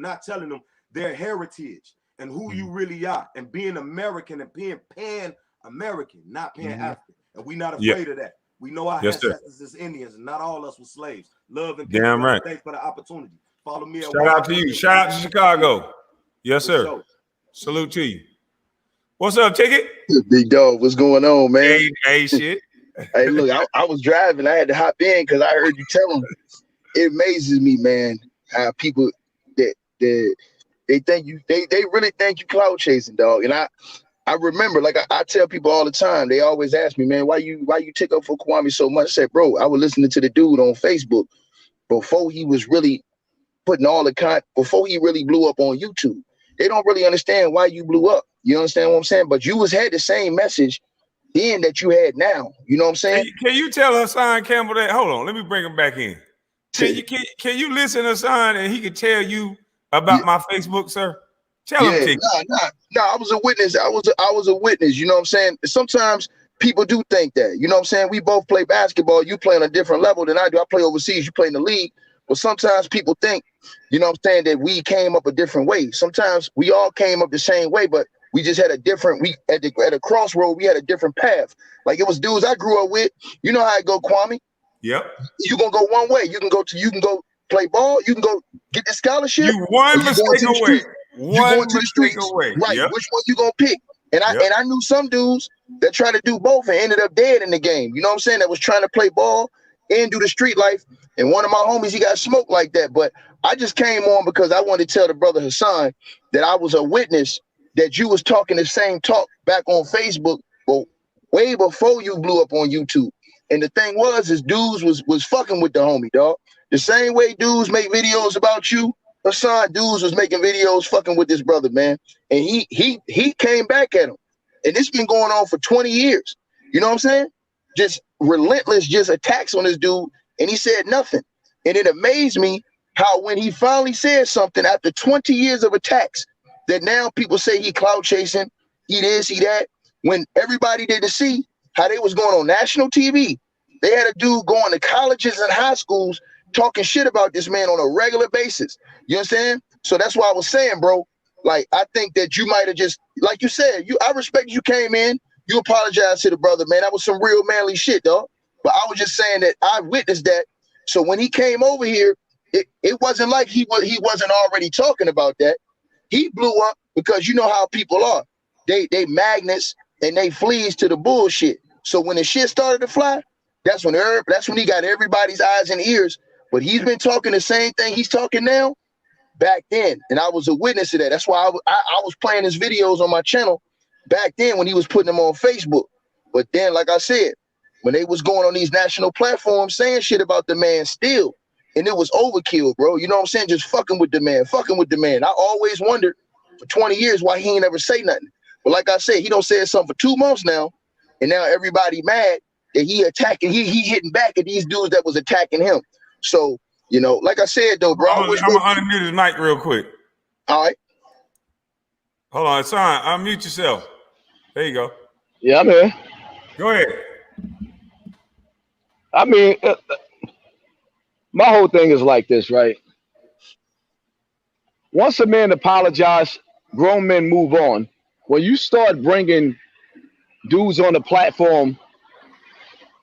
not telling them their heritage and who you really are, and being American and being pan-American, not pan-African. And we're not afraid of that. We know our ancestors is Indians, and not all of us were slaves. Love and damn right. Thanks for the opportunity. Follow me. Shout out to you. Shout out to Chicago. Yes, sir. Sure. Salute to you. What's up, Ticket? Big dog, what's going on, man? Hey, shit. Hey, look, I was driving. I had to hop in because I heard you tell them. It amazes me, man, how people that they think they really think you cloud chasing, dog. And I remember, like I tell people all the time, they always ask me, man, why you take up for Kwame so much? I said, bro, I was listening to the dude on Facebook before he was really putting all the before he really blew up on YouTube. They don't really understand why you blew up. You understand what I'm saying? But you had the same message then that you had now. You know what I'm saying? Can you tell Hassan Campbell that? Hold on, let me bring him back in. Can you listen to Hassan and he can tell you about my Facebook, sir? Tell him to. No, I was a witness. I was a witness. You know what I'm saying? Sometimes people do think that. You know what I'm saying? We both play basketball. You play on a different level than I do. I play overseas. You play in the league. But sometimes people think, you know what I'm saying, that we came up a different way. Sometimes we all came up the same way, but we just had a different, at a crossroad, we had a different path. Like it was dudes I grew up with. You know how it go, Kwame? Yep. You're gonna go one way. You can go play ball, you can go get the scholarship. You one mistake away. One mistake away. Right. Yep. Which one you gonna pick? And I knew some dudes that tried to do both and ended up dead in the game. You know what I'm saying? That was trying to play ball and do the street life. And one of my homies, he got smoked like that. But I just came on because I wanted to tell the brother Hassan that I was a witness that you was talking the same talk back on Facebook, but way before you blew up on YouTube. And the thing is dudes was fucking with the homie, dog. The same way dudes make videos about you, Hassan, dudes was making videos fucking with this brother, man. And he came back at him. And it's been going on for 20 years. You know what I'm saying? Just relentless, just attacks on this dude. And he said nothing. And it amazed me how when he finally said something after 20 years of attacks, that now people say he clout chasing, he this, he that. When everybody didn't see how they was going on national TV, they had a dude going to colleges and high schools talking shit about this man on a regular basis. You understand? So that's why I was saying, bro, like, I think that you might have just, like you said, I respect you came in, you apologized to the brother, man. That was some real manly shit, dog. But I was just saying that I witnessed that. So when he came over here, it wasn't like he wasn't already talking about that. He blew up because you know how people are. They magnets and they fleas to the bullshit. So when the shit started to fly, that's when he got everybody's eyes and ears. But he's been talking the same thing he's talking now back then. And I was a witness to that. That's why I was playing his videos on my channel back then when he was putting them on Facebook. But then, like I said, when they was going on these national platforms saying shit about the man still, and it was overkill, bro. You know what I'm saying? Just fucking with the man. I always wondered for 20 years why he ain't never say nothing. But like I said, he don't say something for 2 months now, and now everybody mad that he attacking, he hitting back at these dudes that was attacking him. So, you know, like I said though, bro. I'm gonna unmute his mic real quick. All right. Hold on, son. Unmute yourself. There you go. Yeah, I'm here. Go ahead. I mean, my whole thing is like this, right? Once a man apologizes, grown men move on. When you start bringing dudes on the platform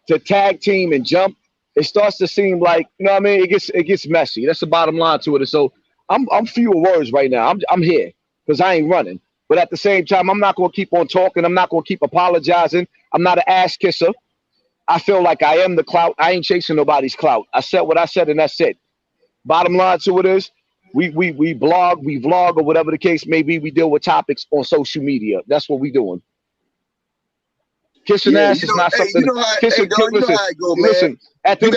to tag team and jump, it starts to seem like, you know what I mean? It gets messy. That's the bottom line to it. And so I'm few words right now. I'm here because I ain't running. But at the same time, I'm not gonna keep on talking. I'm not gonna keep apologizing. I'm not an ass kisser. I feel like I am the clout. I ain't chasing nobody's clout. I said what I said, and that's it. Bottom line to it is, we blog, we vlog, or whatever the case may be. We deal with topics on social media. That's what we doing. Kissing ass is not something. Listen, at the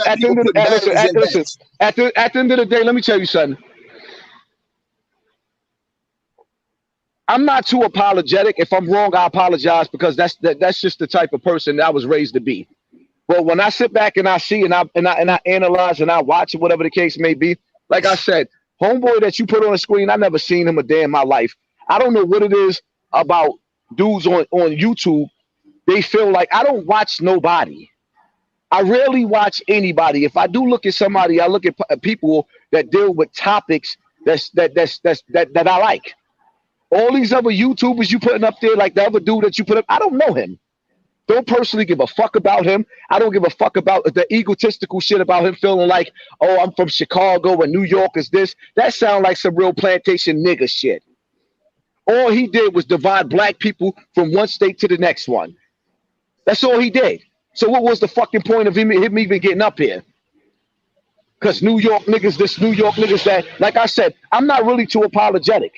end of the day, let me tell you something. I'm not too apologetic. If I'm wrong, I apologize because that's just the type of person that I was raised to be. But when I sit back and I see and I analyze and I watch it, whatever the case may be, like I said, homeboy that you put on the screen, I never seen him a day in my life. I don't know what it is about dudes on YouTube. They feel like I don't watch nobody. I rarely watch anybody. If I do look at somebody, I look at people that deal with topics that I like. All these other YouTubers you putting up there, like the other dude that you put up, I don't know him. Don't personally give a fuck about him. I don't give a fuck about the egotistical shit about him feeling like, oh, I'm from Chicago and New York is this. That sounds like some real plantation nigga shit. All he did was divide black people from one state to the next one. That's all he did. So what was the fucking point of him even getting up here? Because New York niggas, this New York niggas that, like I said, I'm not really too apologetic.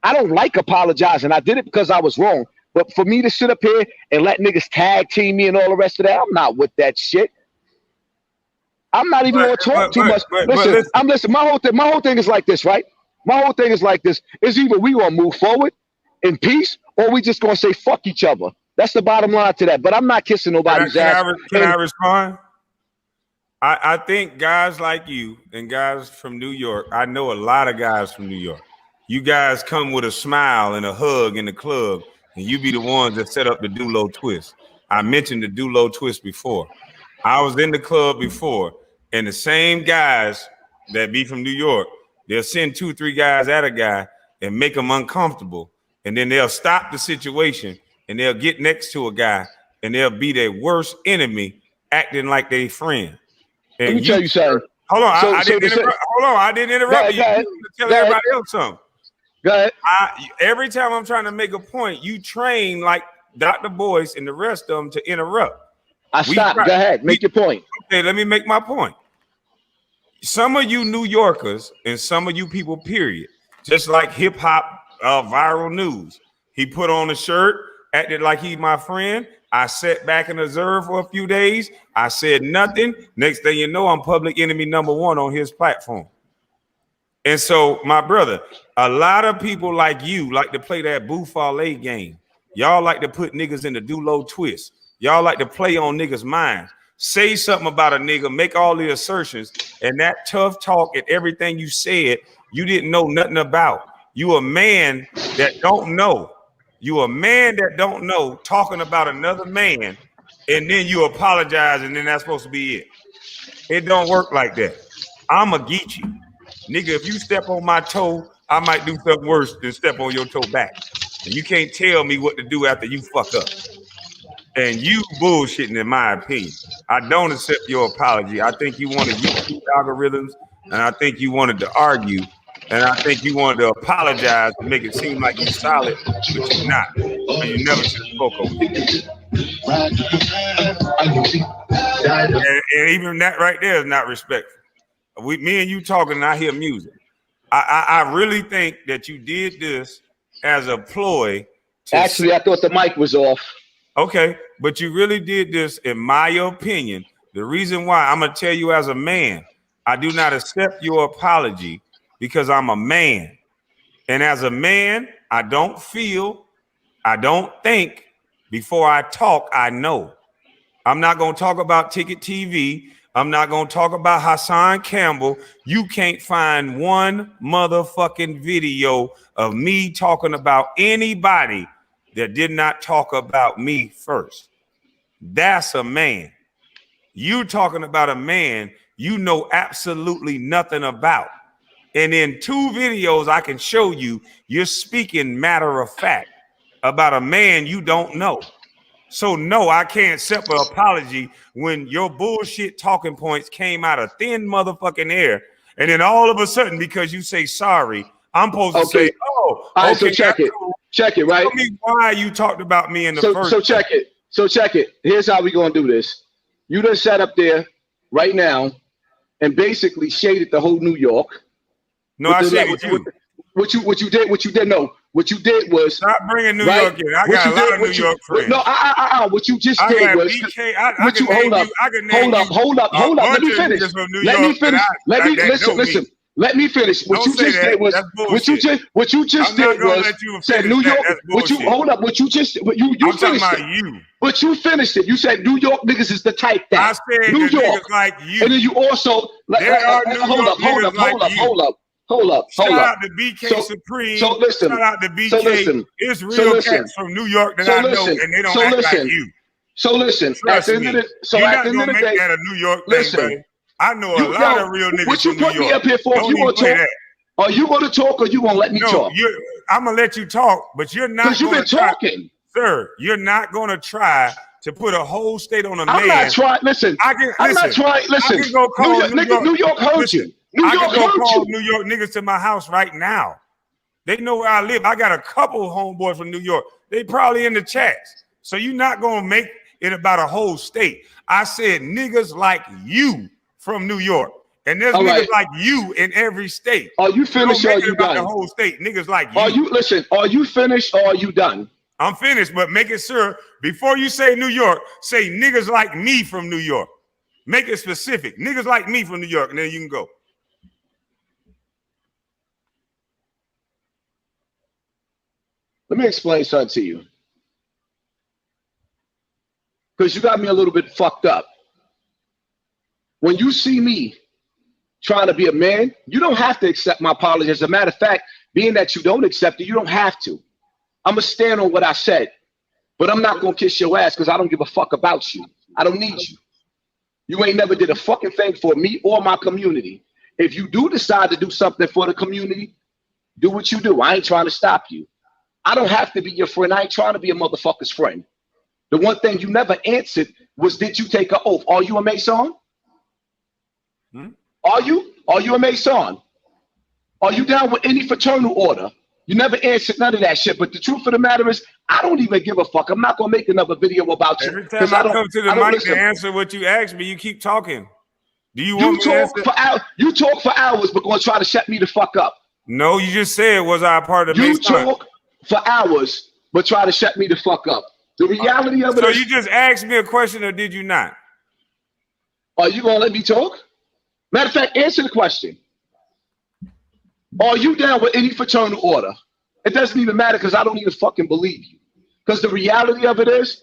I don't like apologizing. I did it because I was wrong. But for me to sit up here and let niggas tag team me and all the rest of that, I'm not with that shit. I'm not even gonna talk too much. Listen, my whole thing is like this, right? My whole thing is like this. It's either we gonna move forward in peace or we just gonna say fuck each other. That's the bottom line to that. But I'm not kissing nobody's ass. Can I respond? I think guys like you and guys from New York, I know a lot of guys from New York. You guys come with a smile and a hug in the club, and you be the ones that set up the do-low twist. I mentioned the do-low twist before. I was in the club before, and the same guys that be from New York, they'll send 2 or 3 guys at a guy and make them uncomfortable, and then they'll stop the situation, and they'll get next to a guy, and they'll be their worst enemy, acting like they friend. And let me tell you something. Hold on, I didn't interrupt you. Tell everybody else something. Go ahead. Every time I'm trying to make a point, you train like Dr. Boyce and the rest of them to interrupt. I stopped. Go ahead. Make your point. Okay, let me make my point. Some of you New Yorkers and some of you people, period, just like hip hop viral news. He put on a shirt, acted like he's my friend. I sat back and observed for a few days. I said nothing. Next thing you know, I'm public enemy #1 on his platform. And so, my brother, a lot of people like you like to play that bouffale game. Y'all like to put niggas in the do-low twist. Y'all like to play on niggas' minds. Say something about a nigga, make all the assertions, and that tough talk and everything you said, you didn't know nothing about. You a man that don't know. You a man that don't know, talking about another man, and then you apologize, and then that's supposed to be it. It don't work like that. I'm a Geechee. Nigga, if you step on my toe, I might do something worse than step on your toe back. And you can't tell me what to do after you fuck up. And you bullshitting, in my opinion. I don't accept your apology. I think you wanted YouTube algorithms, and I think you wanted to argue, and I think you wanted to apologize to make it seem like you're solid, but you're not. And you never should have spoke over it. And even that right there is not respectful. Me and you talking, and I hear music. I really think that you did this as a ploy. Actually, I thought the mic was off. Okay, but you really did this, in my opinion. The reason why, I'm going to tell you as a man, I do not accept your apology because I'm a man. And as a man, I don't feel, I don't think. Before I talk, I know. I'm not going to talk about Ticket TV. I'm not going to talk about Hassan Campbell. You can't find one motherfucking video of me talking about anybody that did not talk about me first. That's a man. You talking about a man you know absolutely nothing about. And in 2 videos I can show you, you're speaking matter of fact about a man you don't know. So no, I can't accept an apology when your bullshit talking points came out of thin motherfucking air. And then all of a sudden, because you say sorry, I'm supposed to say, oh, all right, okay, so check it. Cool. Check it, right? Tell me why you talked about me in the first. So check it. So check it. Here's how we gonna do this. You done sat up there right now and basically shaded the whole New York. No, I shaded you. What you did was stop bringing New York in. I got a lot of New York friends. No, what you just did was hold up. Let me finish. Let me finish. What you just did was said New York. What you finished it. But you finished it. You said New York niggas is the type that I said New York niggas like you. And then you also hold up. Shout out to BK Supreme. So listen. Shout out to BK. It's real cats from New York that I know, and they don't act like you. So listen. Trust me. You're not gonna make that a New York thing, buddy. I know a lot of real niggas from New York. What you put me up here for? You want to talk? Are you going to talk, or you going to let me talk? I'm gonna let you talk, but you're not. Because you've been talking, sir. You're not going to try to put a whole state on a man. I'm not trying. Listen, I'm not trying. Listen, New York heard you. I can go call New York niggas to my house right now. They know where I live. I got a couple homeboys from New York. They probably in the chats. So you're not gonna make it about a whole state. I said niggas like you from New York, and there's niggas like you in every state. Are you finished or are you done? The whole state, niggas like you. Are you finished or are you done? I'm finished, but make it sure before you say New York, say niggas like me from New York. Make it specific. Niggas like me from New York, and then you can go. Let me explain something to you. Because you got me a little bit fucked up. When you see me trying to be a man, you don't have to accept my apology. As a matter of fact, being that you don't accept it, you don't have to. I'm going to stand on what I said. But I'm not going to kiss your ass because I don't give a fuck about you. I don't need you. You ain't never did a fucking thing for me or my community. If you do decide to do something for the community, do what you do. I ain't trying to stop you. I don't have to be your friend. I ain't trying to be a motherfucker's friend. The one thing you never answered was, did you take an oath? Are you a Mason? Are you? Are you a Mason? Are you down with any fraternal order? You never answered none of that shit. But the truth of the matter is, I don't even give a fuck. I'm not gonna make another video about you. Every time I come to the mic to answer what you asked me, you keep talking. Do you want me to answer? You talk for hours, but gonna try to shut me the fuck up. No, you just said, was I a part of the You talk for hours, but try to shut me the fuck up. The reality of it so is, you just asked me a question, or did you not? Are you gonna let me talk? Matter of fact, answer the question. Are you down with any fraternal order? It doesn't even matter because I don't even fucking believe you. Because the reality of it is,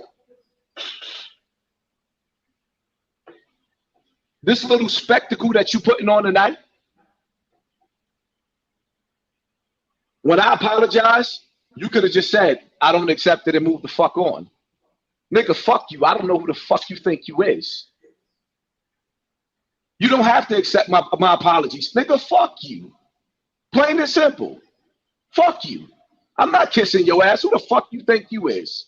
this little spectacle that you putting on tonight, when I apologize, you could have just said, I don't accept it and move the fuck on. Nigga, fuck you. I don't know who the fuck you think you is. You don't have to accept my apologies. Nigga, fuck you. Plain and simple. Fuck you. I'm not kissing your ass. Who the fuck you think you is?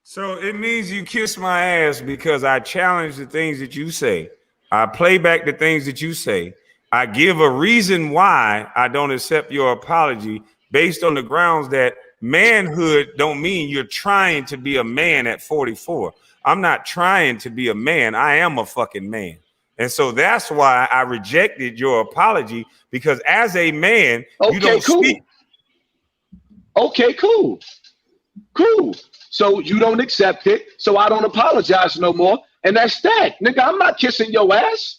So it means you kiss my ass because I challenge the things that you say. I play back the things that you say. I give a reason why I don't accept your apology based on the grounds that manhood don't mean you're trying to be a man at 44. I'm not trying to be a man. I am a fucking man. And so that's why I rejected your apology, because as a man, you don't speak. Okay, cool. Cool. So you don't accept it. So I don't apologize no more. And that's that. Nigga, I'm not kissing your ass.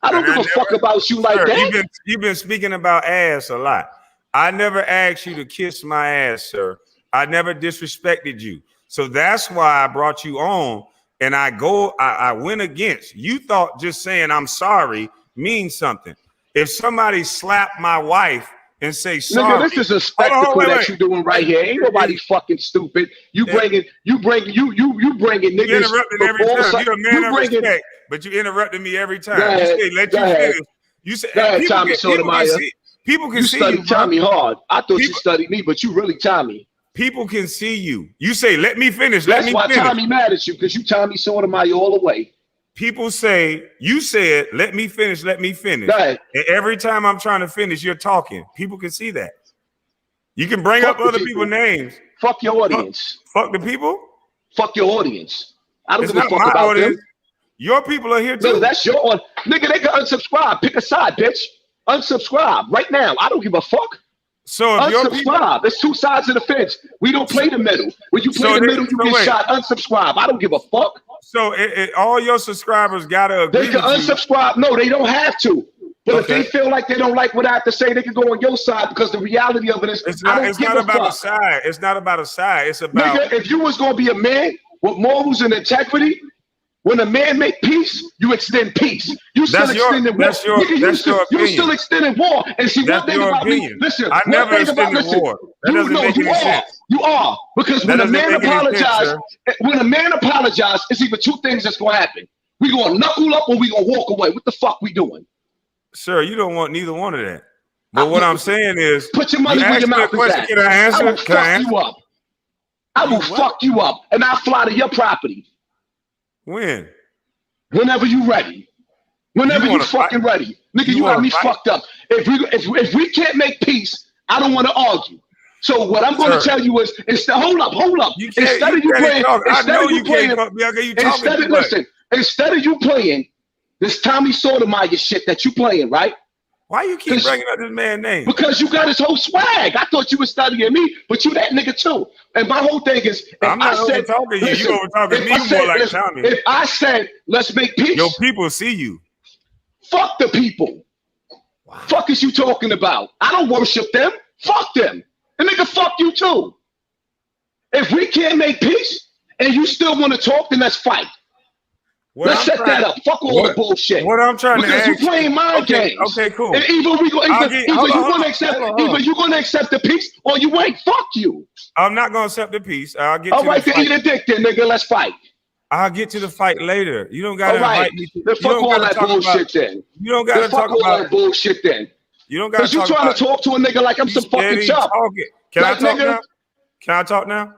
I don't give a fuck about you like that. You've been speaking about ass a lot. I never asked you to kiss my ass, sir. I never disrespected you. So that's why I brought you on. And I went against. You thought just saying I'm sorry means something. If somebody slapped my wife and say sorry, nigga, this is a spectacle that you're doing right here. Ain't nobody fucking stupid. You bringing niggas. You interrupted every time. You're a man of respect, but you interrupted me every time. You say, let you finish. You said, people can see you. You studied Tommy hard. I thought you studied me, but you really Tommy. People can see you. You say, let me finish. That's why Tommy mad at you, because you Tommy Sotomayor all the way. People say, you said, let me finish, let me finish. And every time I'm trying to finish, you're talking. People can see that. You can bring up other people's names. Fuck your audience. Fuck the people? Fuck your audience. I don't give a fuck my about audience. them. Your people are here too. No, that's your audience. Nigga, they can unsubscribe. Pick a side, bitch. Unsubscribe right now. I don't give a fuck. So if your people, there's two sides of the fence. We don't play the middle. When you play the middle, you get shot. Unsubscribe. I don't give a fuck. So all your subscribers gotta agree. They can unsubscribe. No, they don't have to. But if they feel like they don't like what I have to say, they can go on your side, because the reality of it is, it's not about a side. It's not about a side. It's about, nigga, if you was gonna be a man with morals and integrity, when a man make peace, you extend peace. You still extending war. That's your opinion. You still extending war. And see, one thing about me, listen, I never extended war. That doesn't make any sense. You are, because when a man apologizes, it's either two things that's gonna happen. We gonna knuckle up or we gonna walk away. What the fuck we doing? Sir, you don't want neither one of that. But what I'm saying is, put your money where your mouth is at. Can I answer? I will fuck you up. I will fuck you up, and I'll fly to your property. When? Whenever you ready. Whenever you fucking ready. Nigga, you got me fucked up. If we can't make peace, I don't want to argue. So what I'm going to tell you is, hold up. Instead of you playing this Tommy Sotomayor shit that you playing, right? Why you keep bringing up this man's name? Because you got his whole swag. I thought you were studying me, but you that nigga too. And my whole thing is, I'm not over talking you. You over talking me more like Tommy. If I said, let's make peace. Your people see you. Fuck the people. Wow. Fuck is you talking about? I don't worship them. Fuck them. And nigga, fuck you too. If we can't make peace and you still want to talk, then let's fight. Let's set that up. Fuck all the bullshit. What I'm trying to ask you playing mind games. Okay, cool. And either you're gonna accept the peace or you ain't. Fuck you. I'm not gonna accept the peace. I'll get. All right, then eat a dick, then nigga. Let's fight. I'll get to the fight later. You don't gotta invite me. Fuck all that bullshit then. You don't gotta talk about that bullshit then. You don't gotta. Because you trying to talk to a nigga like I'm some fucking chump. Can I talk now? Can I talk now?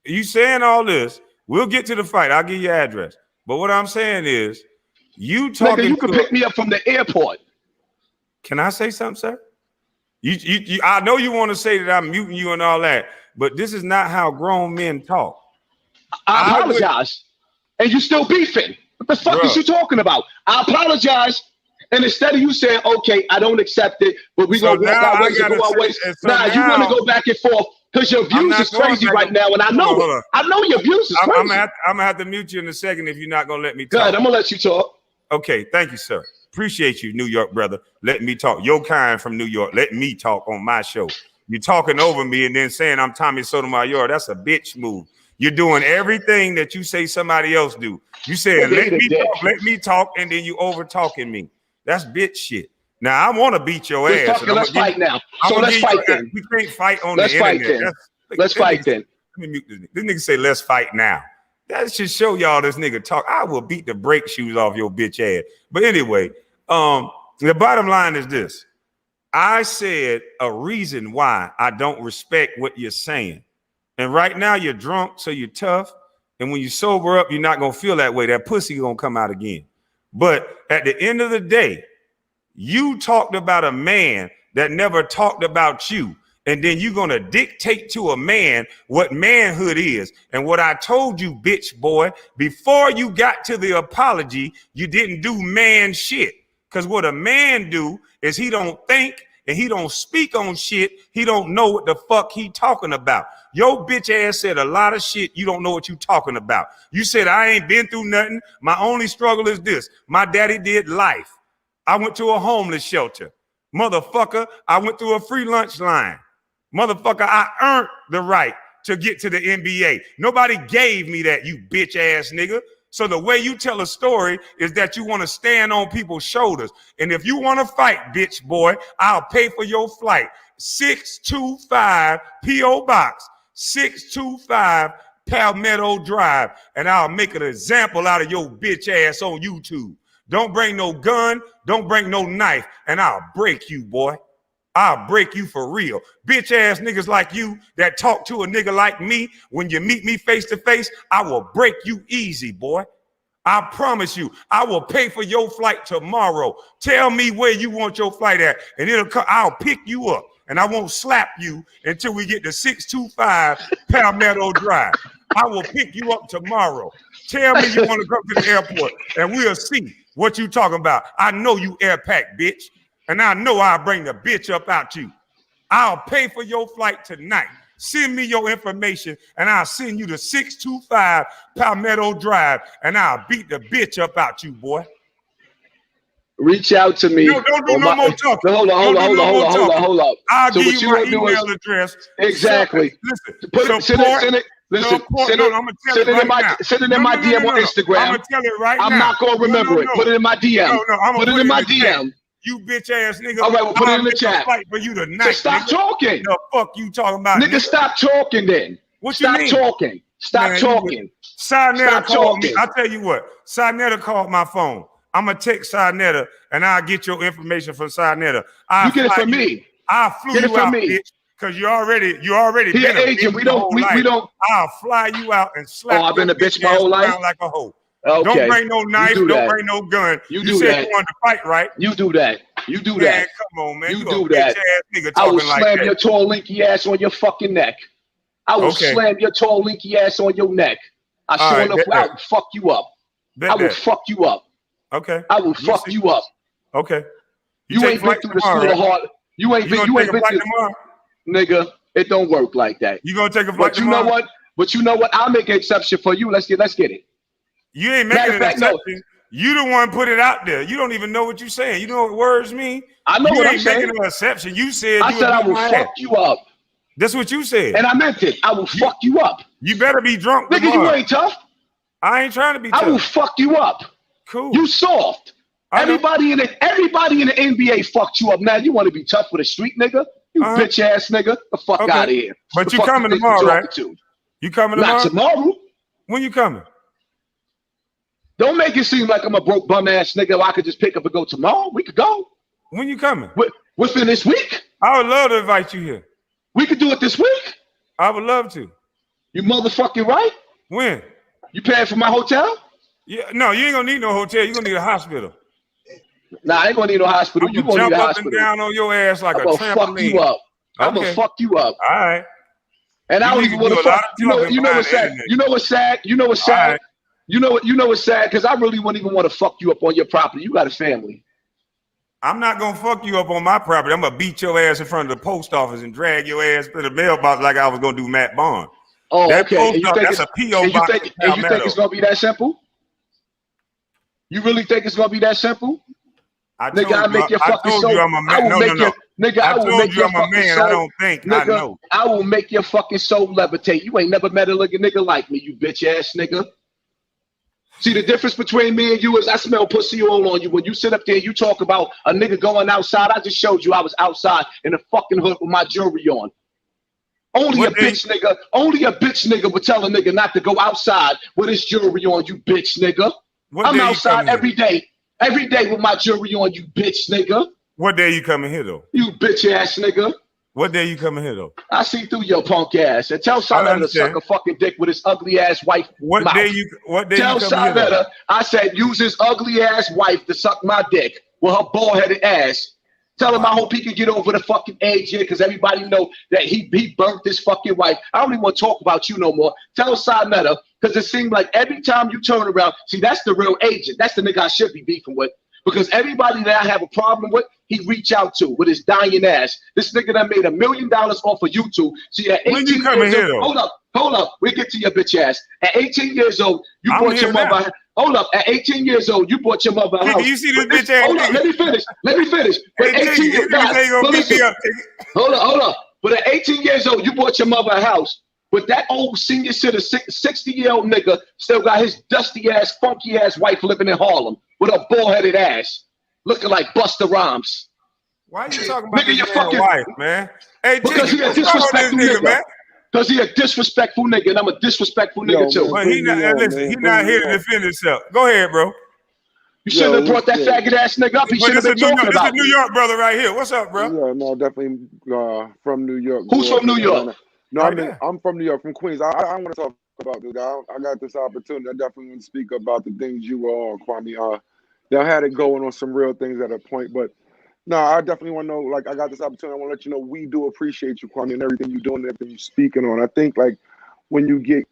You saying all this? We'll get to the fight. I'll give you your address. But what I'm saying is, you talking. Nigga, you can pick me up from the airport. Can I say something, sir? You I know you want to say that I'm muting you and all that, but this is not how grown men talk. I apologize, and you still beefing. What the fuck is you talking about? I apologize, and instead of you saying, "Okay, I don't accept it," but we gonna walk our ways and go our ways. Now you want to go back and forth. Because your views is crazy right now, and I know it. I know your views is crazy. I'm gonna have to mute you in a second if you're not gonna let me talk. Good, I'm gonna let you talk. Okay, thank you, sir. Appreciate you, New York brother. Let me talk. Your kind from New York. Let me talk on my show. You're talking over me and then saying I'm Tommy Sotomayor. That's a bitch move. You're doing everything that you say somebody else do. You saying let me talk, and then you over talking me. That's bitch shit. Now I want to beat your ass. Let's fight now. So let's fight then. We can't fight on the internet. Let's fight then. Let me mute this nigga. This nigga say let's fight now. That should show y'all this nigga talk. I will beat the brake shoes off your bitch ass. But anyway, the bottom line is this. I said a reason why I don't respect what you're saying. And right now you're drunk, so you're tough. And when you sober up, you're not gonna feel that way. That pussy gonna come out again. But at the end of the day, you talked about a man that never talked about you. And then you're going to dictate to a man what manhood is. And what I told you, bitch boy, before you got to the apology, you didn't do man shit. Because what a man do is he don't think and he don't speak on shit. He don't know what the fuck he talking about. Your bitch ass said a lot of shit. You don't know what you talking about. You said, I ain't been through nothing. My only struggle is this. My daddy did life. I went to a homeless shelter. Motherfucker, I went through a free lunch line. Motherfucker, I earned the right to get to the NBA. Nobody gave me that, you bitch ass nigga. So the way you tell a story is that you want to stand on people's shoulders. And if you want to fight, bitch boy, I'll pay for your flight. 625 P.O. Box, 625 Palmetto Drive, and I'll make an example out of your bitch ass on YouTube. Don't bring no gun, don't bring no knife, and I'll break you, boy. I'll break you for real. Bitch ass niggas like you that talk to a nigga like me, when you meet me face to face, I will break you easy, boy. I promise you, I will pay for your flight tomorrow. Tell me where you want your flight at, and I'll pick you up, and I won't slap you until we get to 625 Palmetto Drive. I will pick you up tomorrow. Tell me you want to come to the airport, and we'll see what you talking about. I know you air pack, bitch. And I know I'll bring the bitch up out you. I'll pay for your flight tonight. Send me your information, and I'll send you to 625 Palmetto Drive, and I'll beat the bitch up out you, boy. Reach out to me. No, don't do no more talking. Hold on. I'll give you my email address. Exactly. Listen, send it in my DM on Instagram. I'm gonna tell it right now. I'm not gonna remember it. Put it in my DM. Put it in my DM. You bitch ass nigga. All right, we'll put it in the chat. Fight for you tonight. So stop talking. The fuck you talking about? Nigga, stop talking then. What you mean? Stop talking. Stop talking. Sinetta called me. I tell you what. Sinetta called my phone. I'm gonna text Sinetta and I'll get your information from Sinetta. You get it from me. I flew you out, bitch. Because you already been a agent. We don't. I'll fly you out and slap. Oh, I've been a bitch my whole life. Like a hoe. Okay. Don't bring no knife. Don't bring no gun. You said you wanted to fight, right? You do that. You do that. Man, come on, man. You do that. I will slam your tall, linky ass on your fucking neck. I will slam your tall, linky ass on your neck. I will fuck you up. I will fuck you up. Okay. I will fuck you up. Okay. You ain't been through the school of hard. You ain't been through. Nigga, it don't work like that. You gonna take a flight tomorrow? You know what? But you know what? I'll make an exception for you. Let's get it. You ain't making an exception. No. You the one put it out there. You don't even know what you're saying. You know what words mean? I know what I'm saying. You ain't making an exception. You said I said I will fuck you up. That's what you said. And I meant it. I will fuck you up. You better be drunk Nigga, tomorrow. you ain't tough. I ain't trying to be tough. I will fuck you up. Cool. You soft. Everybody in the NBA fucked you up. Now you want to be tough with a street nigga? You bitch ass nigga. The fuck out of here. But you coming tomorrow, right? You coming tomorrow? Not tomorrow. When you coming? Don't make it seem like I'm a broke bum ass nigga. I could just pick up and go tomorrow. We could go. When you coming? Within this week. I would love to invite you here. We could do it this week. I would love to. You motherfucking right? When? You paying for my hotel? Yeah, no, you ain't gonna need no hotel. You gonna need a hospital. Nah, I ain't gonna need no hospital. You gonna need a hospital. Jump up and down on your ass like a trampoline. Fuck you up. I'm gonna fuck you up. All right. And I don't even want to fuck. You know what's sad? You know what's sad? You know what's sad? You know what's sad? Because I really wouldn't even want to fuck you up on your property. You got a family. I'm not gonna fuck you up on my property. I'm gonna beat your ass in front of the post office and drag your ass to the mailbox like I was gonna do Matt Bond. Oh, okay. That's a P.O. box. And you think it's gonna be that simple? You really think it's gonna be that simple? Nigga, I make your fucking soul. Nigga, I will make your fucking soul. I don't think. I know. I will make your fucking soul levitate. You ain't never met a nigga like me, you bitch ass nigga. See, the difference between me and you is I smell pussy all on you. When you sit up there and you talk about a nigga going outside, I just showed you I was outside in the fucking hood with my jewelry on. Only a bitch nigga would tell a nigga not to go outside with his jewelry on, you bitch nigga. I'm outside every day with my jewelry on, you bitch nigga. What day you coming here though? You bitch ass nigga. What day you coming here though? I see through your punk ass. And tell Simon to suck a fucking dick with his ugly ass wife. What day you tell Simon I said use his ugly ass wife to suck my dick with her bald headed ass. Tell him I hope he can get over the fucking age here because everybody know that he burnt his fucking wife. I don't even want to talk about you no more. Tell Simon because it seemed like every time you turn around, see that's the real agent. That's the nigga I should be beefing with. Because everybody that I have a problem with, he reach out to with his dying ass. This nigga that made $1 million off of YouTube. See, at 18 you coming years here, old, hold up. We get to your bitch ass. At 18 years old, you bought your mother. Hold up. At 18 years old, you bought your mother a house. You see this bitch ass? Hold up. Let me finish. At 18 years old, hold up. But at 18 years old, you bought your mother a house. But that old senior citizen, 60-year-old nigga still got his dusty ass, funky ass wife living in Harlem with a bald-headed ass, looking like Busta Rhymes. Why are you talking about your fucking wife, man? Hey, because he a disrespectful nigga, man. Because he a disrespectful nigga, and I'm a disrespectful nigga too. But he not here to defend himself. Go ahead, bro. You shouldn't have brought that faggot ass nigga up. He should have been talking about. This is New York brother right here. What's up, bro? Yeah, no, definitely from New York. Who's from New York? No, I'm from New York, from Queens. I want to talk about this. I got this opportunity. I definitely want to speak about the things you were on, Kwame. They had it going on some real things at a point, but no, I definitely want to know. Like, I got this opportunity. I want to let you know we do appreciate you, Kwame, and everything you're doing, and everything you're speaking on. I think like when you get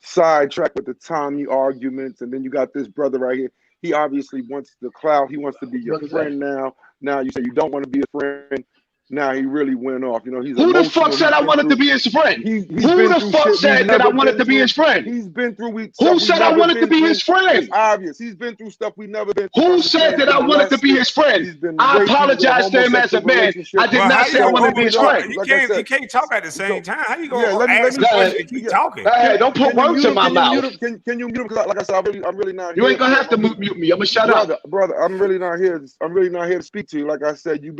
sidetracked with the Tommy arguments, and then you got this brother right here. He obviously wants the clout. He wants to be your friend now. Now you say you don't want to be a friend. Now he really went off. He's who the fuck said I wanted to be his friend? Who the fuck said that I wanted to be his friend? He's been through. Who said I wanted to be his friend? It's obvious. He's been through stuff we never been through. Who said that I wanted to be his friend? I apologize to him as a man. I did not say I wanted to be his friend. You can't talk at the same time. How you gonna ask questions and keep talking? Hey, don't put words in my mouth. Can you mute him? Because like I said, I'm really not. You ain't gonna have to mute me. I'm gonna shut up, brother. I'm really not here to speak to you. Like I said, you've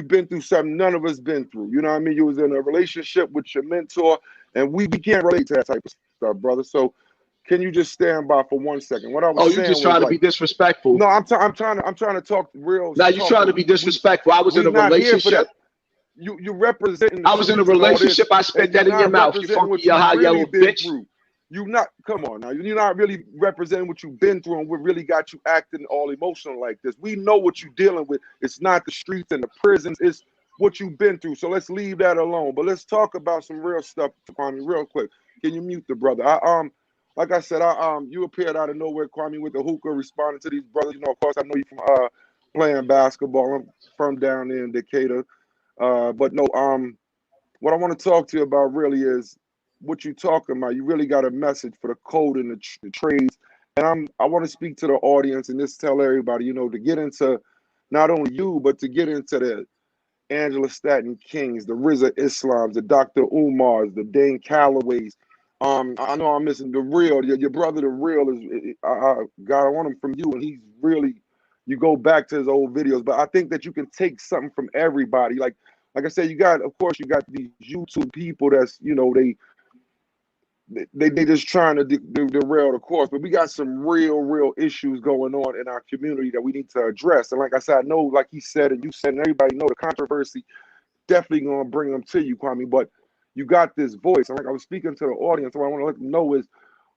been through something none of us been through. You know what I mean? You was in a relationship with your mentor, and we can't relate to that type of stuff, brother. So can you just stand by for 1 second? What I was saying. You just trying to be disrespectful. No, I'm trying to talk real. Now you trying to be disrespectful. I was in a relationship. You representing. I was in a relationship. I spit that in your mouth. You funky high yellow bitch. You not come on now. You're not really representing what you've been through and what really got you acting all emotional like this. We know what you're dealing with. It's not the streets and the prisons. It's what you've been through. So let's leave that alone. But let's talk about some real stuff, Kwame, real quick. Can you mute the brother? Like I said, you appeared out of nowhere, Kwame, with the hookah, responding to these brothers. Of course, I know you from playing basketball. I'm from down there in Decatur. But no, what I want to talk to you about really is what you're talking about. You really got a message for the code and the trades. And I want to speak to the audience and just tell everybody, you know, to get into not only you, but to get into the Angela Stanton Kings, the Rizza Islams, the Dr. Umars, the Dane Callaways. I know I'm missing the real. Your brother, the real, is God. I want him from you, and he's really. You go back to his old videos, but I think that you can take something from everybody. Like I said, you got, of course, you got these YouTube people that's, you know, they just trying to derail the course, but we got some real issues going on in our community that we need to address. And like I said, I know, like he said, and you said, and everybody know, the controversy definitely gonna bring them to you, Kwame. But you got this voice, and like I was speaking to the audience, what I want to let them know is,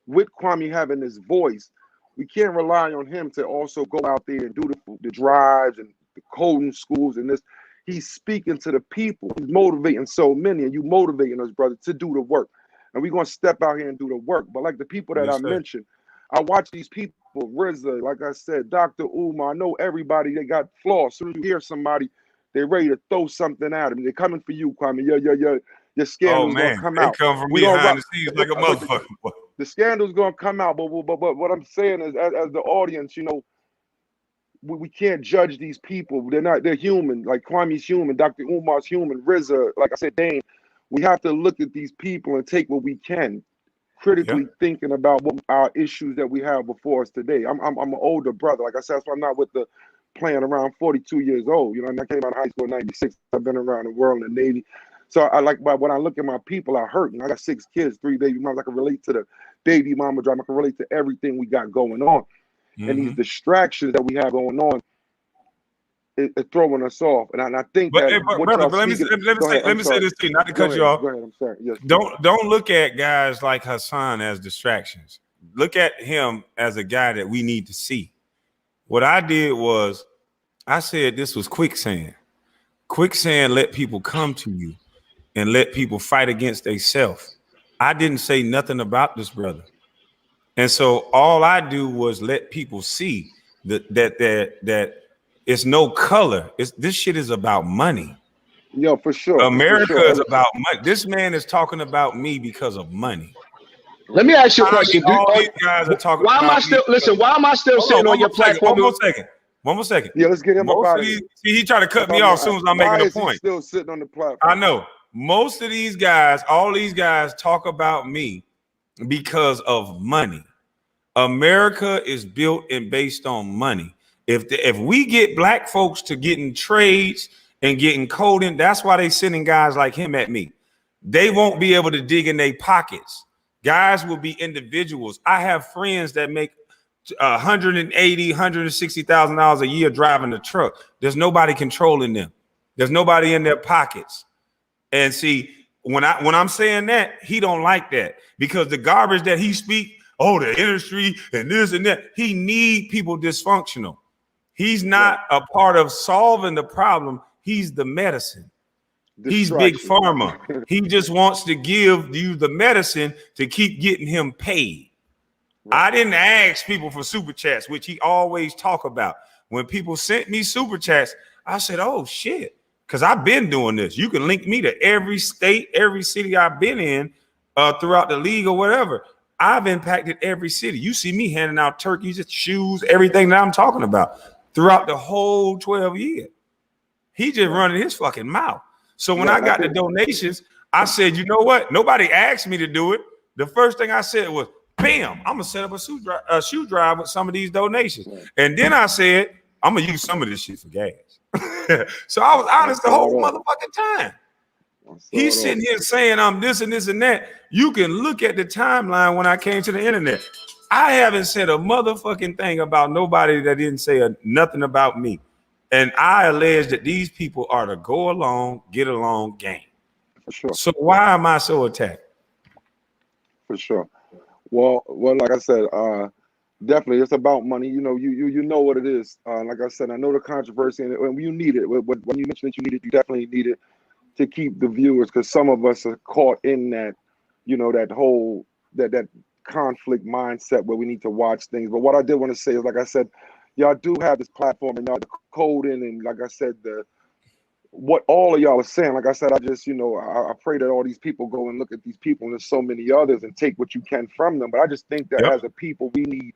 with Kwame having this voice, we can't rely on him to also go out there and do the drives and the coding schools and this. He's speaking to the people. He's motivating so many, and you motivating us, brother, to do the work. And we're going to step out here and do the work. But like the people that I mentioned, I watch these people, Rizza, like I said, Dr. Umar, I know everybody, they got flaws. As soon as you hear somebody, they're ready to throw something at them. They're coming for you, Kwame. Your scandal's going to come out. They come from behind the scenes like a motherfucker. The scandal's going to come out. But what I'm saying is, as the audience, you know, we can't judge these people. They're human. Like Kwame's human, Dr. Umar's human, Rizza, like I said, Dane. We have to look at these people and take what we can, critically thinking about what our issues that we have before us today. I'm an older brother. Like I said, that's why I'm not with the playing around, 42 years old. You know, and I came out of high school in 96. I've been around the world in the Navy. So I like, but when I look at my people, I hurt. And I got 6 kids, 3 baby moms. I can relate to the baby mama drama. I can relate to everything we got going on. And these distractions that we have going on, it's throwing us off, and I think but, that. But brother, let me say this to you, not to cut you off. Go ahead. I'm sorry. Yes. Don't look at guys like Hassan as distractions. Look at him as a guy that we need to see. What I did was, I said this was quicksand. Quicksand let people come to you and let people fight against themselves. I didn't say nothing about this brother, and so all I do was let people see that. It's no color. This shit is about money. Yo, for sure. America is about money. This man is talking about me because of money. Let me ask you a question. All these guys are talking. Why am I still sitting on your platform? One more second. Yeah, let's get him up out of here. See, he tried to cut me off as soon as I'm making a point. Still sitting on the platform. I know. Most of these guys, all these guys talk about me because of money. America is built and based on money. If we get black folks to getting trades and getting coding, that's why they sending guys like him at me. They won't be able to dig in their pockets. Guys will be individuals. I have friends that make $180,000, $160,000 a year driving a truck. There's nobody controlling them. There's nobody in their pockets. And see, when I'm saying that, he don't like that, because the garbage that he speak, the industry and this and that, he need people dysfunctional. He's not a part of solving the problem. He's the medicine. He's big pharma. He just wants to give you the medicine to keep getting him paid. I didn't ask people for super chats, which he always talk about. When people sent me super chats, I said, oh shit, because I've been doing this. You can link me to every state, every city I've been in throughout the league or whatever. I've impacted every city. You see me handing out turkeys, shoes, everything that I'm talking about throughout the whole 12 years. He just running his fucking mouth. So when I got the donations, I said, you know what? Nobody asked me to do it. The first thing I said was, bam, I'm gonna set up a shoe drive with some of these donations. And then I said, I'm gonna use some of this shit for gas. So I was honest the whole motherfucking time. He's sitting here saying I'm this and this and that. You can look at the timeline when I came to the internet. I haven't said a motherfucking thing about nobody that didn't say nothing about me. And I allege that these people are the go along, get along gang. For sure. So why am I so attacked? For sure. Well, like I said, definitely it's about money. You know, you know what it is. Like I said, I know the controversy, and when you need it, when you mentioned that you need it, you definitely need it to keep the viewers, because some of us are caught in that, you know, that whole that conflict mindset where we need to watch things. But what I did want to say is, like I said, y'all do have this platform and y'all the coding and like I said, what all of y'all are saying. Like I said, I just, I pray that all these people go and look at these people and there's so many others and take what you can from them. But I just think that as a people, we need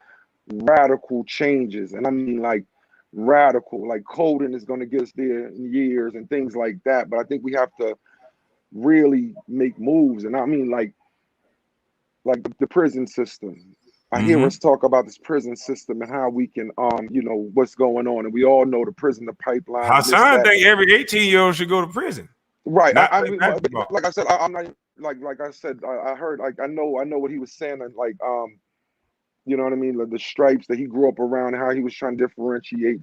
radical changes. And I mean like radical, like coding is going to get us there in years and things like that. But I think we have to really make moves. And I mean like the prison system. I hear us talk about this prison system and how we can, what's going on. And we all know the prison, the pipeline. Hassan think every 18-year-old should go to prison. Right. I mean, like I said, I'm not like I said, I heard, like, I know what he was saying. And like, you know what I mean? Like the stripes that he grew up around and how he was trying to differentiate,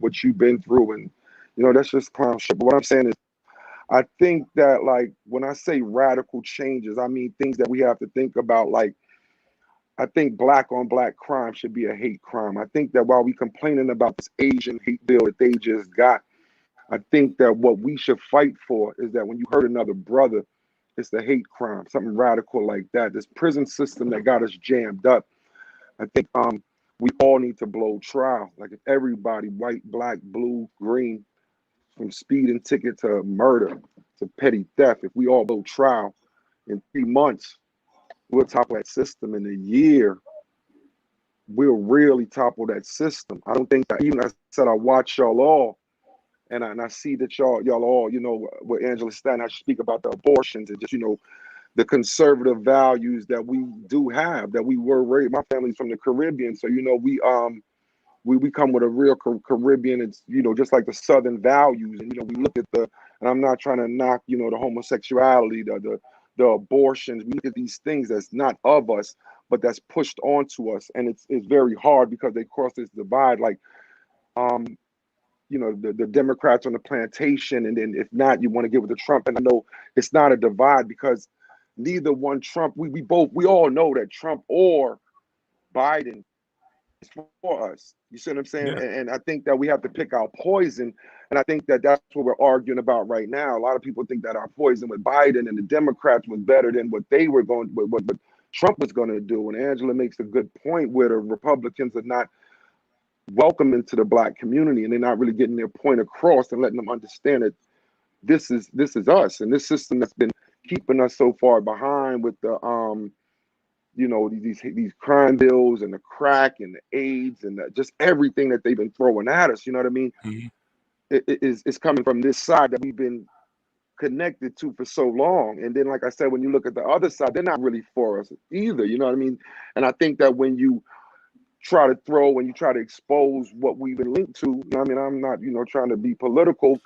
what you've been through. And, that's just clown shit. But what I'm saying is, I think that like, when I say radical changes, I mean, things that we have to think about, like, I think black on black crime should be a hate crime. I think that while we complaining about this Asian hate bill that they just got, I think that what we should fight for is that when you hurt another brother, it's the hate crime, something radical like that. This prison system that got us jammed up. I think we all need to blow trial. Like if everybody, white, black, blue, green, from speeding ticket to murder to petty theft, if we all blow trial in 3 months, we'll topple that system. In a year, we'll really topple that system. I don't think that, even I said I watch y'all all, and I see that y'all all, what Angela Stanton, I speak about the abortions and just, the conservative values that we do have, that we were raised. My family's from the Caribbean, so we come with a real Caribbean. It's just like the Southern values, and we look at and I'm not trying to knock the homosexuality, the abortions. We look at these things that's not of us, but that's pushed onto us, and it's very hard because they cross this divide. Like, the Democrats on the plantation, and then if not, you want to give it to Trump. And I know it's not a divide because neither one Trump. We all know that Trump or Biden is for us. You see what I'm saying? Yeah. And I think that we have to pick our poison. And I think that that's what we're arguing about right now. A lot of people think that our poison with Biden and the Democrats was better than what they were going, what Trump was going to do. And Angela makes a good point where the Republicans are not welcoming to the black community, and they're not really getting their point across and letting them understand that this is us, and this system that's been keeping us so far behind with the these crime bills and the crack and the AIDS and just everything that they've been throwing at us. You know what I mean? It's coming from this side that we've been connected to for so long. And then, like I said, when you look at the other side, they're not really for us either. You know what I mean? And I think that when you try to expose what we've been linked to, I mean, I'm not, trying to be political,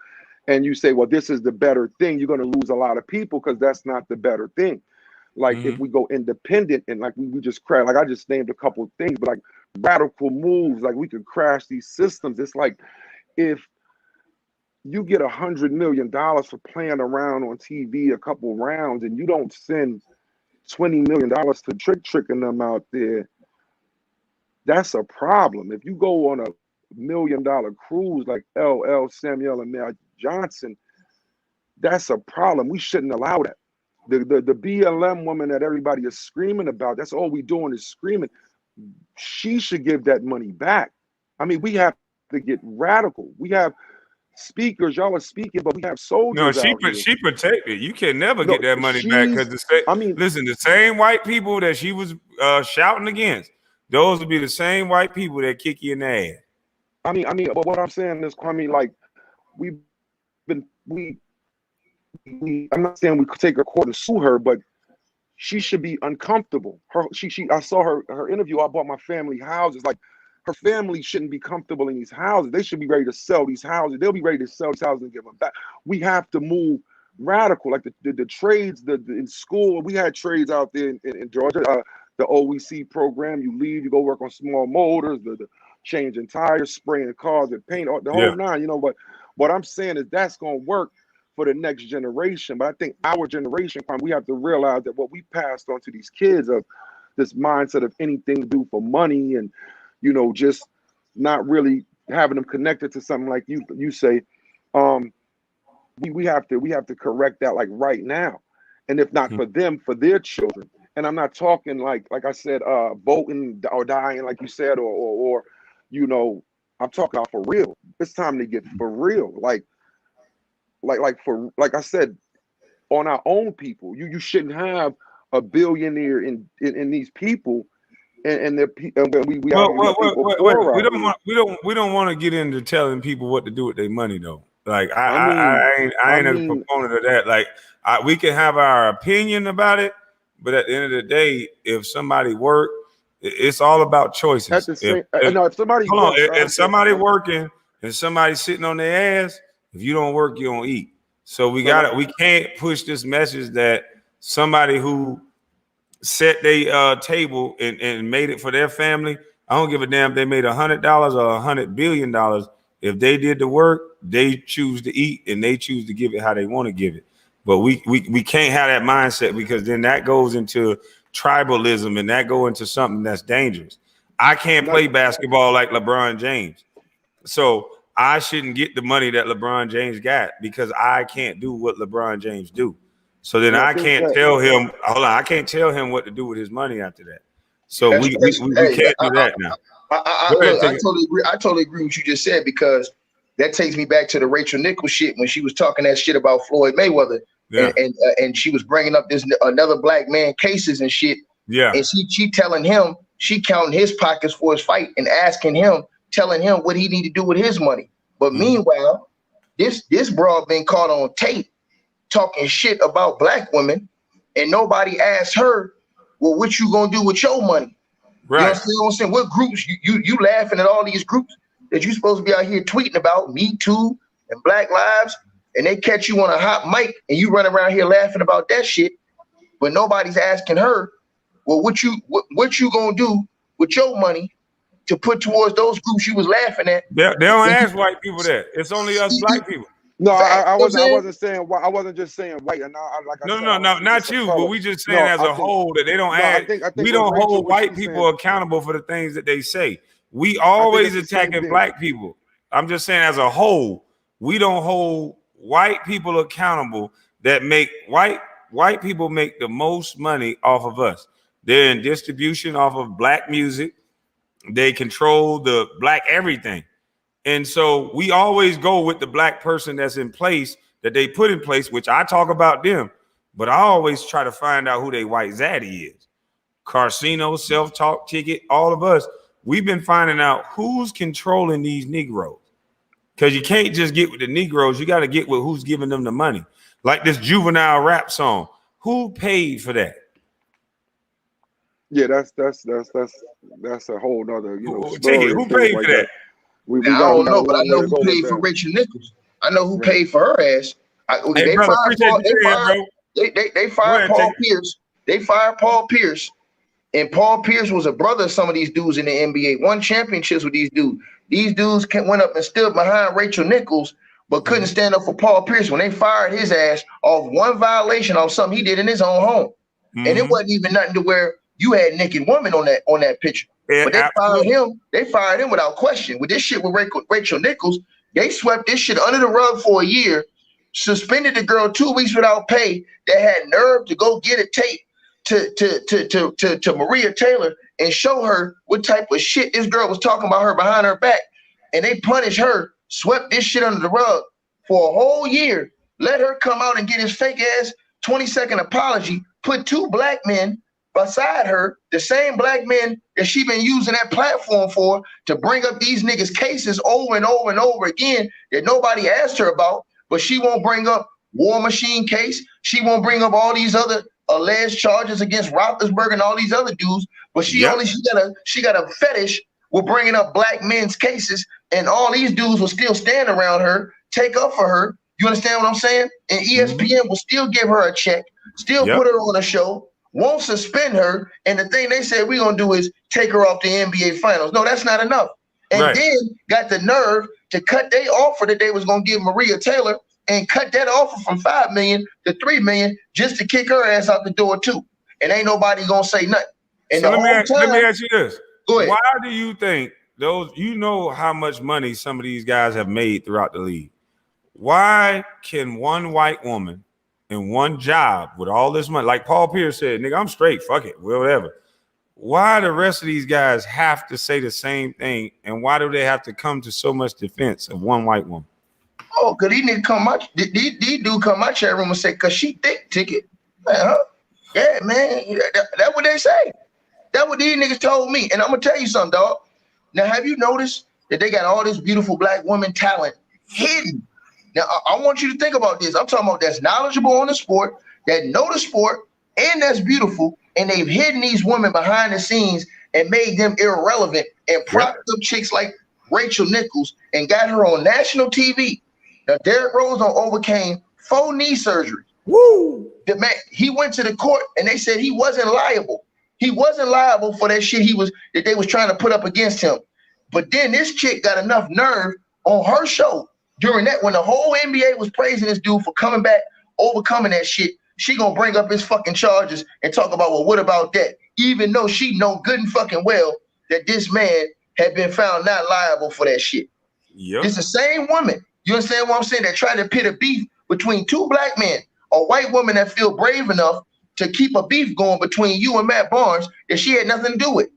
and you say, well, this is the better thing, you're going to lose a lot of people because that's not the better thing. Like if we go independent and like we just crash, like I just named a couple of things, but like radical moves, like we could crash these systems. It's like if you get $100 million for playing around on TV a couple rounds and you don't send $20 million to tricking them out there, that's a problem. If you go on a $1 million cruise like LL Samuel and Mel Johnson, that's a problem. We shouldn't allow that. The BLM woman that everybody is screaming about, that's all we doing is screaming. She should give that money back. I mean, we have to get radical. We have speakers, y'all are speaking, but we have soldiers. No, she protected. You can never get that money back because the same white people that she was shouting against, those would be the same white people that kick you in the ass. I mean, but what I'm saying is, Kwame, like I'm not saying we could take her court and sue her, but she should be uncomfortable. I saw her interview. I bought my family houses. Like her family shouldn't be comfortable in these houses. They should be ready to sell these houses. They'll be ready to sell these houses and give them back. We have to move radical. Like the trades, in school, we had trades out there in Georgia. The OEC program, you leave, you go work on small motors, the changing tires, spraying cars with paint, the whole nine. But what I'm saying is that's gonna work for the next generation. But I think our generation, we have to realize that what we passed on to these kids of this mindset of anything to do for money and, just not really having them connected to something like you say, we have to correct that like right now. And if not for them, for their children. And I'm not talking like I said, voting or dying, like you said, or I'm talking about for real. It's time to get for real. Like I said, on our own people. You shouldn't have a billionaire in these people, and we don't want to get into telling people what to do with their money though. Like I ain't a proponent of that. Like we can have our opinion about it, but at the end of the day, if somebody work, it's all about choices. At the same, if somebody works, if somebody working and somebody sitting on their ass, if you don't work, you don't eat. So we can't push this message that somebody who set their table and made it for their family. I don't give a damn if they made $100 or $100 billion. If they did the work, they choose to eat and they choose to give it how they want to give it. But we can't have that mindset, because then that goes into tribalism and that go into something that's dangerous. I can't play basketball like LeBron James, so I shouldn't get the money that LeBron James got because I can't do what LeBron James do. So then I can't tell him. Hold on, I can't tell him what to do with his money after that. So we can't do that now. I totally agree with what you just said, because that takes me back to the Rachel Nichols shit when she was talking that shit about Floyd Mayweather, and she was bringing up this another black man cases and shit. Yeah, and she telling him, she counting his pockets for his fight and asking him, telling him what he need to do with his money. But meanwhile, this broad been caught on tape talking shit about black women, and nobody asked her, well, what you gonna do with your money? Right. You know what I'm saying? What groups you laughing at all these groups that you supposed to be out here tweeting about, Me Too and Black Lives, and they catch you on a hot mic and you run around here laughing about that shit, but nobody's asking her, well, what you gonna do with your money to put towards those groups you was laughing at? They don't ask white people that. It's only us black people. No, I wasn't saying white. I wasn't just saying white. And No, not you. But we just saying as a whole that they don't ask. We don't hold white people accountable for the things that they say. We always attacking black people. I'm just saying as a whole, we don't hold white people accountable that make white people make the most money off of us. They're in distribution off of black music. They control the black everything. And so we always go with the black person that's in place, that they put in place, which I talk about them, but I always try to find out who they white zaddy is. Carcino, Self-Talk Ticket, all of us, we've been finding out who's controlling these Negroes. Because you can't just get with the Negroes, you got to get with who's giving them the money. Like this Juvenile rap song. Who paid for that? Yeah, that's a whole nother, story. Who paid for that? I don't know, but I know who paid for Rachel Nichols. I know who paid for her ass. They fired Paul Pierce. They fired Paul Pierce, and Paul Pierce was a brother of some of these dudes in the NBA. Won championships with these dudes. These dudes went up and stood behind Rachel Nichols, but couldn't stand up for Paul Pierce when they fired his ass off one violation of something he did in his own home. And it wasn't even nothing to where you had naked women on that picture. But they fired him without question. With this shit with Rachel Nichols, they swept this shit under the rug for a year, suspended the girl 2 weeks without pay, that had nerve to go get a tape to Maria Taylor and show her what type of shit this girl was talking about her behind her back. And they punished her, swept this shit under the rug for a whole year, let her come out and get his fake ass 20-second apology, put 2 black men beside her, the same black men that she been using that platform for to bring up these niggas' cases over and over and over again that nobody asked her about, but she won't bring up War Machine case. She won't bring up all these other alleged charges against Roethlisberger and all these other dudes, but she got a fetish with bringing up black men's cases, and all these dudes will still stand around her, take up for her. You understand what I'm saying? And ESPN will still give her a check, still put her on a show, won't suspend her, and the thing they said we're gonna do is take her off the NBA finals. No, that's not enough. And then got the nerve to cut their offer that they was gonna give Maria Taylor and cut that offer from $5 million to $3 million just to kick her ass out the door too. And ain't nobody gonna say nothing. And so let me ask you this. Go ahead. Why do you think how much money some of these guys have made throughout the league? Why can one white woman in one job with all this money, like Paul Pierce said, nigga, I'm straight, fuck it, whatever. why the rest of these guys have to say the same thing, and why do they have to come to so much defense of one white woman? Oh, cause these niggas come my these dude come my chat room and say, cause she thick ticket. Man, huh? Yeah, man. That's what they say. That's what these niggas told me. And I'm gonna tell you something, dog. Now, have you noticed that they got all this beautiful black women talent hidden? Now, I want you to think about this. I'm talking about that's knowledgeable on the sport, that know the sport, and that's beautiful, and they've hidden these women behind the scenes and made them irrelevant and propped up chicks like Rachel Nichols and got her on national TV. Now, Derrick Rose overcame 4 knee surgeries. Woo! The man, he went to the court and they said he wasn't liable. He wasn't liable for that shit that they was trying to put up against him. But then this chick got enough nerve on her show during that, when the whole NBA was praising this dude for coming back, overcoming that shit. She gonna bring up his fucking charges and talk about, well, what about that? Even though she know good and fucking well that this man had been found not liable for that shit. Yep. It's the same woman. You understand what I'm saying? That tried to pit a beef between 2 black men, a white woman that feel brave enough to keep a beef going between you and Matt Barnes that she had nothing to do with.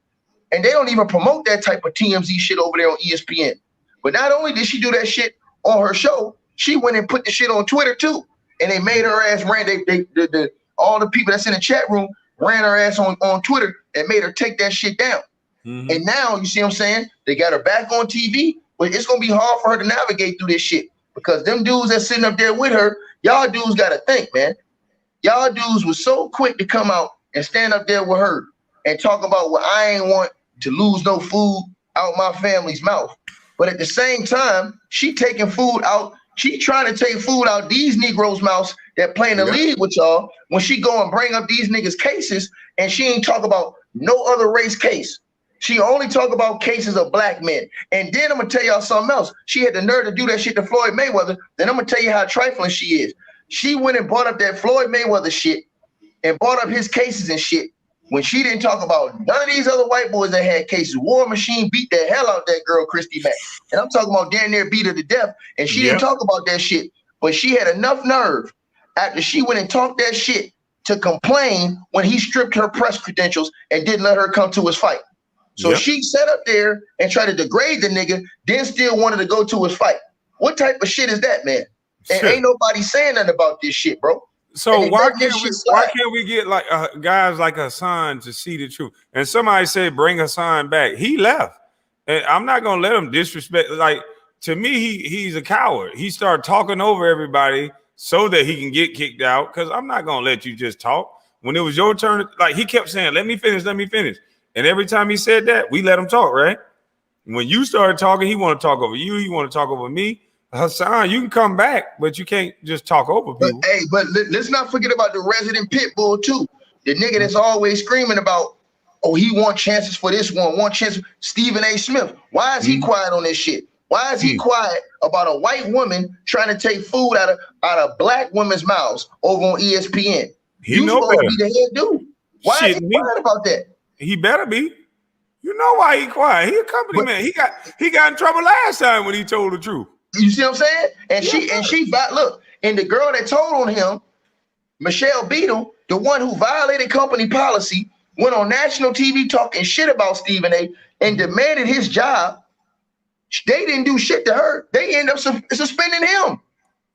And they don't even promote that type of TMZ shit over there on ESPN. But not only did she do that shit on her show, she went and put the shit on Twitter too. And they made her ass all the people that's in the chat room ran her ass on Twitter and made her take that shit down. Mm-hmm. And now, you see what I'm saying? They got her back on TV, but it's going to be hard for her to navigate through this shit because them dudes that's sitting up there with her, y'all dudes got to think, man. Y'all dudes was so quick to come out and stand up there with her and talk about, well, I ain't want to lose no food out my family's mouth. But at the same time, she taking food out. She trying to take food out these Negroes' mouths that play in the league with y'all when she go and bring up these niggas' cases and she ain't talk about no other race case. She only talk about cases of black men. And then I'm going to tell y'all something else. She had the nerve to do that shit to Floyd Mayweather. Then I'm going to tell you how trifling she is. She went and brought up that Floyd Mayweather shit and brought up his cases and shit when she didn't talk about none of these other white boys that had cases. War Machine beat the hell out that girl, Christy Mack. And I'm talking about damn near beat her to death. And she didn't talk about that shit. But she had enough nerve after she went and talked that shit to complain when he stripped her press credentials and didn't let her come to his fight. So she sat up there and tried to degrade the nigga, then still wanted to go to his fight. What type of shit is that, man? And ain't nobody saying nothing about this shit, bro. So why can't we get like guys like Hassan to see the truth? And somebody said bring Hassan back. He left, and I'm not gonna let him disrespect. Like, to me, he's a coward. He started talking over everybody so that he can get kicked out. Because I'm not gonna let you just talk. When it was your turn, like he kept saying, "Let me finish, let me finish." And every time he said that, we let him talk, right? When you started talking, he want to talk over you. He want to talk over me. Hassan, you can come back, but you can't just talk over people. But let's not forget about the resident pit bull too. The nigga that's always screaming about, oh, he want chances for this one chance. Stephen A. Smith. Why is he quiet on this shit? Why is he quiet about a white woman trying to take food out of black women's mouths over on ESPN? You supposed to be the head dude. Why is he quiet about that? He better be. You know why he quiet? He a company man. He got in trouble last time when he told the truth. You see what I'm saying? And she look, and the girl that told on him, Michelle Beadle, the one who violated company policy, went on national TV talking shit about Stephen A. and demanded his job. They didn't do shit to her. They end up suspending him.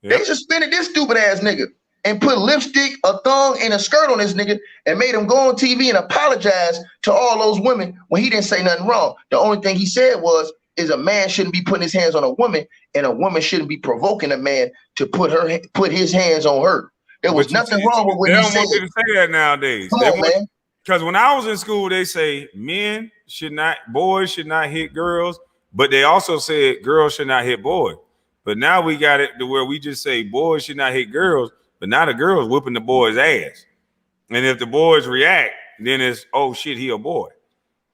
Yep. They suspended this stupid ass nigga and put lipstick, a thong, and a skirt on this nigga and made him go on TV and apologize to all those women when he didn't say nothing wrong. The only thing he said is a man shouldn't be putting his hands on a woman and a woman shouldn't be provoking a man to put his hands on her. There was nothing wrong with what he said. They don't want you to say that nowadays. Come on, man. Because when I was in school, they say boys should not hit girls, but they also said girls should not hit boys. But now we got it to where we just say boys should not hit girls, but now the girls whooping the boys' ass. And if the boys react, then it's, oh shit, he a boy.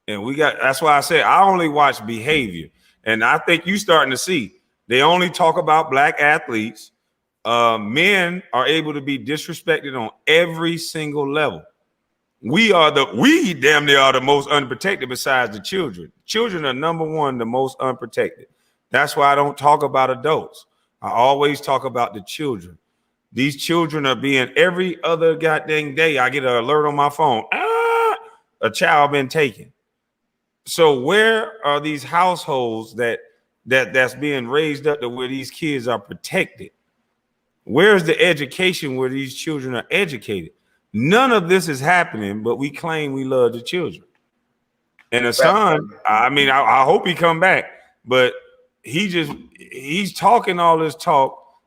And that's why I said I only watch behavior. And I think you starting to see they only talk about black athletes. Men are able to be disrespected on every single level. We damn near are the most unprotected besides the children. Children are number one, the most unprotected. That's why I don't talk about adults. I always talk about the children. These children are being every other goddamn day. I get an alert on my phone. a child been taken. So where are these households that's being raised up to where these kids are protected? Where's the education where these children are educated? None of this is happening, but we claim we love the children. And Hassan, I mean, I hope he come back, but he's talking all this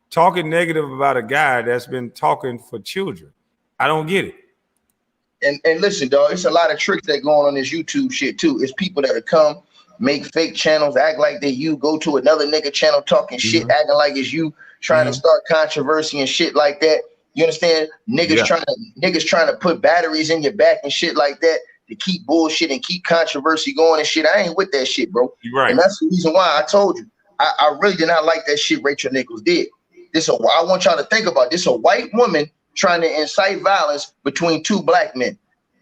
talking negative about a guy that's been talking for children. I don't get it. And listen, dog, it's a lot of tricks that going on this YouTube shit too. It's people that come, make fake channels, act like they you, go to another nigga channel talking shit, acting like it's you, trying to start controversy and shit like that. You understand? Niggas trying to put batteries in your back and shit like that to keep bullshit and keep controversy going and shit. I ain't with that shit, bro. You're right. And that's the reason why I told you I really did not like that shit Rachel Nichols did. I want y'all to think about this: a white woman trying to incite violence between two black men,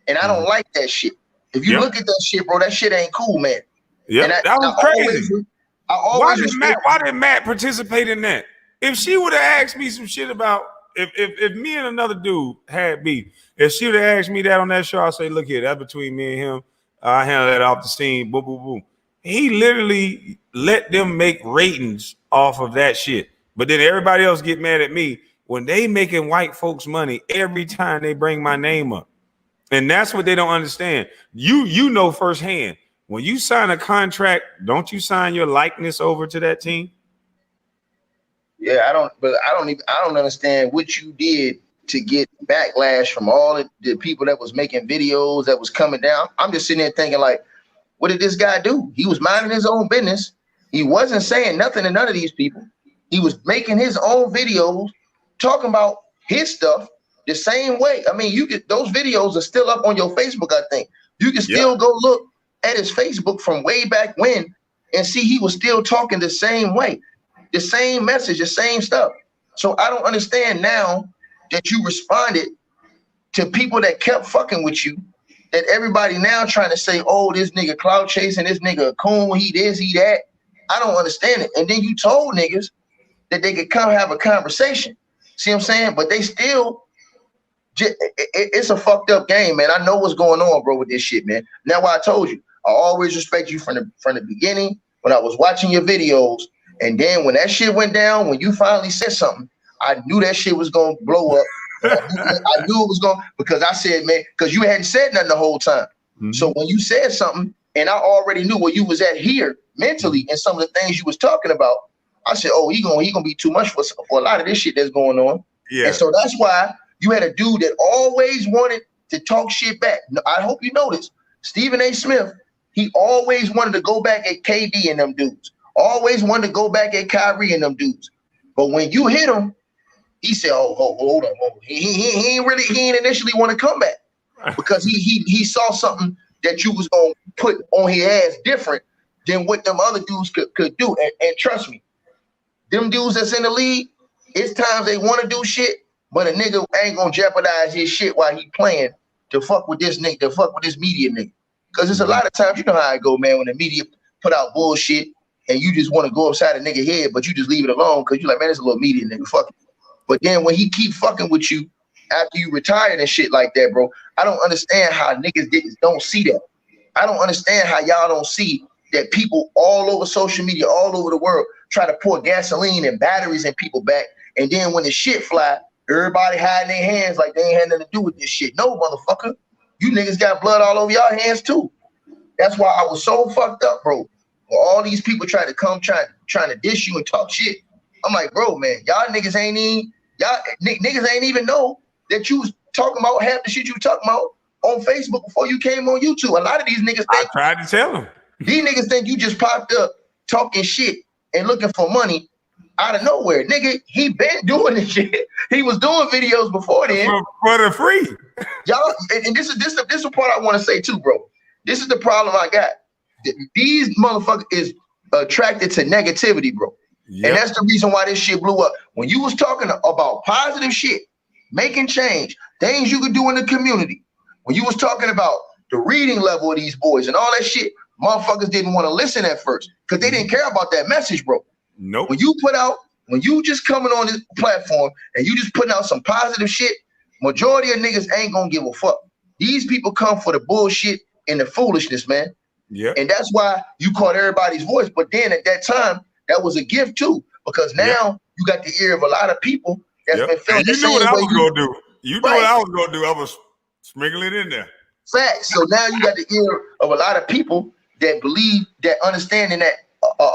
and I don't like that shit. If you look at that shit, bro, that shit ain't cool, man. Yeah, that was crazy. Why did Matt participate in that? If she would have asked me some shit about if me and another dude had beef, if she would have asked me that on that show, I'd say, look here, that's between me and him. I handle that off the scene. Boom, boom, boom. He literally let them make ratings off of that shit. But then everybody else get mad at me when they making white folks money every time they bring my name up. And that's what they don't understand. You know firsthand. When you sign a contract, don't you sign your likeness over to that team? Yeah, I don't understand what you did to get backlash from all the people that was making videos that was coming down. I'm just sitting there thinking, like, what did this guy do? He was minding his own business. He wasn't saying nothing to none of these people. He was making his own videos, talking about his stuff the same way. I mean, those videos are still up on your Facebook, I think. You can still go look at his Facebook from way back when and see he was still talking the same way, the same message, the same stuff. So I don't understand now that you responded to people that kept fucking with you, that everybody now trying to say, oh, this nigga clout chasing, this nigga a coon, he this, he that. I don't understand it. And then you told niggas that they could come have a conversation. See what I'm saying? But they still, it's a fucked up game, man. I know what's going on, bro, with this shit, man. Now, why I told you, I always respect you from the beginning when I was watching your videos. And then when that shit went down, when you finally said something, I knew that shit was going to blow up. I knew it was going, because I said, man, because you hadn't said nothing the whole time. So when you said something, and I already knew where you was at here mentally and some of the things you was talking about, I said, oh, he gonna be too much for a lot of this shit that's going on. Yeah. And so that's why you had a dude that always wanted to talk shit back. I hope you noticed, Stephen A. Smith, he always wanted to go back at KD and them dudes. Always wanted to go back at Kyrie and them dudes. But when you hit him, he said, oh, hold on. He ain't initially want to come back because he saw something that you was gonna put on his ass different than what them other dudes could do. And trust me, them dudes that's in the league, it's times they want to do shit, but a nigga ain't gonna jeopardize his shit while he playing to fuck with this nigga, to fuck with this media nigga. Because it's a lot of times, you know how it go, man, when the media put out bullshit and you just want to go upside a nigga head, but you just leave it alone because you're like, man, it's a little media nigga, fuck it. But then when he keep fucking with you after you retired and shit like that, bro, I don't understand how niggas don't see that. I don't understand how y'all don't see that people all over social media, all over the world, try to pour gasoline and batteries in people back. And then when the shit fly, everybody hiding their hands like they ain't had nothing to do with this shit. No, motherfucker. You niggas got blood all over y'all hands too. That's why I was so fucked up, bro. When all these people try to come trying to dish you and talk shit. I'm like, bro, man, y'all niggas ain't even know that you was talking about half the shit you talking about on Facebook before you came on YouTube. A lot of these niggas think, I tried to tell them. These niggas think you just popped up talking shit and looking for money out of nowhere. Nigga, he been doing this shit. He was doing videos before then. For the free. Y'all, and this is the part I want to say too, bro. This is the problem I got. These motherfuckers is attracted to negativity, bro. Yep. And that's the reason why this shit blew up. When you was talking about positive shit, making change, things you could do in the community, when you was talking about the reading level of these boys and all that shit, motherfuckers didn't want to listen at first because they didn't care about that message, bro. Nope. When you just coming on this platform and you just putting out some positive shit, majority of niggas ain't gonna give a fuck. These people come for the bullshit and the foolishness, man. Yeah. And that's why you caught everybody's voice. But then at that time, that was a gift too, because now you got the ear of a lot of people that's been feeling the you knew same what I way was gonna do. You knew Right. what I was gonna do. I was sprinkling it in there. Facts. So now you got the ear of a lot of people that believe, that understand, and that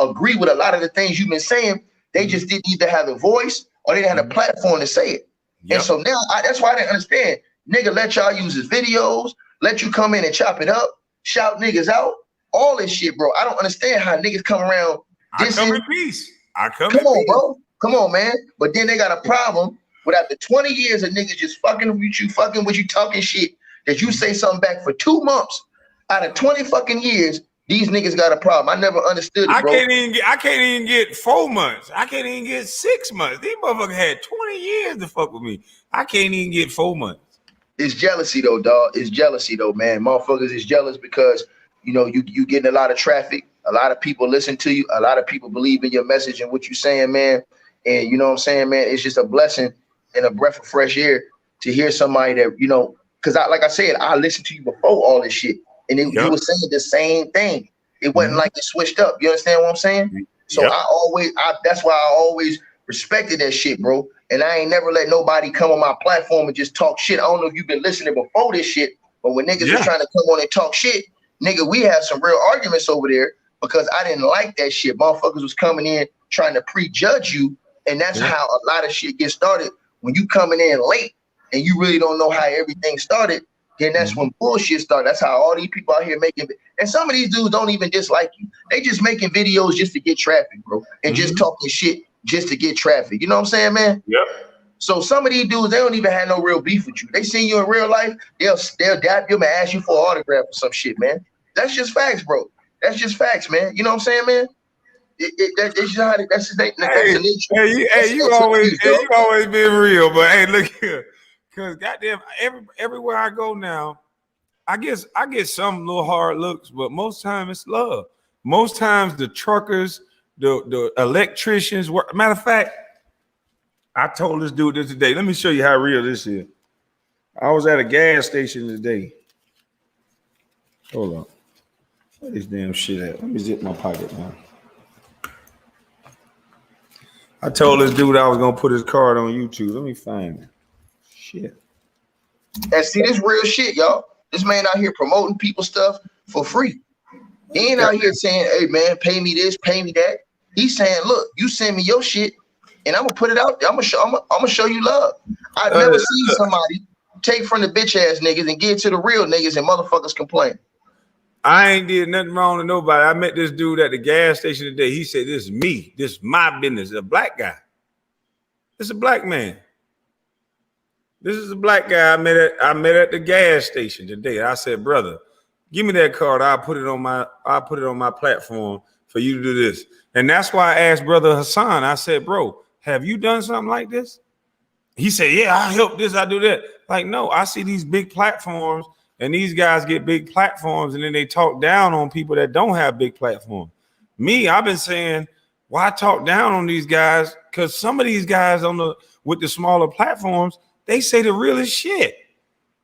agree with a lot of the things you've been saying. They just didn't either have a voice or they didn't have a platform to say it. And so now that's why I didn't understand. Nigga, let y'all use his videos, let you come in and chop it up, shout niggas out, all this shit, bro. I don't understand how niggas come around. I come in peace. Come on, bro. Come on, man. But then they got a problem with after 20 years of niggas just fucking with you, talking shit, that you say something back for 2 months. Out of 20 fucking years, these niggas got a problem. I never understood it, bro. I can't even get 4 months. I can't even get 6 months. These motherfuckers had 20 years to fuck with me. I can't even get 4 months. It's jealousy though, dog. It's jealousy though, man. Motherfuckers is jealous because you getting a lot of traffic. A lot of people listen to you. A lot of people believe in your message and what you're saying, man. And you know what I'm saying, man? It's just a blessing and a breath of fresh air to hear somebody that, because like I said, I listened to you before all this shit. And you were saying the same thing. It wasn't like it switched up. You understand what I'm saying? So that's why I always respected that shit, bro. And I ain't never let nobody come on my platform and just talk shit. I don't know if you've been listening before this shit, but when niggas was trying to come on and talk shit, nigga, we had some real arguments over there because I didn't like that shit. Motherfuckers was coming in trying to prejudge you. And that's how a lot of shit gets started. When you coming in late and you really don't know how everything started, then that's when bullshit started. That's how all these people out here making, and some of these dudes don't even dislike you. They just making videos just to get traffic, bro, and just talking shit just to get traffic. You know what I'm saying, man? Yep. So some of these dudes, they don't even have no real beef with you. They see you in real life, they'll dap you and ask you for an autograph or some shit, man. That's just facts, bro. That's just facts, man. You know what I'm saying, man? That's just how that's the nature. You always been real, but hey, look here. Cause goddamn, everywhere I go now, I get some little hard looks, but most times it's love. Most times the truckers, the electricians. Matter of fact, I told this dude this today. Let me show you how real this is. I was at a gas station today. Hold on, where this damn shit at? Let me zip my pocket now. I told this dude I was gonna put his card on YouTube. Let me find it. Shit. And see, this real shit, y'all. This man out here promoting people's stuff for free. He ain't out here saying, hey man, pay me this, pay me that. He's saying, look, you send me your shit and I'm gonna put it out there. I'm gonna show you love. I've never seen somebody take from the bitch ass niggas and give it to the real niggas and motherfuckers complain. I ain't did nothing wrong to nobody. I met this dude at the gas station today. He said, this is me. This is my business. A black guy. It's a black man. This is a black guy I met at the gas station today. I said, brother, give me that card. I'll put it on my platform for you to do this. And that's why I asked Brother Hassan. I said, bro, have you done something like this? He said, yeah, I help this, I do that. Like, no, I see these big platforms and these guys get big platforms and then they talk down on people that don't have big platforms. Me, I've been saying, why talk down on these guys? Because some of these guys with the smaller platforms, they say the realest shit.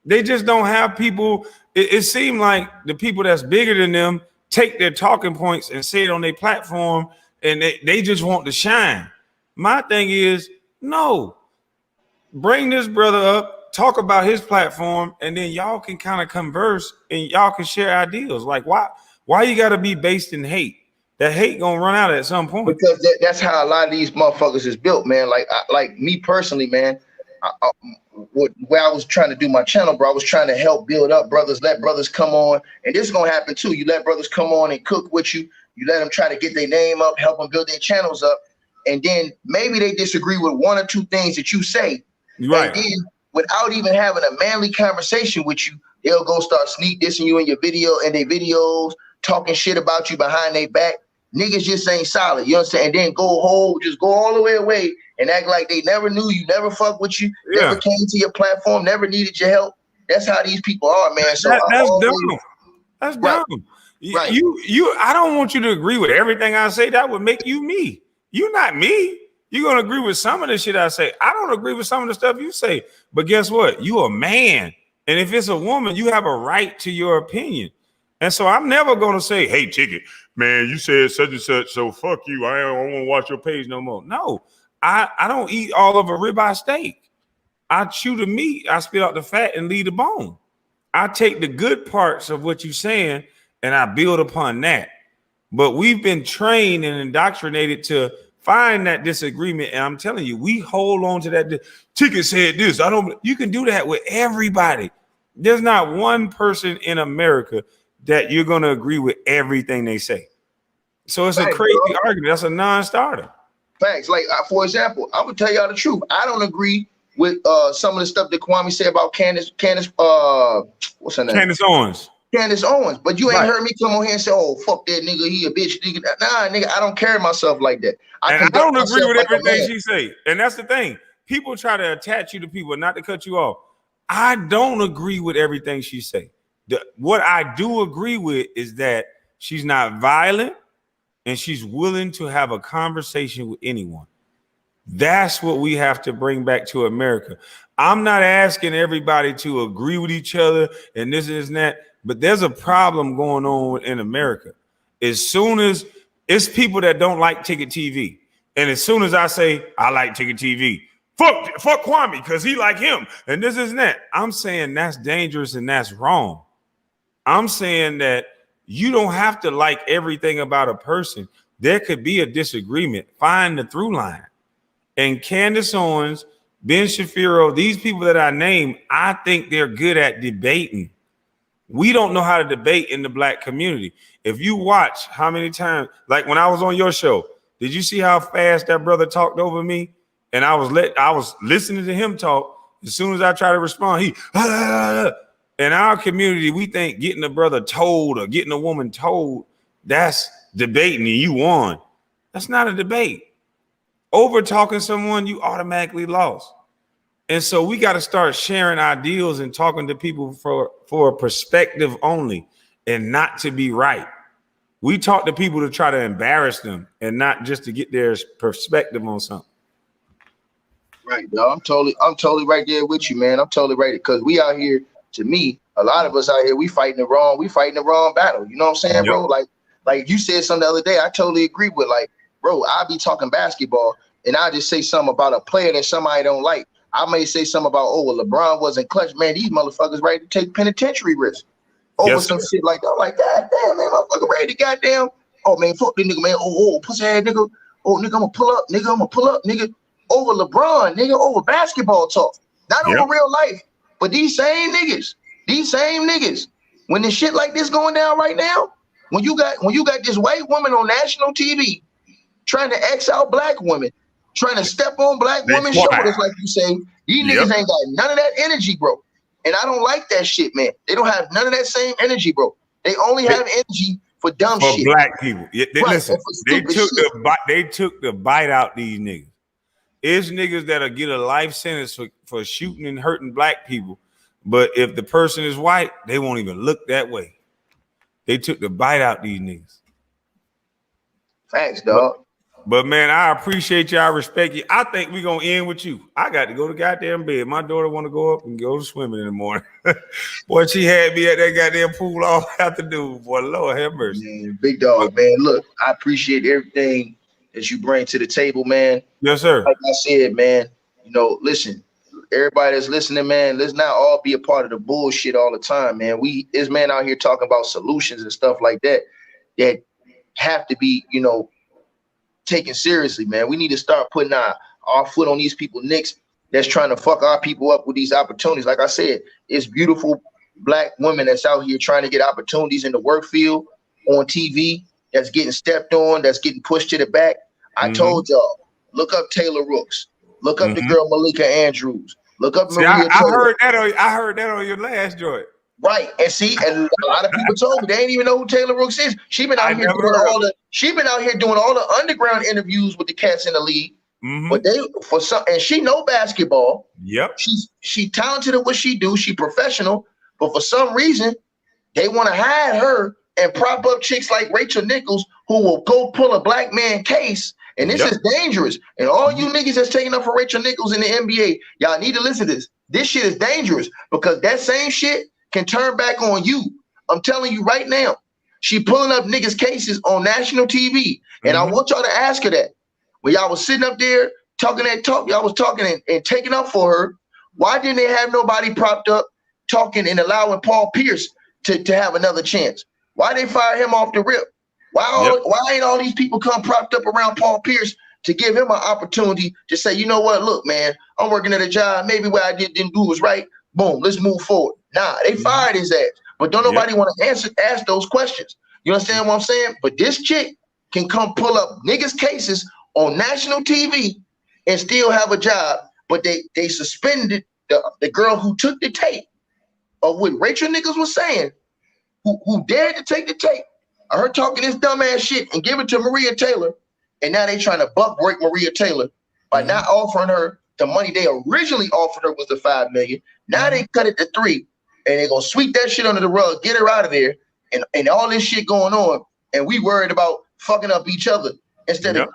They just don't have people. It seemed like the people that's bigger than them take their talking points and say it on their platform and they just want to shine. My thing is, no, bring this brother up, talk about his platform, and then y'all can kind of converse and y'all can share ideas. Like, why you got to be based in hate? That hate gonna run out at some point. Because that's how a lot of these motherfuckers is built, man. Like me personally, man. Where I was trying to do my channel, bro, I was trying to help build up brothers, let brothers come on, and this is gonna happen too. You let brothers come on and cook with you. You let them try to get their name up, help them build their channels up, and then maybe they disagree with one or two things that you say, right? And then without even having a manly conversation with you, they'll go start sneak dissing you in your video and their videos, talking shit about you behind their back. Niggas just ain't solid, you know what I'm saying? And then go all the way away and act like they never knew you, never fucked with you, never came to your platform, never needed your help. That's how these people are, man. So that's dumb. That's dumb. Right. I don't want you to agree with everything I say. That would make you me. You're not me. You're gonna agree with some of the shit I say. I don't agree with some of the stuff you say. But guess what? You a man. And if it's a woman, you have a right to your opinion. And so I'm never going to say, hey, Ticket, man, you said such and such, so fuck you. I don't want to watch your page no more. No, I don't eat all of a ribeye steak. I chew the meat, I spit out the fat and leave the bone. I take the good parts of what you're saying and I build upon that. But we've been trained and indoctrinated to find that disagreement. And I'm telling you, we hold on to that. Ticket said this. You can do that with everybody. There's not one person in America that you're going to agree with everything they say. So it's a crazy argument. That's a non-starter. Facts. Like, for example, I would tell y'all the truth. I don't agree with some of the stuff that Kwame said about Candace, what's her name? Candace Owens. Candace Owens. But you ain't heard me come on here and say, oh, fuck that nigga, he a bitch, nigga. Nah, nigga, I don't carry myself like that. I don't agree with everything she say. And that's the thing. People try to attach you to people, not to cut you off. I don't agree with everything she say. What I do agree with is that she's not violent and she's willing to have a conversation with anyone. That's what we have to bring back to America. I'm not asking everybody to agree with each other and this and that, but there's a problem going on in America. As soon as it's people that don't like Ticket TV, and as soon as I say I like Ticket TV, fuck Kwame because he like him and this and that, I'm saying that's dangerous and that's wrong. I'm saying that you don't have to like everything about a person. There could be a disagreement. Find the through line. And Candace Owens, Ben Shapiro, these people that I named, I think they're good at debating. We don't know how to debate in the black community. If you watch how many times, like when I was on your show, did you see how fast that brother talked over me? And I was listening to him talk. As soon as I try to respond, he in our community, we think getting a brother told or getting a woman told, that's debating and you won. That's not a debate. Over talking someone, you automatically lost. And so we got to start sharing ideals and talking to people for a perspective only and not to be right. We talk to people to try to embarrass them and not just to get their perspective on something. Right, dog. I'm totally right there with you, man. I'm totally right. Because we out here, to me, a lot of us out here, we fighting the wrong battle. You know what I'm saying, bro? Like you said something the other day, I totally agree with. Like, bro, I'll be talking basketball and I just say something about a player that somebody don't like. I may say something about, oh, well, LeBron wasn't clutch. Man, these motherfuckers ready to take penitentiary risks over some shit like that. I'm like, God damn, man, motherfucker ready to goddamn. Oh, man, fuck this nigga, man. Oh, pussy ass nigga. Oh, nigga, I'm gonna pull up, nigga. Over LeBron, nigga, over basketball talk. Not over real life. But these same niggas, when the shit like this going down right now, when you got this white woman on national TV trying to X out black women, trying to step on black women's shoulders, like you say, these niggas ain't got none of that energy, bro. And I don't like that shit, man. They don't have none of that same energy, bro. They only have energy for dumb shit. For black people. Yeah, listen, they took the bite out these niggas. It's niggas that'll get a life sentence for shooting and hurting black people. But if the person is white, they won't even look that way. They took the bite out these niggas. Thanks, dog. But man, I appreciate you. I respect you. I think we're gonna end with you. I got to go to goddamn bed. My daughter want to go up and go swimming in the morning. Boy, she had me at that goddamn pool all afternoon. Boy, Lord have mercy. Man, big dog, man. Look, I appreciate everything that you bring to the table, man. Yes, sir. Like I said, man, you know, listen, everybody that's listening, man, let's not all be a part of the bullshit all the time, man. This man out here talking about solutions and stuff like that have to be, you know, taken seriously, man. We need to start putting our foot on these people's necks that's trying to fuck our people up with these opportunities. Like I said, it's beautiful black women that's out here trying to get opportunities in the work field, on TV, that's getting stepped on, that's getting pushed to the back. I told y'all, look up Taylor Rooks, look up the girl Malika Andrews, look up Maria Taylor. I heard that on your last joint. Right, and see, and a lot of people told me they ain't even know who Taylor Rooks is. She been out here doing all the underground interviews with the cats in the league. But and she know basketball. Yep. She talented at what she do. She professional, but for some reason they want to hide her and prop up chicks like Rachel Nichols who will go pull a black man case. And this is dangerous. And all you niggas that's taking up for Rachel Nichols in the NBA, y'all need to listen to this. This shit is dangerous because that same shit can turn back on you. I'm telling you right now. She pulling up niggas' cases on national TV. And I want y'all to ask her that. When y'all was sitting up there talking that talk, y'all was talking and taking up for her. Why didn't they have nobody propped up talking and allowing Paul Pierce to have another chance? Why they fire him off the rip? Why ain't all these people come propped up around Paul Pierce to give him an opportunity to say, you know what, look, man, I'm working at a job. Maybe what I didn't do was right. Boom, let's move forward. Nah, they fired his ass. But don't nobody want to ask those questions. You understand what I'm saying? But this chick can come pull up niggas' cases on national TV and still have a job. But they suspended the girl who took the tape of what Rachel niggas was saying, who dared to take the tape of her talking this dumbass shit and give it to Maria Taylor. And now they trying to buck break Maria Taylor by not offering her the money they originally offered her was the $5 million. Now they cut it to $3 million, and they're gonna sweep that shit under the rug, get her out of there, and all this shit going on. And we worried about fucking up each other instead of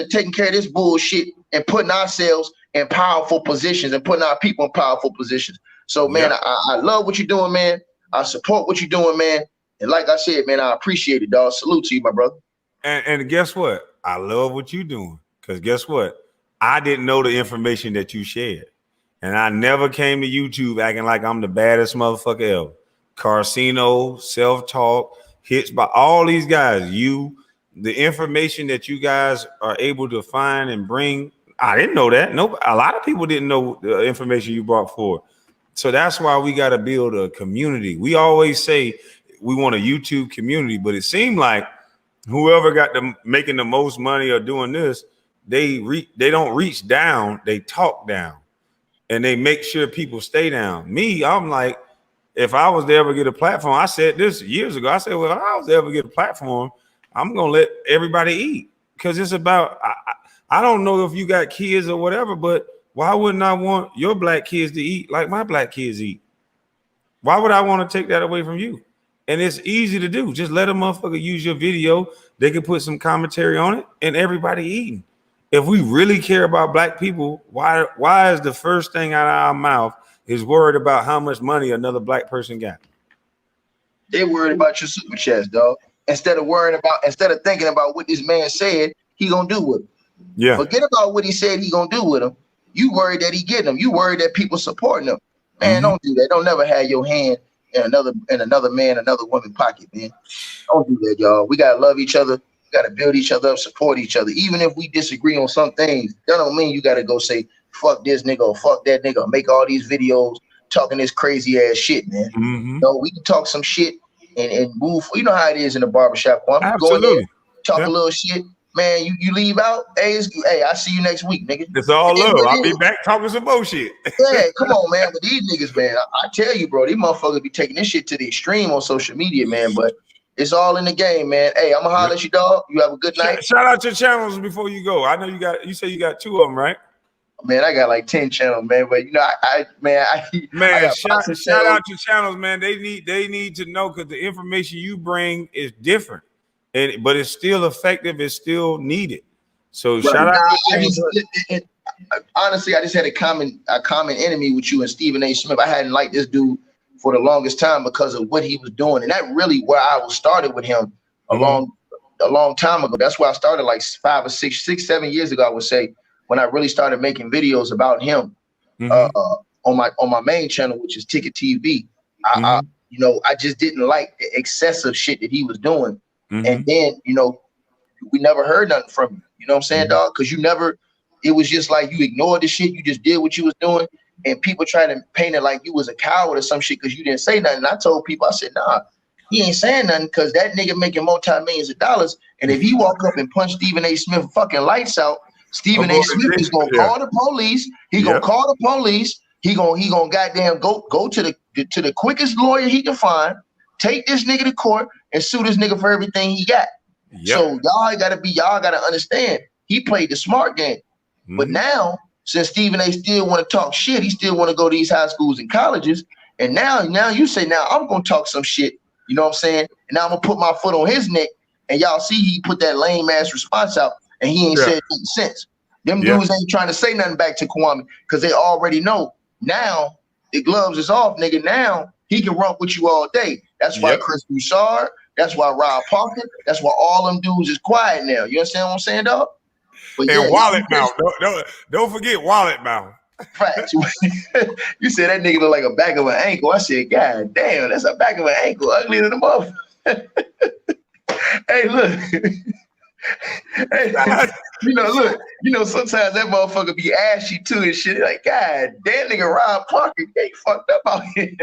taking care of this bullshit and putting ourselves in powerful positions and putting our people in powerful positions. So man, I love what you're doing, man. I support what you're doing, man. And like I said, man, I appreciate it, dog. Salute to you, my brother. And guess what? I love what you're doing. Because guess what? I didn't know the information that you shared. And I never came to YouTube acting like I'm the baddest motherfucker ever. Carcino, self-talk, hits by all these guys. The information that you guys are able to find and bring, I didn't know that. No, a lot of people didn't know the information you brought forward. So that's why we got to build a community. We always say we want a YouTube community, but it seemed like whoever got them making the most money or doing this, they don't reach down, they talk down, and they make sure people stay down. Me, I'm like, if I was to ever get a platform, I said this years ago. I said, well, if I was to ever get a platform, I'm gonna let everybody eat, because it's about. I don't know if you got kids or whatever, but why wouldn't I want your black kids to eat like my black kids eat? Why would I want to take that away from you? And it's easy to do. Just let a motherfucker use your video. They can put some commentary on it and everybody eating. If we really care about black people, why is the first thing out of our mouth is worried about how much money another black person got? They worried about your super chats, dog. Instead of thinking about what this man said he gonna do with him. Yeah. Forget about what he said he gonna do with him. You worried that he getting them. You worried that people supporting him. Man, don't do that. Don't never have your hand in another man, another woman pocket, man. Don't do that, y'all. We gotta love each other. We gotta build each other up, support each other. Even if we disagree on some things, that don't mean you gotta go say fuck this nigga or fuck that nigga or make all these videos talking this crazy ass shit, man. No, we can talk some shit and move. You know how it is in the barbershop. Kwame. Go in there, talk a little shit. Man, you leave out. Hey, I see you next week, nigga. It's all love. I'll be back talking some bullshit. Yeah, come on, man. But these niggas, man, I tell you, bro, these motherfuckers be taking this shit to the extreme on social media, man. But it's all in the game, man. Hey, I'm gonna holler at you, dog. You have a good night. Shout out your channels before you go. I know you say you got 2 of them, right? Man, I got like 10 channels, man. But you know, I shout out your channels, man. They need to know, because the information you bring is different. But it's still effective. It's still needed. So shout out. Honestly, I just had a common enemy with you and Stephen A. Smith. I hadn't liked this dude for the longest time because of what he was doing, and that really where I was started with him a long time ago. That's where I started, like 5 or 6, 7 years ago, I would say, when I really started making videos about him on my main channel, which is Ticket TV. I just didn't like the excessive shit that he was doing. And then, we never heard nothing from you. You know what I'm saying, dog? Because it was just like you ignored the shit. You just did what you was doing. And people trying to paint it like you was a coward or some shit because you didn't say nothing. And I told people, I said, nah, he ain't saying nothing because that nigga making multi-millions of dollars. And if he walk up and punch Stephen A. Smith fucking lights out, Stephen A. Smith is gonna call the police. He gonna call the police. He gonna goddamn go to the quickest lawyer he can find, take this nigga to court, and sue this nigga for everything he got. So y'all gotta understand, he played the smart game. But now, since Stephen A. still want to talk shit, he still want to go to these high schools and colleges. And now you say, now I'm gonna talk some shit. You know what I'm saying? And now I'm gonna put my foot on his neck. And y'all see he put that lame ass response out, and he ain't said nothing since. Them dudes ain't trying to say nothing back to Kwame because they already know now the gloves is off, nigga. Now he can run with you all day. That's why Chris Broussard. That's why Rob Parker. That's why all them dudes is quiet now. You understand what I'm saying, dog? But and yeah, Wallet Mouth. Don't forget Wallet Mouth. Facts. You said that nigga look like a back of an ankle. I said, God damn, that's a back of an ankle. Uglier than a motherfucker. Hey, look. Hey, look, sometimes that motherfucker be ashy too and shit. Like, God damn, nigga, Rob Parker, they fucked up out here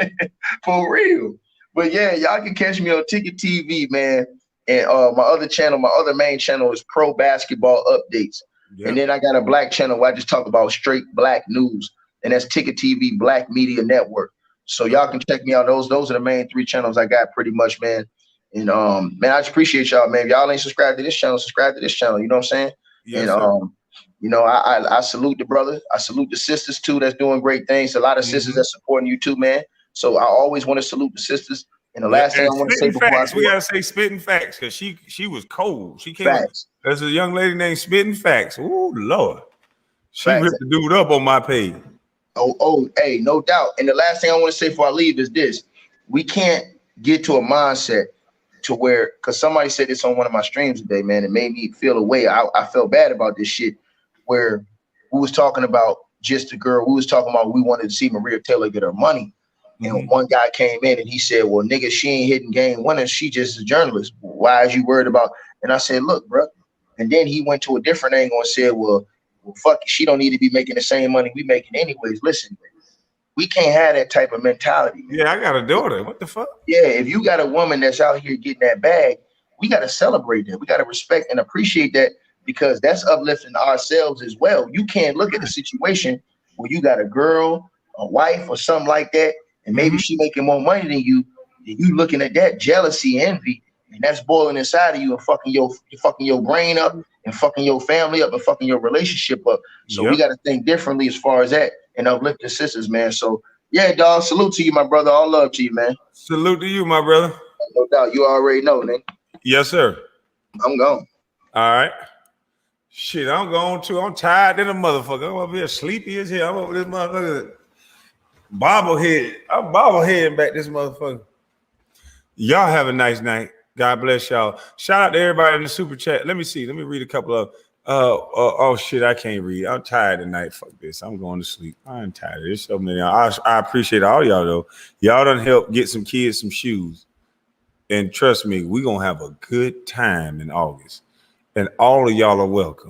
for real. But yeah, y'all can catch me on Ticket TV, man. And my other main channel is Pro Basketball Updates. Yep. And then I got a black channel where I just talk about straight black news, and that's Ticket TV Black Media Network. So y'all can check me out. Those are the main 3 channels I got pretty much, man. And man, I just appreciate y'all, man. If y'all ain't subscribed to this channel, subscribe to this channel. You know what I'm saying? Yes, and you know, I salute the brother. I salute the sisters too that's doing great things. A lot of sisters that's supporting you too, man. So I always want to salute the sisters. And the last thing I want to say before we gotta say spitting facts, because she was cold. She came. There's a young lady named Spitting Facts. Oh Lord, she ripped the dude up on my page. Hey, no doubt. And the last thing I want to say before I leave is this: we can't get to a mindset to where, because somebody said this on one of my streams today, man, it made me feel a way. I felt bad about this shit, where we was talking about just a girl. We was talking about we wanted to see Maria Taylor get her money. And one guy came in and he said, well, nigga, she ain't hitting game winners. She just a journalist. Why is you worried about? And I said, look, bro. And then he went to a different angle and said, well, fuck it. She don't need to be making the same money we making anyways. Listen, we can't have that type of mentality. Man. Yeah, I got a daughter. What the fuck? Yeah, if you got a woman that's out here getting that bag, we got to celebrate that. We got to respect and appreciate that, because that's uplifting ourselves as well. You can't look at the situation where you got a girl, a wife, or something like that, and maybe she making more money than you looking at that jealousy, envy, and that's boiling inside of you and fucking your brain up and fucking your family up and fucking your relationship up. So we got to think differently as far as that and uplift the sisters, man. So yeah, dog, salute to you, my brother. All love to you, man. Salute to you, my brother. No doubt. You already know, man. Yes, sir. I'm gone. All right. Shit, I'm going too. I'm tired than a motherfucker. I'm over here sleepy as hell. I'm over this motherfucker. Bobblehead. I'm bobbleheading back this motherfucker. Y'all have a nice night. God bless y'all. Shout out to everybody in the super chat. Let me see. Let me read a couple of. Oh shit, I can't read. I'm tired tonight. Fuck this. I'm going to sleep. I'm tired. There's so many. I appreciate all y'all though. Y'all done help get some kids some shoes. And trust me, we're gonna have a good time in August. And all of y'all are welcome.